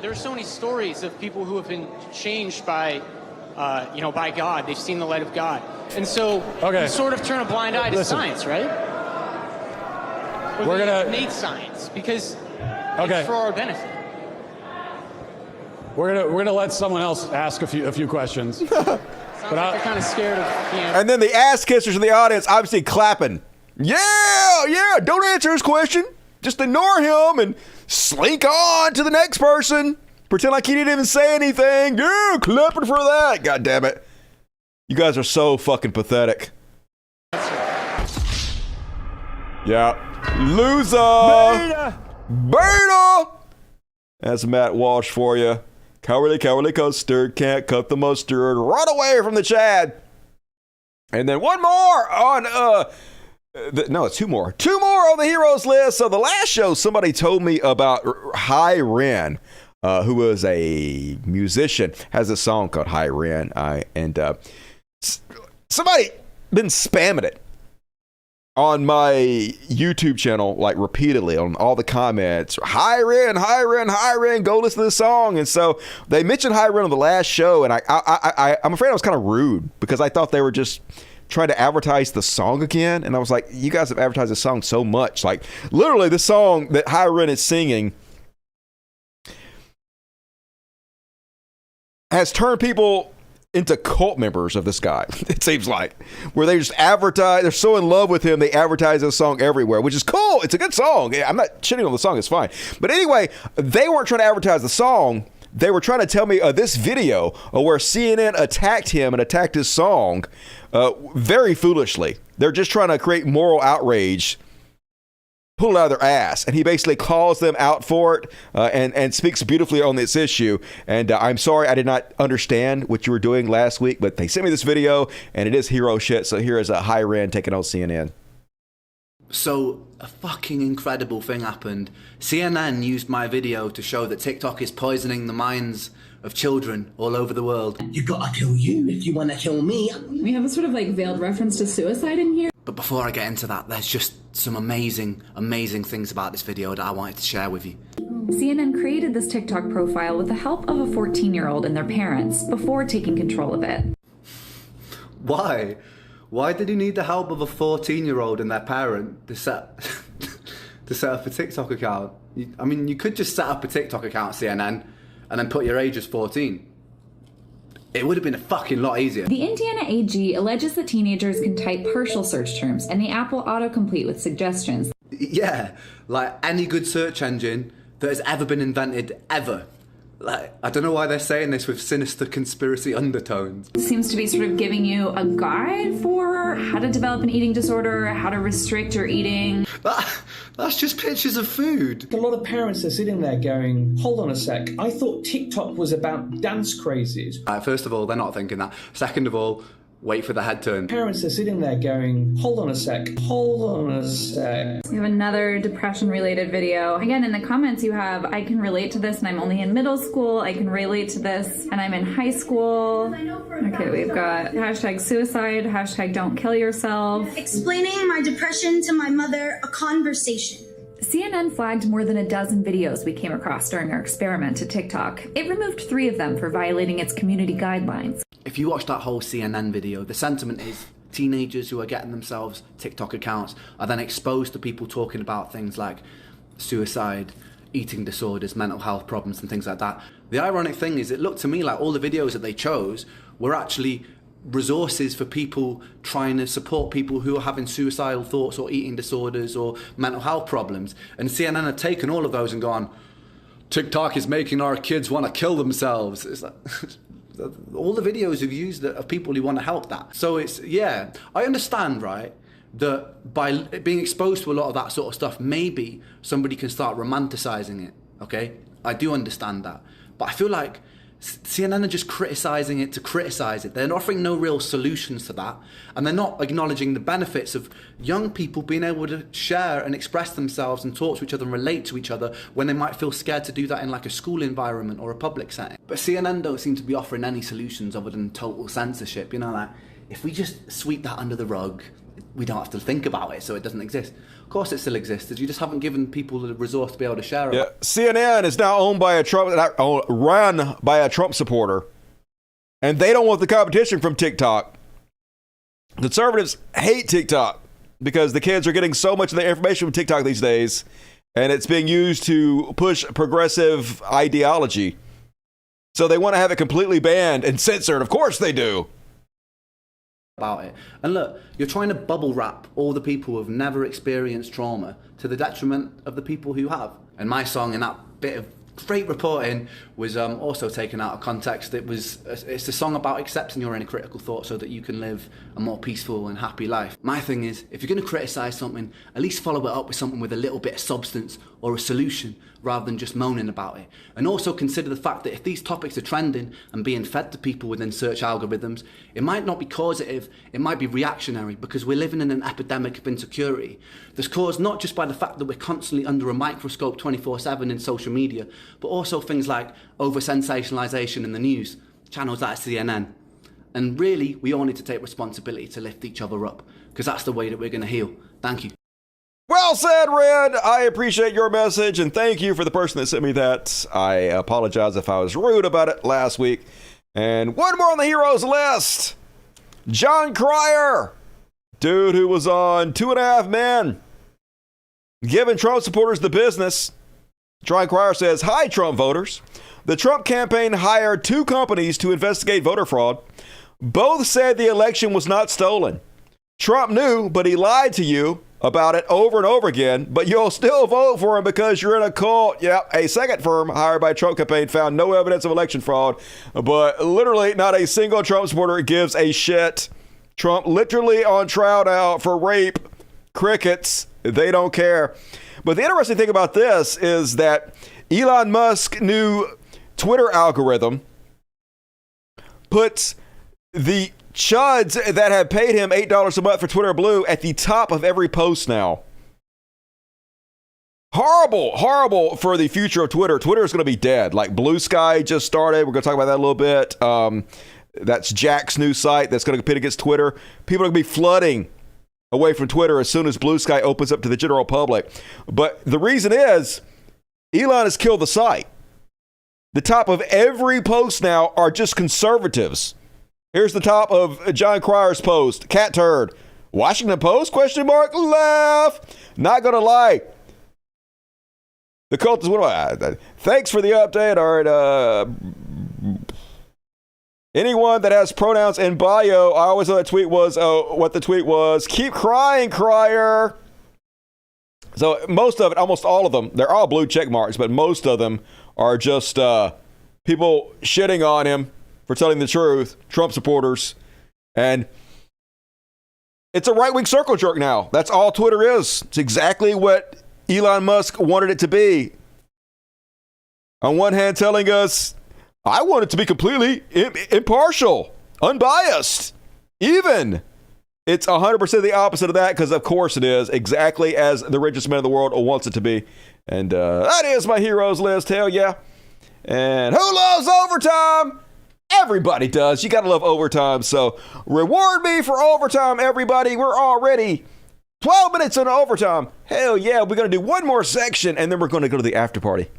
There's so many stories of people who have been changed by, by God. They've seen the light of God. And so you sort of turn a blind eye to science, right? We're going to need science because it's for our benefit. We're gonna let someone else ask a few questions. Sounds like they're kind of scared of the answer. And then the ass kissers in the audience obviously clapping. Yeah, don't answer his question. Just ignore him and slink on to the next person. Pretend like he didn't even say anything. Yeah, clapping for that. God damn it. You guys are so fucking pathetic. Yeah. Loser. Beta. That's Matt Walsh for you. Cowardly custard. Can't cut the mustard. Run away from the Chad. And then one more on, no, it's two more. Two more on the heroes list. So the last show, somebody told me about High Ren, who was a musician, has a song called High Ren. And somebody been spamming it on my YouTube channel, like repeatedly on all the comments. High Ren, go listen to this song. And so they mentioned High Ren on the last show, and I'm afraid I was kind of rude because I thought they were just trying to advertise the song again. And I was like, you guys have advertised the song so much. Like, literally, the song that High Ren is singing has turned people into cult members of this guy, it seems like, where they just advertise. They're so in love with him, they advertise this song everywhere, which is cool. It's a good song. I'm not shitting on the song. It's fine. But anyway, they weren't trying to advertise the song. They were trying to tell me this video where CNN attacked him and attacked his song very foolishly. They're just trying to create moral outrage, pull it out of their ass. And he basically calls them out for it and speaks beautifully on this issue. And I'm sorry I did not understand what you were doing last week, but they sent me this video and it is hero shit. So here is a High Ren taking on CNN. So a fucking incredible thing happened. CNN used my video to show that TikTok is poisoning the minds of children all over the world. You gotta kill you if you want to kill me. We have a sort of like veiled reference to suicide in here. But before I get into that, there's just some amazing things about this video that I wanted to share with you. CNN created this TikTok profile with the help of a 14-year-old and their parents before taking control of it. Why? Why did he need the help of a 14-year-old and their parent to set up a TikTok account? I mean, you could just set up a TikTok account, CNN, and then put your age as 14. It would have been a fucking lot easier. The Indiana AG alleges that teenagers can type partial search terms, and the app will autocomplete with suggestions. Yeah, like any good search engine that has ever been invented, ever. Like, I don't know why they're saying this with sinister conspiracy undertones. It seems to be sort of giving you a guide for how to develop an eating disorder, how to restrict your eating. That's just pictures of food. A lot of parents are sitting there going, hold on a sec, I thought TikTok was about dance crazes. First of all, they're not thinking that. Second of all, wait for the head turn. Parents are sitting there going, hold on a sec. We have another depression-related video. Again, in the comments you have, I can relate to this and I'm only in middle school. I can relate to this and I'm in high school. Okay, we've got hashtag suicide, hashtag don't kill yourself. Explaining my depression to my mother, a conversation. CNN flagged more than a dozen videos we came across during our experiment to TikTok. It removed 3 of them for violating its community guidelines. If you watch that whole CNN video, the sentiment is teenagers who are getting themselves TikTok accounts are then exposed to people talking about things like suicide, eating disorders, mental health problems and things like that. The ironic thing is it looked to me like all the videos that they chose were actually resources for people trying to support people who are having suicidal thoughts or eating disorders or mental health problems. And CNN had taken all of those and gone, TikTok is making our kids want to kill themselves. It's like, all the videos have used of people who want to help that. So it's, yeah, I understand, right, that by being exposed to a lot of that sort of stuff, maybe somebody can start romanticizing it, okay? I do understand that. But I feel like CNN are just criticizing it to criticize it. They're offering no real solutions to that. And they're not acknowledging the benefits of young people being able to share and express themselves and talk to each other and relate to each other when they might feel scared to do that in like a school environment or a public setting. But CNN don't seem to be offering any solutions other than total censorship. You know, like, if we just sweep that under the rug, we don't have to think about it, so it doesn't exist. Of course it still exists. You just haven't given people the resource to be able to share it. Yeah, CNN is now run by a Trump supporter, and they don't want the competition from TikTok. Conservatives hate TikTok because the kids are getting so much of their information from TikTok these days, and it's being used to push progressive ideology. So they want to have it completely banned and censored. Of course they do. About it. And look, you're trying to bubble wrap all the people who have never experienced trauma to the detriment of the people who have. And my song in that bit of great reporting was also taken out of context. It's a song about accepting your inner critical thought so that you can live a more peaceful and happy life. My thing is, if you're going to criticize something, at least follow it up with something with a little bit of substance or a solution, rather than just moaning about it. And also consider the fact that if these topics are trending and being fed to people within search algorithms, it might not be causative, it might be reactionary, because we're living in an epidemic of insecurity that's caused not just by the fact that we're constantly under a microscope 24/7 in social media, but also things like over-sensationalization in the news, channels like CNN. And really, we all need to take responsibility to lift each other up, because that's the way that we're going to heal. Thank you. Well said, Red. I appreciate your message, and thank you for the person that sent me that. I apologize if I was rude about it last week. And one more on the heroes list. John Cryer, dude who was on 2.5 Men, giving Trump supporters the business. John Cryer says, "Hi, Trump voters. The Trump campaign hired 2 companies to investigate voter fraud. Both said the election was not stolen. Trump knew, but he lied to you about it over and over again, but you'll still vote for him because you're in a cult." Yep, a second firm hired by Trump campaign found no evidence of election fraud, but literally not a single Trump supporter gives a shit. Trump literally on trial now for rape. Crickets, they don't care. But the interesting thing about this is that Elon Musk's new Twitter algorithm puts the chuds that have paid him $8 a month for Twitter Blue at the top of every post now. Horrible for the future of Twitter. Twitter is going to be dead. Like Blue Sky just started. We're going to talk about that a little bit. That's Jack's new site that's going to compete against Twitter. People are going to be flooding away from Twitter as soon as Blue Sky opens up to the general public. But the reason is Elon has killed the site. The top of every post now are just conservatives. Here's the top of John Cryer's post. Cat turd. Washington Post? Question mark. Laugh. Not gonna lie. The cult is thanks for the update. All right. Anyone that has pronouns in bio, I always thought the tweet was what the tweet was. Keep crying, Cryer. So most of it, almost all of them, they're all blue check marks, but most of them are just people shitting on him for telling the truth, Trump supporters. And it's a right-wing circle jerk now. That's all Twitter is. It's exactly what Elon Musk wanted it to be. On one hand, telling us, I want it to be completely impartial, unbiased, even. It's 100% the opposite of that, because of course it is, exactly as the richest man in the world wants it to be. And that is my heroes list, hell yeah. And who loves overtime? Everybody does. You gotta love overtime. So reward me for overtime, everybody. We're already 12 minutes into overtime. Hell yeah, we're gonna do one more section and then we're gonna go to the after party.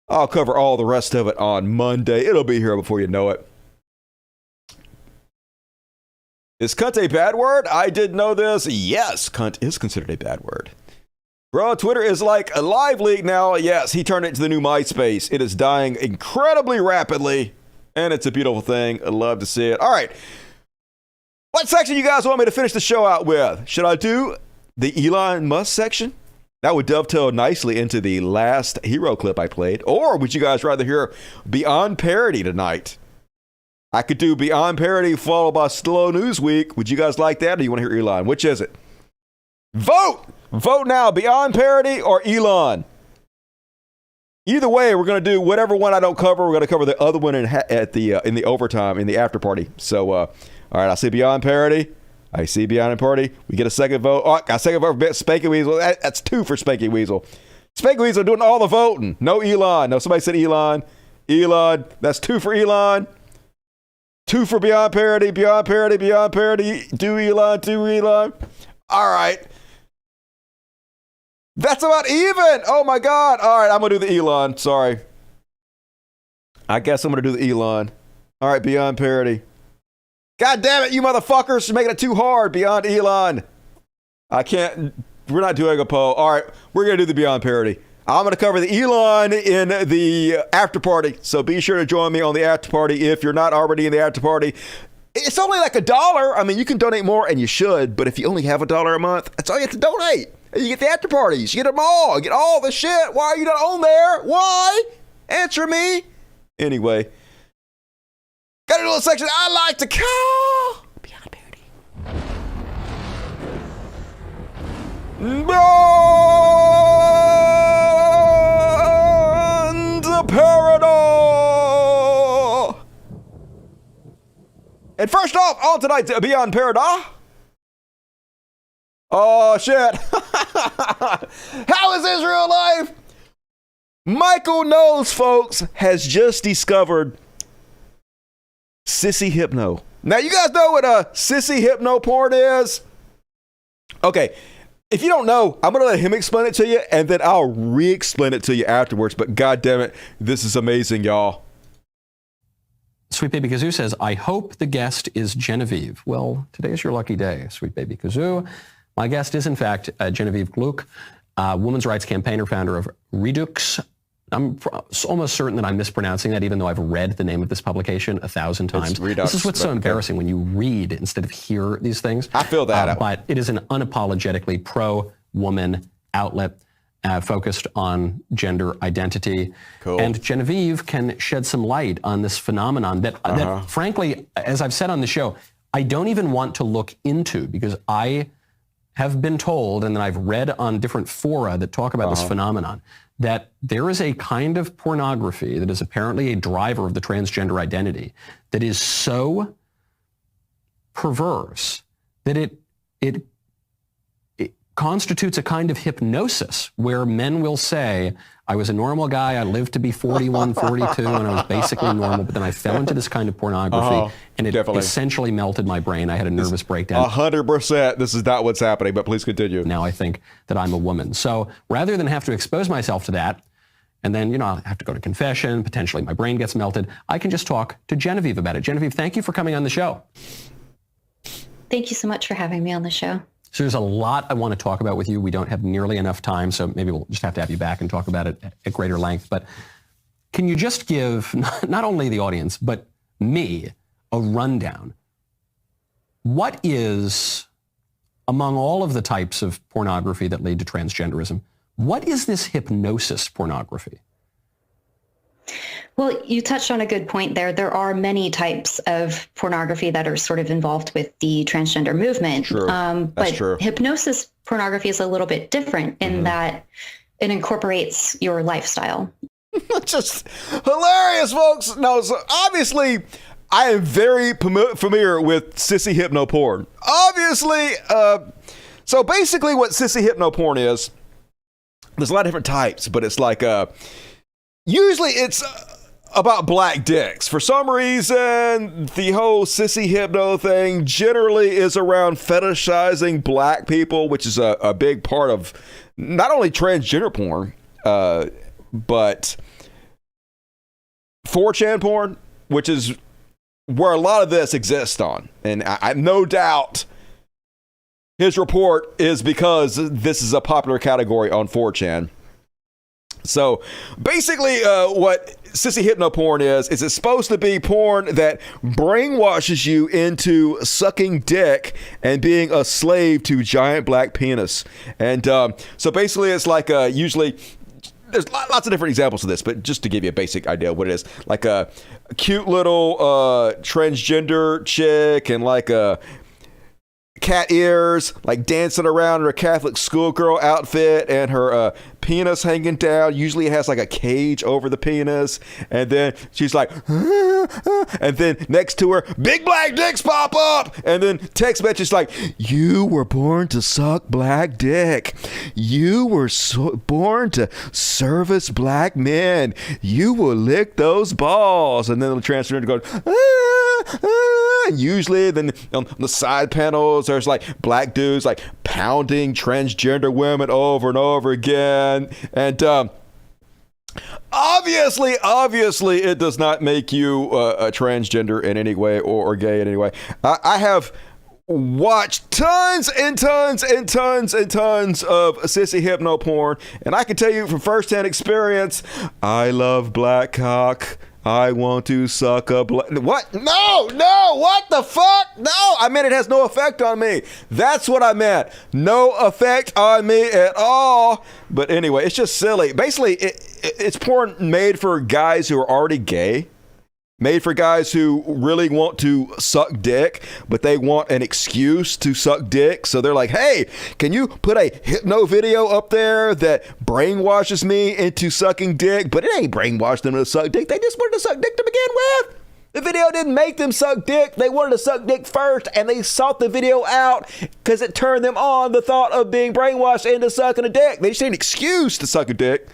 I'll cover all the rest of it on Monday. It'll be here before you know it. Is cunt a bad word? I did know this. Yes, cunt is considered a bad word. Bro, Twitter is like a live leak now. Yes, he turned it into the new MySpace. It is dying incredibly rapidly, and it's a beautiful thing. I'd love to see it. All right. What section you guys want me to finish the show out with? Should I do the Elon Musk section? That would dovetail nicely into the last hero clip I played. Or would you guys rather hear Beyond Parody tonight? I could do Beyond Parody followed by Slow News Week. Would you guys like that, or do you want to hear Elon? Which is it? Vote! Vote now, Beyond Parody or Elon. Either way, we're going to do whatever one I don't cover. We're going to cover the other one in the overtime, in the after party. So, all right, I see Beyond Parody. I see Beyond Parody. We get a second vote. Oh, got a second vote for Spanky Weasel. That's 2 for Spanky Weasel. Spanky Weasel doing all the voting. No Elon. No, somebody said Elon. Elon. That's 2 for Elon. 2 for Beyond Parody. Beyond Parody. Beyond Parody. Do Elon. Do Elon. All right. That's about even. Oh, my God. All right, I'm going to do the Elon. Sorry. I guess I'm going to do the Elon. All right, Beyond Parody. God damn it, you motherfuckers. You're making it too hard. Beyond Elon. I can't. We're not doing a poll. All right, we're going to do the Beyond Parody. I'm going to cover the Elon in the after party. So be sure to join me on the after party if you're not already in the after party. It's only like $1. I mean, you can donate more, and you should. But if you only have $1 a month, that's all you have to donate. And you get the after parties. You get them all. You get all the shit. Why are you not on there? Why? Answer me. Anyway. Got a little section I like to call Beyond Parody. Beyond Parody. And first off, on tonight's Beyond Parody. Oh, shit. How is Israel alive? Michael Knowles, folks, has just discovered sissy hypno. Now, you guys know what a sissy hypno porn is? Okay, if you don't know, I'm going to let him explain it to you, and then I'll re-explain it to you afterwards. But God damn it, this is amazing, y'all. Sweet Baby Kazoo says, I hope the guest is Genevieve. Well, today's your lucky day, Sweet Baby Kazoo. My guest is, in fact, Genevieve Gluck, women's rights campaigner, founder of Redux. I'm almost certain that I'm mispronouncing that, even though I've read the name of this publication 1,000 times. Redux, this is what's so embarrassing when you read instead of hear these things. I feel that. But it is an unapologetically pro-woman outlet focused on gender identity. Cool. And Genevieve can shed some light on this phenomenon that, frankly, as I've said on the show, I don't even want to look into, because I have been told, and then I've read on different fora that talk about this phenomenon, that there is a kind of pornography that is apparently a driver of the transgender identity that is so perverse that it constitutes a kind of hypnosis where men will say, I was a normal guy, I lived to be 41, 42, and I was basically normal, but then I fell into this kind of pornography, and it essentially melted my brain. I had a nervous breakdown. 100%. This is not what's happening, but please continue. Now I think that I'm a woman. So rather than have to expose myself to that, and then, I'll have to go to confession, potentially my brain gets melted, I can just talk to Genevieve about it. Genevieve, thank you for coming on the show. Thank you so much for having me on the show. So there's a lot I want to talk about with you. We don't have nearly enough time, so maybe we'll just have to have you back and talk about it at greater length. But can you just give not only the audience, but me, a rundown? What is, among all of the types of pornography that lead to transgenderism, what is this hypnosis pornography? Well, you touched on a good point there. There are many types of pornography that are sort of involved with the transgender movement. True. But true. Hypnosis pornography is a little bit different in that it incorporates your lifestyle. Just hilarious, folks. No, so obviously, I am very familiar with sissy hypno porn. Obviously, so basically what sissy hypno porn is, there's a lot of different types, but it's like, usually it's about black dicks. For some reason, the whole sissy hypno thing generally is around fetishizing black people, which is a big part of not only transgender porn, but 4chan porn, which is where a lot of this exists on. And I no doubt his report is because this is a popular category on 4chan. So basically what sissy hypno porn is it's supposed to be porn that brainwashes you into sucking dick and being a slave to giant black penis. And so basically it's like usually there's lots of different examples of this, but just to give you a basic idea of what it is, like a cute little transgender chick and like a cat ears, like dancing around in her Catholic schoolgirl outfit and her penis hanging down. Usually it has like a cage over the penis. And then she's like, and then next to her, big black dicks pop up. And then text message like, you were born to suck black dick. You were born to service black men. You will lick those balls. And then the transgender goes, and usually then on the side panels, there's like black dudes like pounding transgender women over and over again. And obviously it does not make you a transgender in any way or gay in any way. I have watched tons and tons and tons and tons of sissy hypno porn, and I can tell you from firsthand experience, I love black cock. I want to suck a what? No, what the fuck? No, I meant it has no effect on me. That's what I meant. No effect on me at all. But anyway, it's just silly. Basically, it's porn made for guys who are already gay. Made for guys who really want to suck dick, but they want an excuse to suck dick. So they're like, hey, can you put a hypno video up there that brainwashes me into sucking dick? But it ain't brainwashed them to suck dick. They just wanted to suck dick to begin with. The video didn't make them suck dick. They wanted to suck dick first, and they sought the video out because it turned them on the thought of being brainwashed into sucking a dick. They just need an excuse to suck a dick.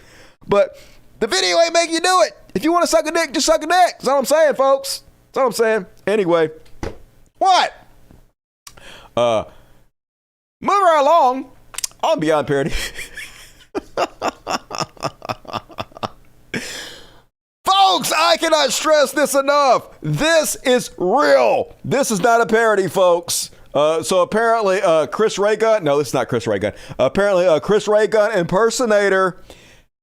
But the video ain't making you do it. If you want to suck a dick, just suck a dick. That's all I'm saying, folks. That's all I'm saying. Anyway, what? Moving right along on Beyond Parody. Folks, I cannot stress this enough. This is real. This is not a parody, folks. So apparently, Chris Ray Gun. No, this is not Chris Ray Gun. Apparently, Chris Ray Gun impersonator.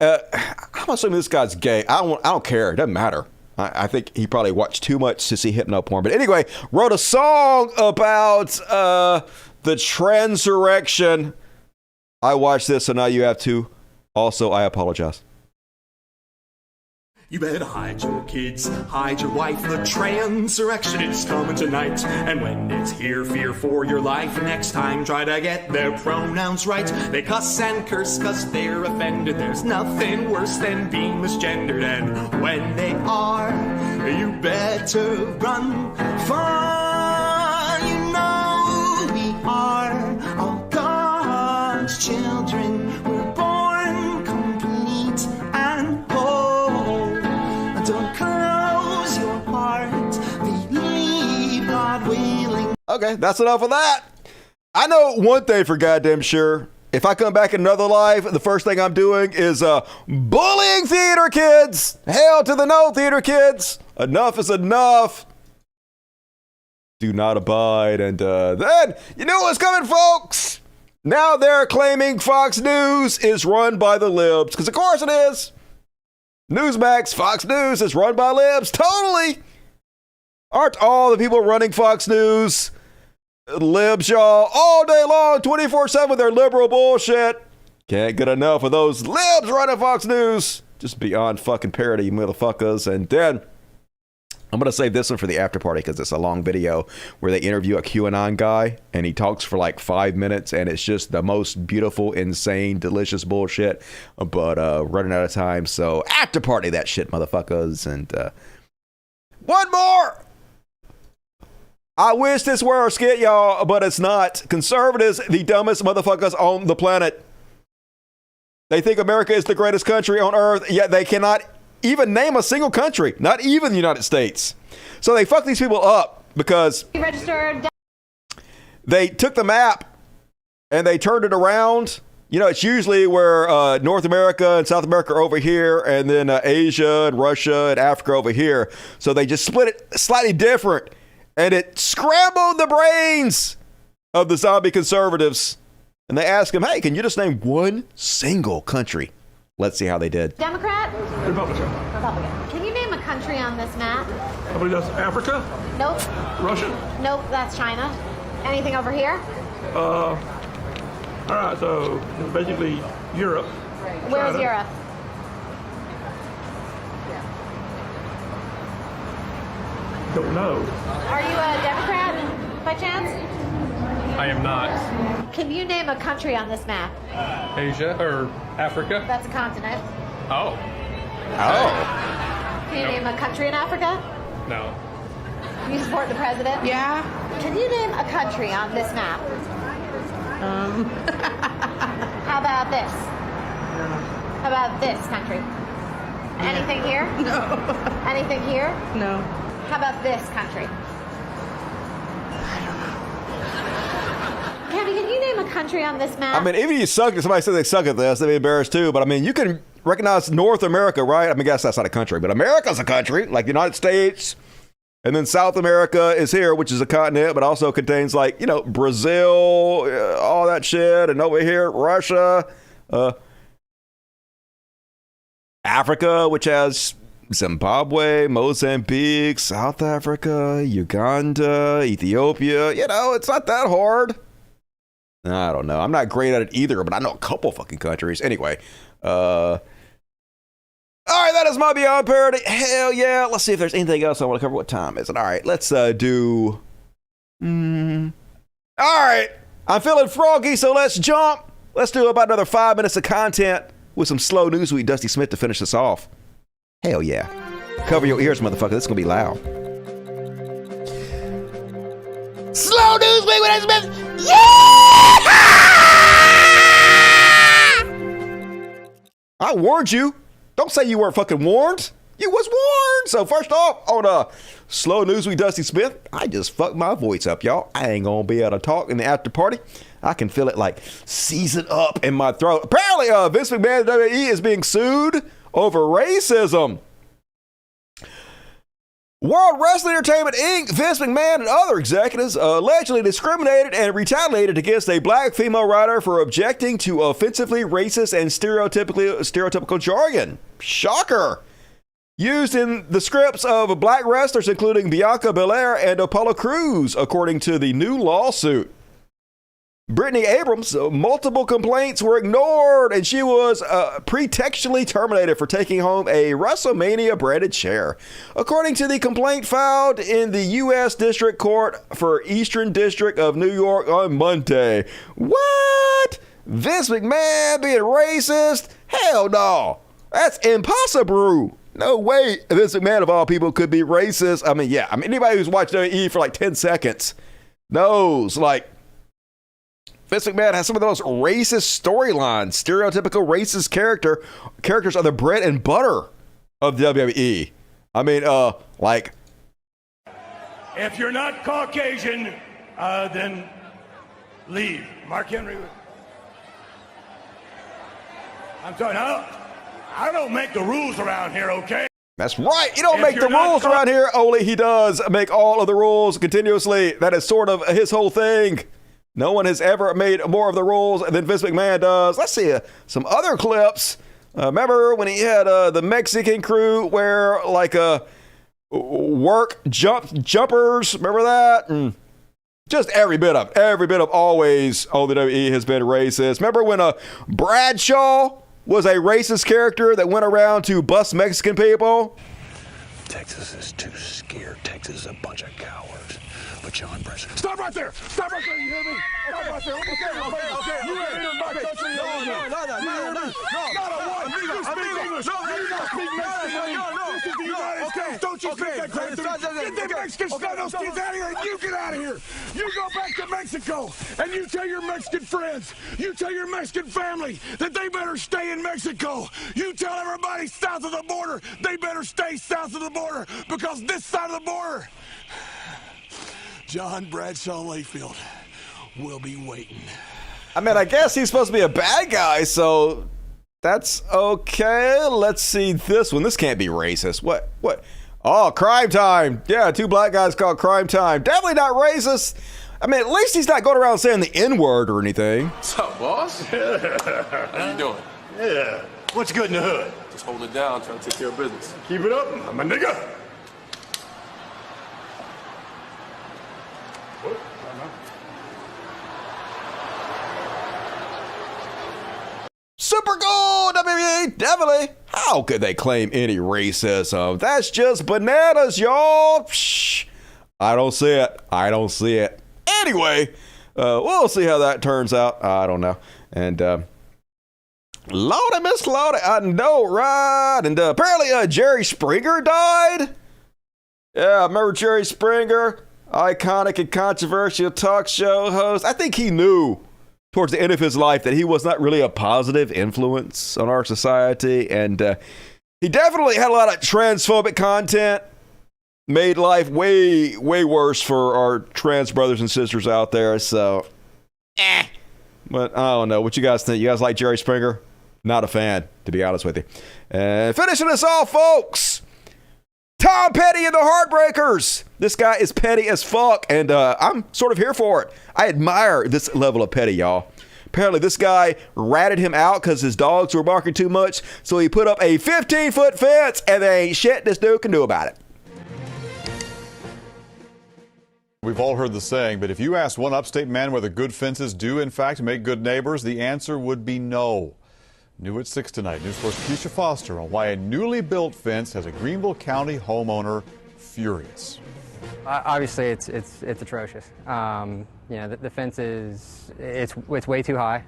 I'm assuming this guy's gay. I don't care. It doesn't matter. I think he probably watched too much sissy hypno porn. But anyway, wrote a song about the transurrection. I watched this, so now you have to. Also, I apologize. You better hide your kids, hide your wife. The transurrection is coming tonight. And when it's here, fear for your life. Next time, try to get their pronouns right. They cuss and curse 'cause they're offended. There's nothing worse than being misgendered. And when they are, you better run far. You know we are all God's children. We're born complete and whole. Don't close your heart, believe God willing. Okay, that's enough of that. I know one thing for goddamn sure. If I come back in another life, the first thing I'm doing is bullying theater kids. Hell to the no, theater kids. Enough is enough. Do not abide. And then, you know what's coming, folks? Now they're claiming Fox News is run by the libs. Because of course it is. Newsmax, Fox News is run by libs. Totally. Aren't all the people running Fox News libs, y'all? All day long, 24/7 with their liberal bullshit. Can't get enough of those libs running Fox News. Just beyond fucking parody, motherfuckers. And then I'm going to save this one for the after party because it's a long video where they interview a QAnon guy and he talks for like 5 minutes and it's just the most beautiful, insane, delicious bullshit. But running out of time. So after party that shit, motherfuckers. And one more. I wish this were a skit, y'all, but it's not. Conservatives, the dumbest motherfuckers on the planet. They think America is the greatest country on earth, yet they cannot even name a single country, not even the United States. So they fuck these people up because they took the map and they turned it around. You know, it's usually where North America and South America are over here, and then Asia and Russia and Africa over here. So they just split it slightly different, and it scrambled the brains of the zombie conservatives. And they asked him, hey, can you just name one single country? Let's see how they did. Democrat? Republican. Republican. Can you name a country on this map? I believe that's Africa? Nope. Russia? Nope, that's China. Anything over here? All right, so basically Europe. Where's China. Europe? Don't know. Are you a Democrat by chance? I am not. Can you name a country on this map? Asia or Africa? That's a continent. Oh. Can you name a country in Africa? No. You support the president? Yeah. Can you name a country on this map? How about this? How about this country? Anything here? No. Anything here? No. How about this country? Cammy, can you name a country on this map? I mean, even if you suck, somebody says they suck at this, they'd be embarrassed too. But I mean, you can recognize North America, right? I mean, I guess that's not a country, but America's a country, like the United States. And then South America is here, which is a continent, but also contains, like, you know, Brazil, all that shit. And over here, Russia, Africa, which has Zimbabwe, Mozambique, South Africa, Uganda, Ethiopia. You know, it's not that hard. I don't know. I'm not great at it either, but I know a couple fucking countries. Anyway, all right, that is my Beyond Parody. Hell yeah. Let's see if there's anything else I want to cover. What time is it? All right, let's do... All right, I'm feeling froggy, so let's jump. Let's do about another 5 minutes of content with some slow news with Dusty Smith to finish this off. Hell yeah. Cover your ears, motherfucker. This is going to be loud. Slow news week with Dusty Smith. Yeah! I warned you. Don't say you weren't fucking warned. You was warned. So first off, on Slow News with Dusty Smith, I just fucked my voice up, y'all. I ain't gonna be able to talk in the after party. I can feel it like season up in my throat. Apparently, Vince McMahon of WWE is being sued over racism. World Wrestling Entertainment Inc., Vince McMahon and other executives allegedly discriminated and retaliated against a black female writer for objecting to offensively racist and stereotypical jargon. Shocker. Used in the scripts of black wrestlers, including Bianca Belair and Apollo Crews, according to the new lawsuit. Brittany Abrams' multiple complaints were ignored, and she was pretextually terminated for taking home a WrestleMania branded chair. According to the complaint filed in the U.S. District Court for Eastern District of New York on Monday. What? Vince McMahon being racist? Hell no. That's impossible. No way Vince McMahon, of all people, could be racist. I mean, yeah. I mean, anybody who's watched WWE for like 10 seconds knows, like, Vince McMahon has some of those racist storylines. Stereotypical racist characters are the bread and butter of WWE. I mean, like... If you're not Caucasian, then leave. Mark Henry. I'm sorry, I don't make the rules around here, okay? That's right. You don't make the rules around here. Only he does make all of the rules continuously. That is sort of his whole thing. No one has ever made more of the rules than Vince McMahon does. Let's see some other clips. Remember when he had the Mexican crew wear like work jumpers? Remember that? And just every bit of always on the WWE has been racist. Remember when Bradshaw was a racist character that went around to bust Mexican people? Texas is too scared. Texas is a bunch of cowards. But John President. Stop right there! Stop right there, you hear me? Stop right there. Okay. You ain't in my country. No. Not a one. You speak English. You don't speak Mexican. This is the United States. Don't you speak that crap to me. Get the Mexican skins out of here and you get out of here. You go back to Mexico and you tell your Mexican friends, you tell your Mexican family that they better stay in Mexico. You tell everybody south of the border they better stay south of the border because this side of the border, John Bradshaw Layfield will be waiting. I mean, I guess he's supposed to be a bad guy, so that's okay. Let's see this one. This can't be racist. What? Oh, Crime Time. Yeah, two black guys called Crime Time. Definitely not racist. I mean, at least he's not going around saying the N-word or anything. What's up, boss? How you doing? Yeah. What's good in the hood? Just hold it down, trying to take care of business. Keep it up, I'm a nigga. Super cool, WWE, definitely. How could they claim any racism? That's just bananas, y'all. Psh, I don't see it. I don't see it. Anyway, we'll see how that turns out. I don't know. And Lordy, Miss Lordy, I know, right? And apparently Jerry Springer died. Yeah, remember Jerry Springer? Iconic and controversial talk show host. I think he knew towards the end of his life that he was not really a positive influence on our society. And he definitely had a lot of transphobic content. Made life way, way worse for our trans brothers and sisters out there. So, But I don't know. What you guys think? You guys like Jerry Springer? Not a fan, to be honest with you. And finishing us off, folks. Tom Petty and the Heartbreakers. This guy is petty as fuck, and I'm sort of here for it. I admire this level of petty, y'all. Apparently, this guy ratted him out because his dogs were barking too much, so he put up a 15-foot fence, and there ain't shit this dude can do about it. We've all heard the saying, but if you asked one upstate man whether good fences do, in fact, make good neighbors, the answer would be no. New at 6 tonight, News Force Keisha Foster on why a newly built fence has a Greenville County homeowner furious. Obviously, it's atrocious. The fence it's way too high.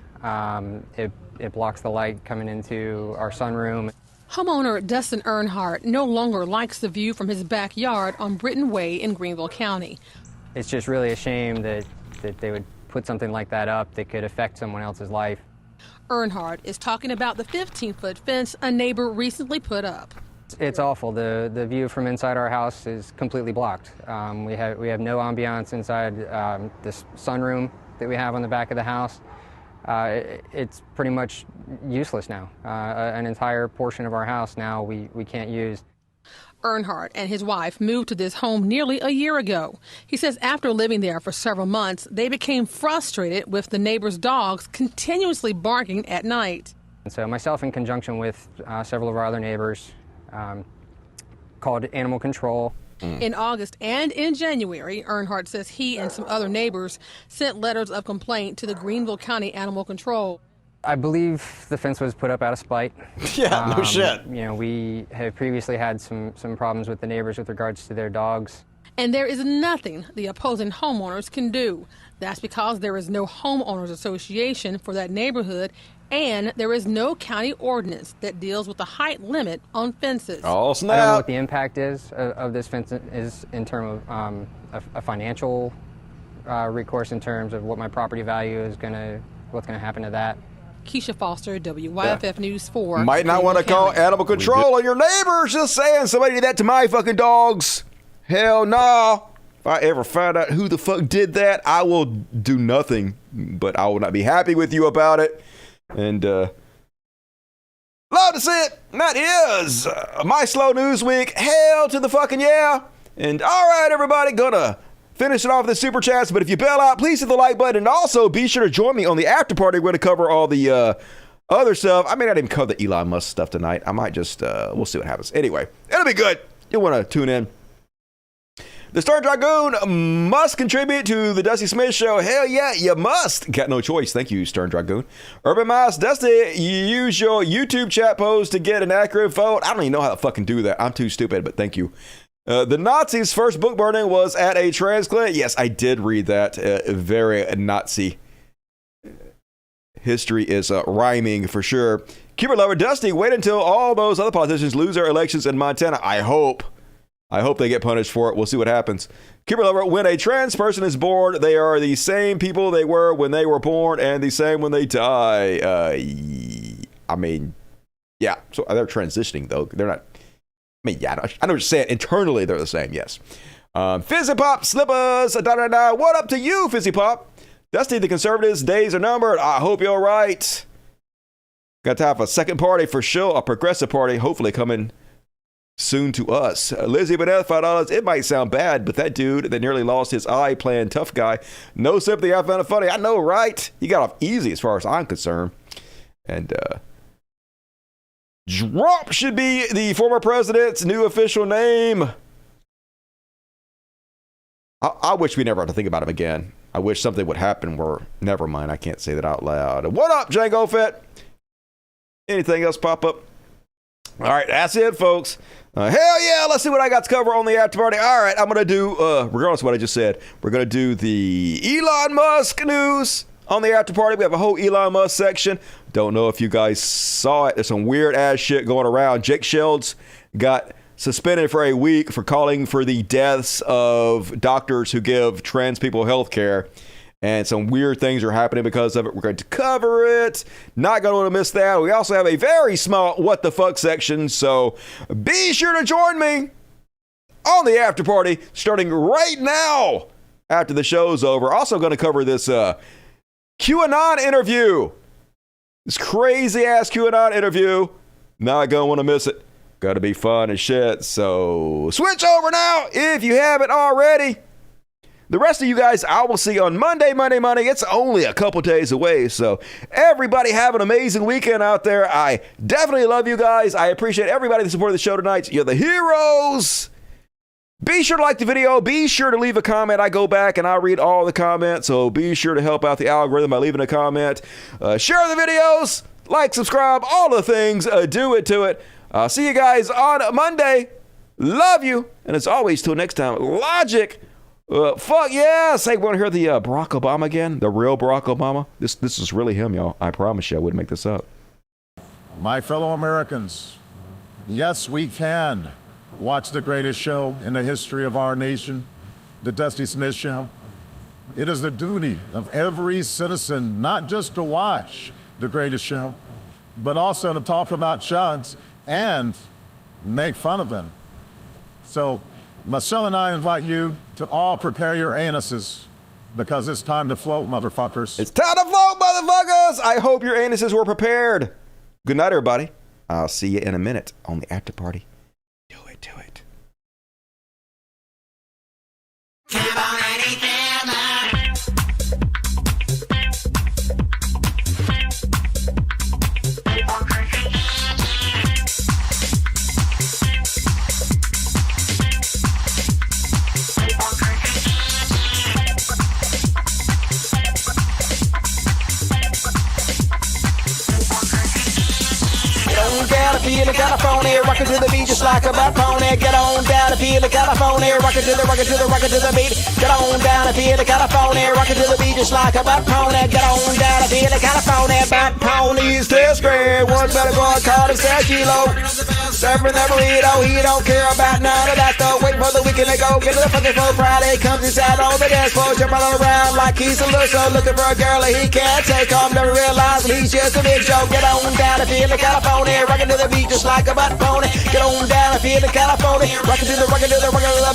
It blocks the light coming into our sunroom. Homeowner Dustin Earnhardt no longer likes the view from his backyard on Britton Way in Greenville County. It's just really a shame that they would put something like that up that could affect someone else's life. Earnhardt is talking about the 15-foot fence a neighbor recently put up. It's awful. The view from inside our house is completely blocked. We have no ambiance inside this sunroom that we have on the back of the house. It's pretty much useless now. An entire portion of our house now we can't use. Earnhardt and his wife moved to this home nearly a year ago. He says after living there for several months, they became frustrated with the neighbors' dogs continuously barking at night. And so myself, in conjunction with several of our other neighbors, called animal control. In August and in January, Earnhardt says he and some other neighbors sent letters of complaint to the Greenville County Animal Control. I believe the fence was put up out of spite. Yeah, no shit. We have previously had some problems with the neighbors with regards to their dogs. And there is nothing the opposing homeowners can do. That's because there is no homeowners association for that neighborhood, and there is no county ordinance that deals with the height limit on fences. Oh, snap. I don't know what the impact is of this fence is in terms of a financial recourse in terms of what my property value is what's gonna happen to that. Keisha Foster, WYFF News 4. Might not want to call animal control on your neighbors. Just saying, somebody did that to my fucking dogs. Hell no. If I ever find out who the fuck did that, I will do nothing, but I will not be happy with you about it. And love to see it. And that is my slow news week. Hell to the fucking yeah. And all right, everybody, gonna finish it off with the super chats, but if you bail out, please hit the like button, and also be sure to join me on the after party. We're going to cover all the other stuff. I may not even cover the Elon Musk stuff tonight. I might just, we'll see what happens. Anyway, it'll be good. You'll want to tune in. The Star Dragoon must contribute to the Dusty Smith Show. Hell yeah, you must. Got no choice. Thank you, Stern Dragoon. Urban Miles, Dusty, you use your YouTube chat post to get an accurate vote. I don't even know how to fucking do that. I'm too stupid, but thank you. The Nazis' first book burning was at a trans clinic. Yes, I did read that. Very Nazi. History is rhyming for sure. Cuba lover Dusty, wait until all those other politicians lose their elections in Montana. I hope they get punished for it. We'll see what happens. Cuba lover, when a trans person is born, they are the same people they were when they were born and the same when they die. I mean, yeah. So they're transitioning, though. They're not. I mean, yeah, I know what you're saying. Internally, they're the same, yes. Fizzy Pop, Slippers, what up to you, Fizzy Pop? Dusty, the conservatives' days are numbered. I hope you're right. Got to have a second party for sure, a progressive party, hopefully coming soon to us. Lizzie Bennett, $5. It might sound bad, but that dude that nearly lost his eye playing tough guy, no sympathy, I found it funny. I know, right? He got off easy as far as I'm concerned. And, Trump should be the former president's new official name. I wish we never had to think about him again. I wish something would happen where, never mind, I can't say that out loud. What up, Django Fett? Anything else pop up? All right, that's it, folks. Hell yeah, let's see what I got to cover on the after party. All right, I'm going to do, regardless of what I just said, we're going to do the Elon Musk news on the after party. We have a whole Elon Musk section. Don't know if you guys saw it. There's some weird ass shit going around. Jake Shields got suspended for a week for calling for the deaths of doctors who give trans people health care. And some weird things are happening because of it. We're going to cover it. Not going to want to miss that. We also have a very small what the fuck section. So be sure to join me on the after party starting right now after the show's over. Also going to cover this QAnon interview. This crazy ass QAnon interview. Not going to want to miss it. Got to be fun as shit. So switch over now if you haven't already. The rest of you guys, I will see on Monday. It's only a couple days away. So everybody have an amazing weekend out there. I definitely love you guys. I appreciate everybody that supported the show tonight. You're the heroes. Be sure to like the video. Be sure to leave a comment. I go back and I read all the comments. So be sure to help out the algorithm by leaving a comment. Share the videos. Like, subscribe, all the things. Do it to it. I'll see you guys on Monday. Love you. And as always, till next time, Logic. Fuck yeah! Say, want to hear the Barack Obama again? The real Barack Obama? This is really him, y'all. I promise you, I wouldn't make this up. My fellow Americans, yes, we can watch the greatest show in the history of our nation, the Dusty Smith Show. It is the duty of every citizen not just to watch the greatest show, but also to talk about shots and make fun of them. So, Marcel and I invite you to all prepare your anuses because it's time to float, motherfuckers. It's time to float, motherfuckers! I hope your anuses were prepared. Good night, everybody. I'll see you in a minute on the after party. Do it. Feel it, California, rockin' to the beat just like a bad pony. Get on down and feel it, California, rockin' to the beat. Get on down and feel it, California, rockin' to the beat just like a bad pony. Get on down and feel it, California, bad ponies test grade. One better go and call himself Kilo. Serving the burrito, he don't care about none of that though. Wait for the weekend to go, get to the fucking flow. Friday comes inside on the dance floor, jumping around like he's a loser, looking for a girl that he can't take home. Never realize he's just a big joke. Get on down and feel it, California, rockin' to the beat just like a butt pony. Get on down and feel the California, rockin' to the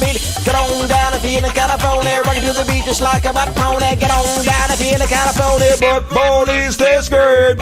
beat. Get on down and feel the California, rockin' to the beat just like a butt pony. Get on down and feel the California, but ponies taste good.